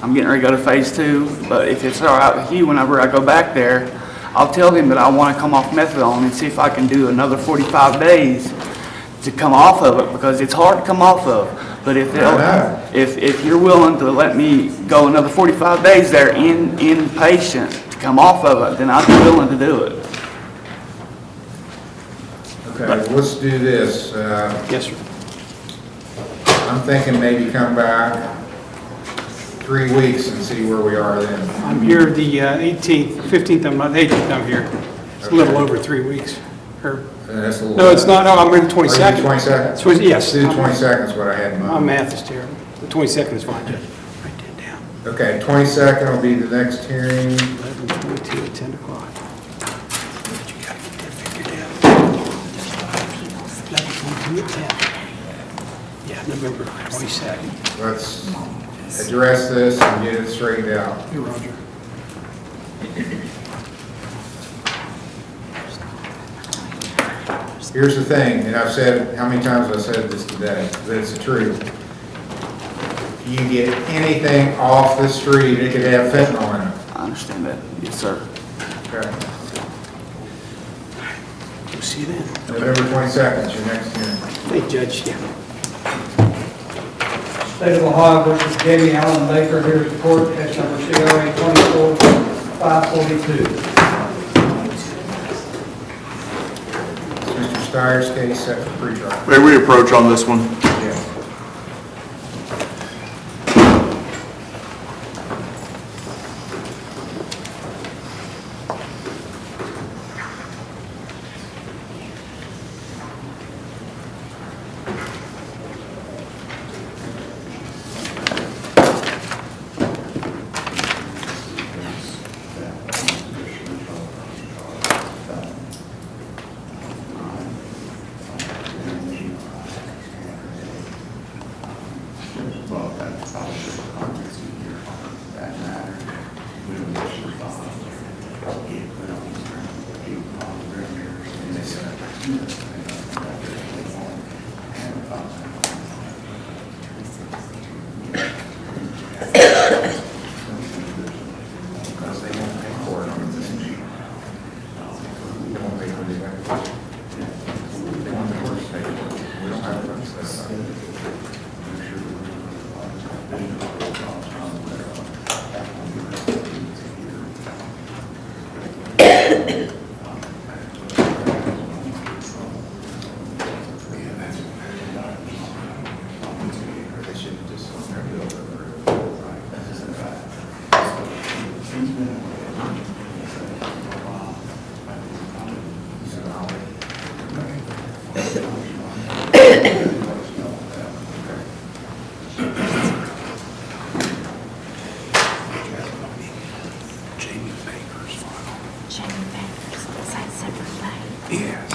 Speaker 5: I'm getting ready to go to phase 2, but if it's all right with you, whenever I go back there, I'll tell them that I want to come off methadone and see if I can do another 45 days to come off of it, because it's hard to come off of. But if
Speaker 1: I know.
Speaker 5: if you're willing to let me go another 45 days there inpatient to come off of it, then I'd be willing to do it.
Speaker 1: Okay, let's do this.
Speaker 4: Yes, sir.
Speaker 1: I'm thinking maybe come back 3 weeks and see where we are then.
Speaker 4: I'm here the 18th, 15th, I'm not, 18th I'm here. It's a little over 3 weeks. Or-
Speaker 1: That's a little.
Speaker 4: No, it's not, no, I'm here the
Speaker 1: Are you
Speaker 4: 22nd.
Speaker 1: 22nd?
Speaker 4: Yes.
Speaker 1: Do the 22nd is what I had in
Speaker 4: My
Speaker 1: mind.
Speaker 4: math is terrible. The 22nd is fine, Judge.
Speaker 1: Okay, 22nd will be the next hearing.
Speaker 4: 11/22 at 10 o'clock. But you gotta get that figured out. 11/22 at 10. Yeah, November 22nd.
Speaker 1: Let's address this and get it straightened out.
Speaker 4: Hey, Roger.
Speaker 1: Here's the thing, and I've said, how many times have I said this today, but it's the truth. If you get anything off the street, it could have fentanyl in it.
Speaker 5: I understand that. Yes, sir.
Speaker 1: Okay.
Speaker 4: We'll see you then.
Speaker 1: November 22nd is your next hearing.
Speaker 4: Thank you, Judge. Yeah.
Speaker 2: State of Ohio versus Jamie Allen Baker, here is the court, case number COA 24-542.
Speaker 1: Mr. Steyer's case set for pretrial.
Speaker 19: May we approach on this one?
Speaker 1: Yeah. Because they won't pay for it on this sheet. They won't pay for the evacuation. They want the court to pay for it. We don't have funds set aside. They should have just let their bill go through.
Speaker 6: Jamie Baker's, is that separate thing?
Speaker 14: Yes.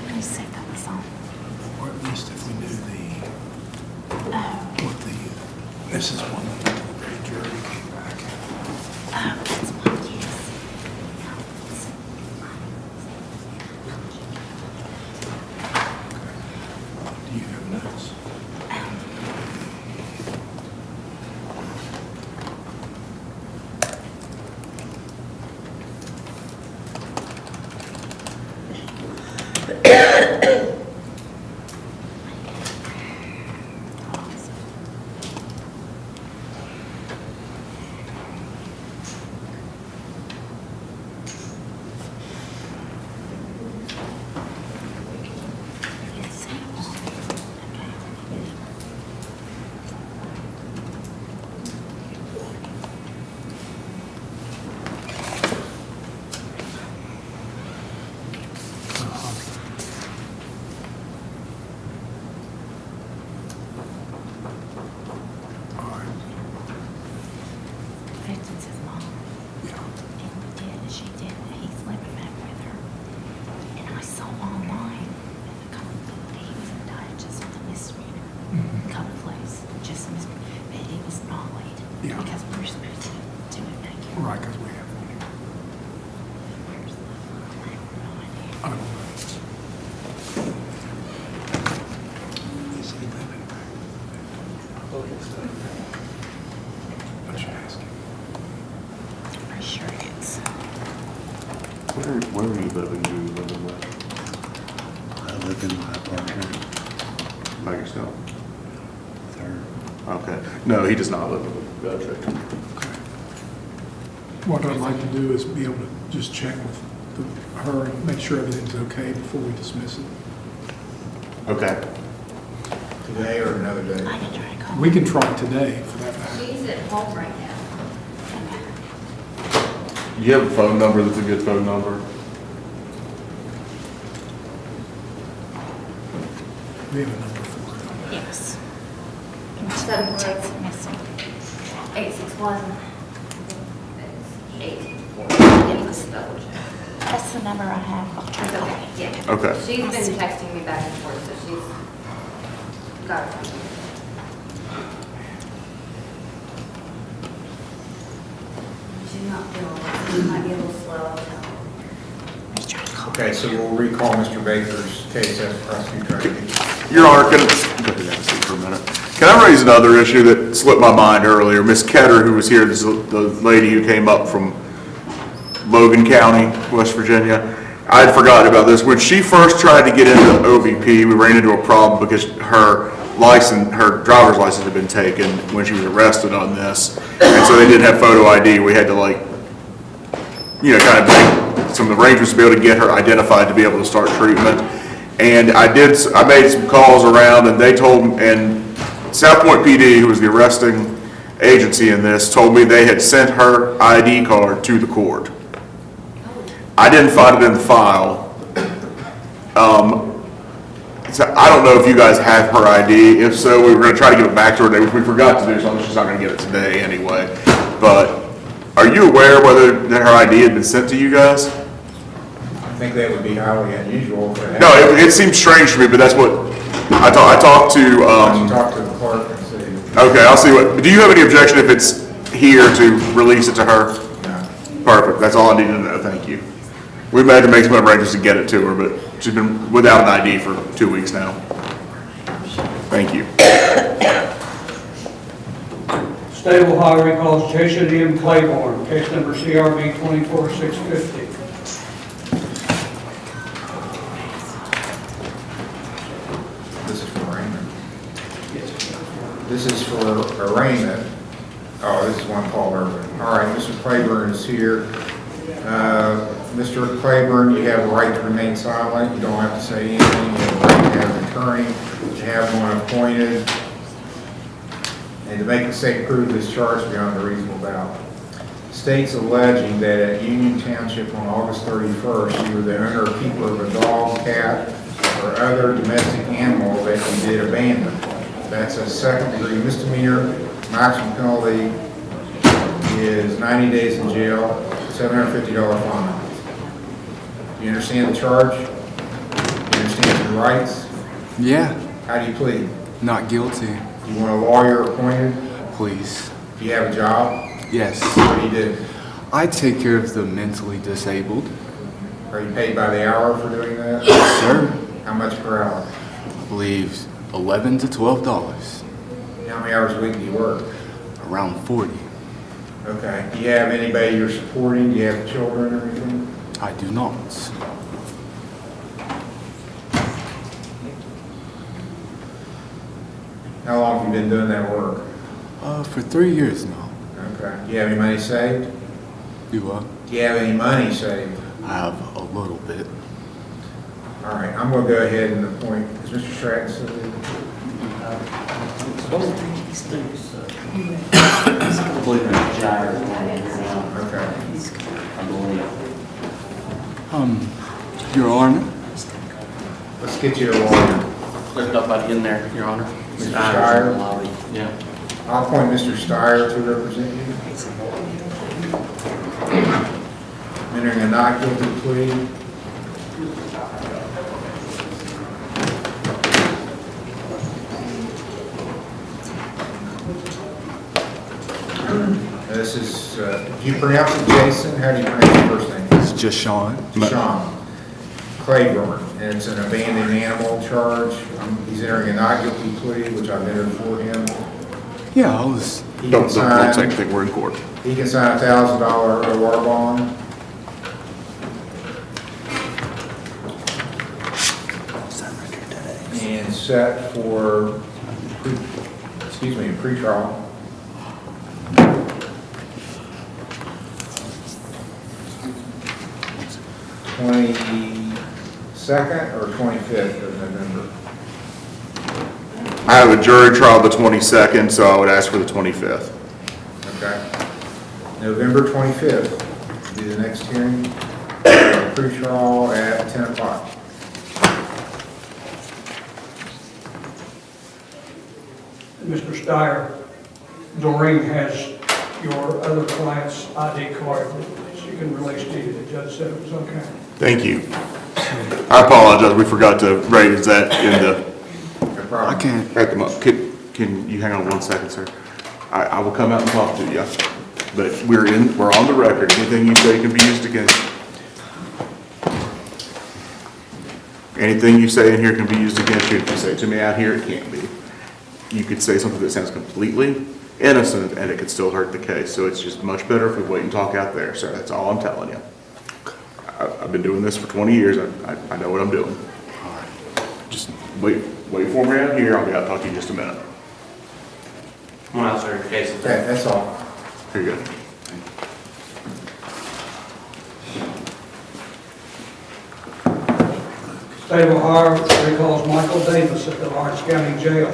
Speaker 6: Who said that was on?
Speaker 14: Or at least if we knew
Speaker 6: Oh,
Speaker 14: what this is one that the grand jury came back.
Speaker 6: oh, that's what it is.
Speaker 14: Do you have notes?
Speaker 6: Victim's his mom. And we did, she did, he's living back with her. And I saw online, he was indicted just with a misdemeanor. Couple plays, just a misdemeanor. But he was nollied.
Speaker 14: Yeah.
Speaker 6: Because we're supposed to do it back here.
Speaker 14: Right, because we have one here.
Speaker 6: Where's the, I have no idea.
Speaker 14: I don't know. Is he living back? I should ask him.
Speaker 6: I'm pretty sure it's.
Speaker 19: Where are you living? Do you live in where?
Speaker 18: I live in my apartment,
Speaker 19: By yourself?
Speaker 18: 30
Speaker 19: Okay. No, he does not live in Beltrick.
Speaker 14: What I'd like to do is be able to just check with her and make sure everything's okay before we dismiss it.
Speaker 19: Okay.
Speaker 1: Today or another day?
Speaker 14: We can try today for that matter.
Speaker 6: She's at home right now.
Speaker 19: You have a phone number that's a good phone number?
Speaker 14: We have a number for her.
Speaker 6: Yes. 861. 864. Let's double check. That's the number I have. I'll try to. Okay, yeah.
Speaker 19: Okay.
Speaker 6: She's been texting me back and forth, so she's got it. She's not feeling well. She might be a little slow. I'll tell her.
Speaker 1: Okay, so we'll recall Mr. Baker's case as prosecutor.
Speaker 19: Your Honor, go ahead and have a seat for a minute. Can I raise another issue that slipped my mind earlier? Miss Ketter, who was here, this is the lady who came up from Logan County, West Virginia. I had forgotten about this. When she first tried to get into OVP, we ran into a problem because her driver's license had been taken when she was arrested on this. And so they didn't have photo ID. We had to kind of make some arrangements to be able to get her identified to be able to start treatment. And I made some calls around, and they told me, and South Point PD, who was the arresting agency in this, told me they had sent her ID card to the court. I didn't find it in the file. So I don't know if you guys have her ID. If so, we were going to try to give it back to her today, which we forgot to do, so she's not going to get it today anyway. But are you aware whether that her ID had been sent to you guys?
Speaker 1: I think that would be highly unusual.
Speaker 19: No, it seems strange to me, but that's what I talked to.
Speaker 1: Talk to the clerk and see.
Speaker 19: Okay, I'll see what. Do you have any objection if it's here to release it to her?
Speaker 1: No.
Speaker 19: Perfect. That's all I needed to know. Thank you. We've had to make some arrangements to get it to her, but she's been without an ID for 2 weeks now. Thank you.
Speaker 2: State of Ohio recalls Jason M Clayborn, case number CRB 24650.
Speaker 1: This is for arraignment. This is for arraignment. Oh, this is one called Urban. All right, Mr. Clayburn is here. Mr. Clayburn, you have a right to remain silent. You don't have to say anything. You have a right to have an attorney. You have one appointed. And to make the state prove this charge beyond a reasonable doubt. The state's alleging that at Union Township on August 31st, you were the owner or keeper of a dog, cat, or other domestic animal that you did abandon. That's a second-degree misdemeanor. Maximum penalty is 90 days in jail, $750 fine. Do you understand the charge? Do you understand your rights?
Speaker 11: Yeah.
Speaker 1: How do you plead?
Speaker 11: Not guilty.
Speaker 1: You want a lawyer appointed?
Speaker 11: Please.
Speaker 1: Do you have a job?
Speaker 11: Yes.
Speaker 1: What do you do?
Speaker 11: I take care of the mentally disabled.
Speaker 1: Are you paid by the hour for doing that?
Speaker 11: Yes, sir.
Speaker 1: How much per hour?
Speaker 11: I believe $11 to $12.
Speaker 1: How many hours a week do you work?
Speaker 11: Around 40.
Speaker 1: Okay. Do you have anybody you're supporting? Do you have children or anything?
Speaker 11: I do not.
Speaker 1: How long have you been doing that work?
Speaker 11: For 3 years now.
Speaker 1: Okay. Do you have any money saved?
Speaker 11: Do what?
Speaker 1: Do you have any money saved?
Speaker 11: I have a little bit.
Speaker 1: All right. I'm going to go ahead and appoint. Is Mr. Stratton still there?
Speaker 20: I believe in Gyre.
Speaker 1: Okay.
Speaker 20: I believe.
Speaker 11: Your Honor?
Speaker 1: Let's get you a lawyer.
Speaker 3: There's nobody in there, Your Honor.
Speaker 1: Mr. Steyer?
Speaker 3: Yeah.
Speaker 1: I'll appoint Mr. Steyer to represent you. Entering a not guilty plea. This is, do you pronounce it Jason? How do you pronounce your first name?
Speaker 11: It's just Sean.
Speaker 1: Sean Clayborn, and it's an abandoned animal charge. He's entering a not guilty plea, which I've entered for him.
Speaker 11: Yeah, I was...
Speaker 19: Don't take anything. We're in court.
Speaker 1: He can sign a $1,000 OR bond. And set for excuse me, a pretrial. Second or 25th of November?
Speaker 19: I have a jury trial the 22nd, so I would ask for the 25th.
Speaker 1: Okay. November 25th, be the next hearing, pre-trial at 10 o'clock.
Speaker 2: Mr. Steyer, Doreen has your other client's ID card that she can release to you. The judge said it was okay.
Speaker 19: Thank you. I apologize, we forgot to raise that in the.
Speaker 1: I
Speaker 19: can't. Back them up. Can you hang on 1 second, sir? I will come out and talk to you, but we're on the record. Anything you say can be used against you. Anything you say in here can be used against you. If you say it to me out here, it can't be. You could say something that sounds completely innocent and it could still hurt the case. So it's just much better if we wait and talk out there, sir. That's all I'm telling you. I've been doing this for 20 years. I know what I'm doing. Just wait for me out here. I'll be out to talk to you in just a minute.
Speaker 3: Come on out, sir, your case is
Speaker 1: Okay, that's all.
Speaker 19: Here you go.
Speaker 2: State of Ohio recalls Michael Davis at the Lawrence County Jail.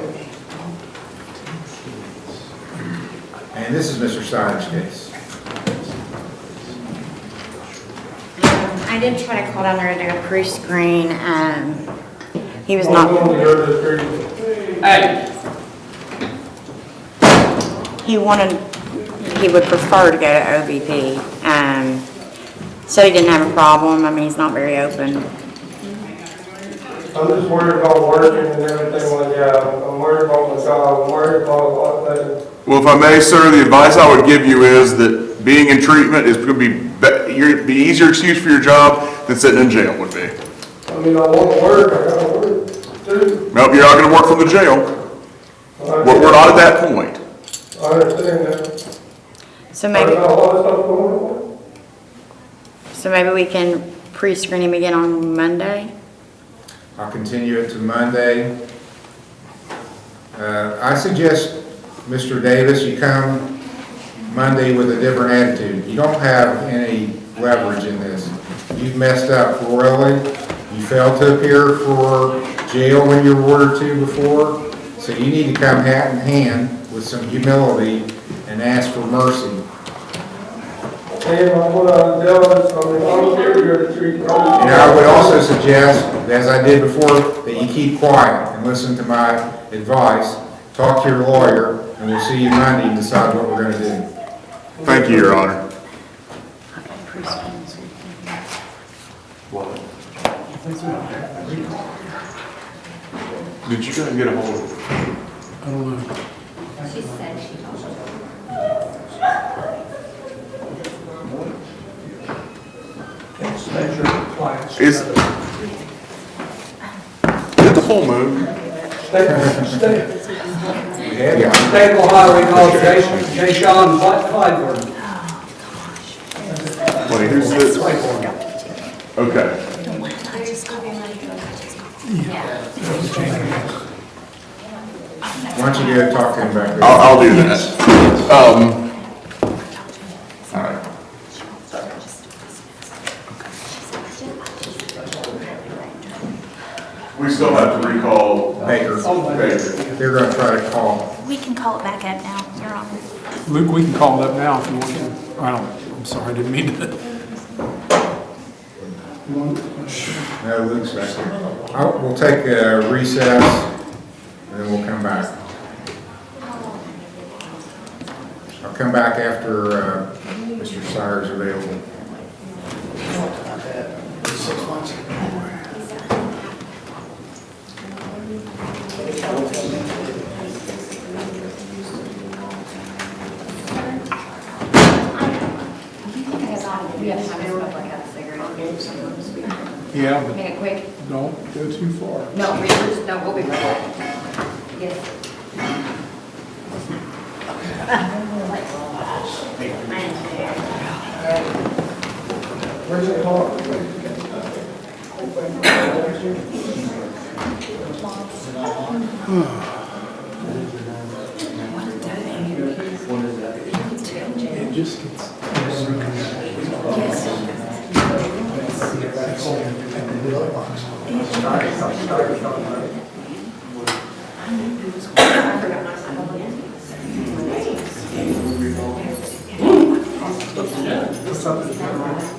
Speaker 1: And this is Mr. Steiner's case.
Speaker 9: I did try to call down there to do a pre-screen. He was not.
Speaker 2: Hey.
Speaker 9: He would prefer to go to OVP. So he didn't have a problem. I mean, he's not very open.
Speaker 16: I'm just worried about working and everything like that. I'm worried about my job. I'm worried about a lot of things.
Speaker 19: Well, if I may, sir, the advice I would give you is that being in treatment is going to be easier excuse for your job than sitting in jail would be.
Speaker 16: I mean, I want to work. I got to work too.
Speaker 19: Nope, you're not going to work from the jail. We're not at that point.
Speaker 16: I understand that.
Speaker 9: So maybe.
Speaker 16: I got a lot of stuff going on.
Speaker 9: So maybe we can pre-screen him again on Monday.
Speaker 1: I'll continue it to Monday. I suggest, Mr. Davis, you come Monday with a different attitude. You don't have any leverage in this. You've messed up royally. You failed to appear for jail when you were ordered to before. So you need to come hat in hand with some humility and ask for mercy.
Speaker 16: And I'm here to treat you.
Speaker 1: And I would also suggest, as I did before, that you keep quiet and listen to my advice. Talk to your lawyer, and we'll see you Monday and decide what we're going to do.
Speaker 19: Thank you, Your Honor. What? Did you guys get a hold of her?
Speaker 14: I don't know.
Speaker 6: She said she told you.
Speaker 19: Is it the full moon?
Speaker 2: State of Ohio recalls J Clayborn.
Speaker 19: Wait, who's this? Okay.
Speaker 1: Why don't you go talk to him back there?
Speaker 19: I'll do that. All right. We still have to recall
Speaker 1: Baker. They're going to try to call.
Speaker 6: We can call it back up now, Your Honor.
Speaker 14: Luke, we can call it up now if you want to. I'm sorry, I didn't mean to.
Speaker 1: No, Luke's back there. We'll take a recess, and then we'll come back. I'll come back after Mr. Sire's available.
Speaker 8: 6 months ago.
Speaker 14: Yeah, but
Speaker 15: Make it quick.
Speaker 14: don't go too far.
Speaker 15: No, we'll be right back. Yes.
Speaker 16: Where's the car?
Speaker 2: Something.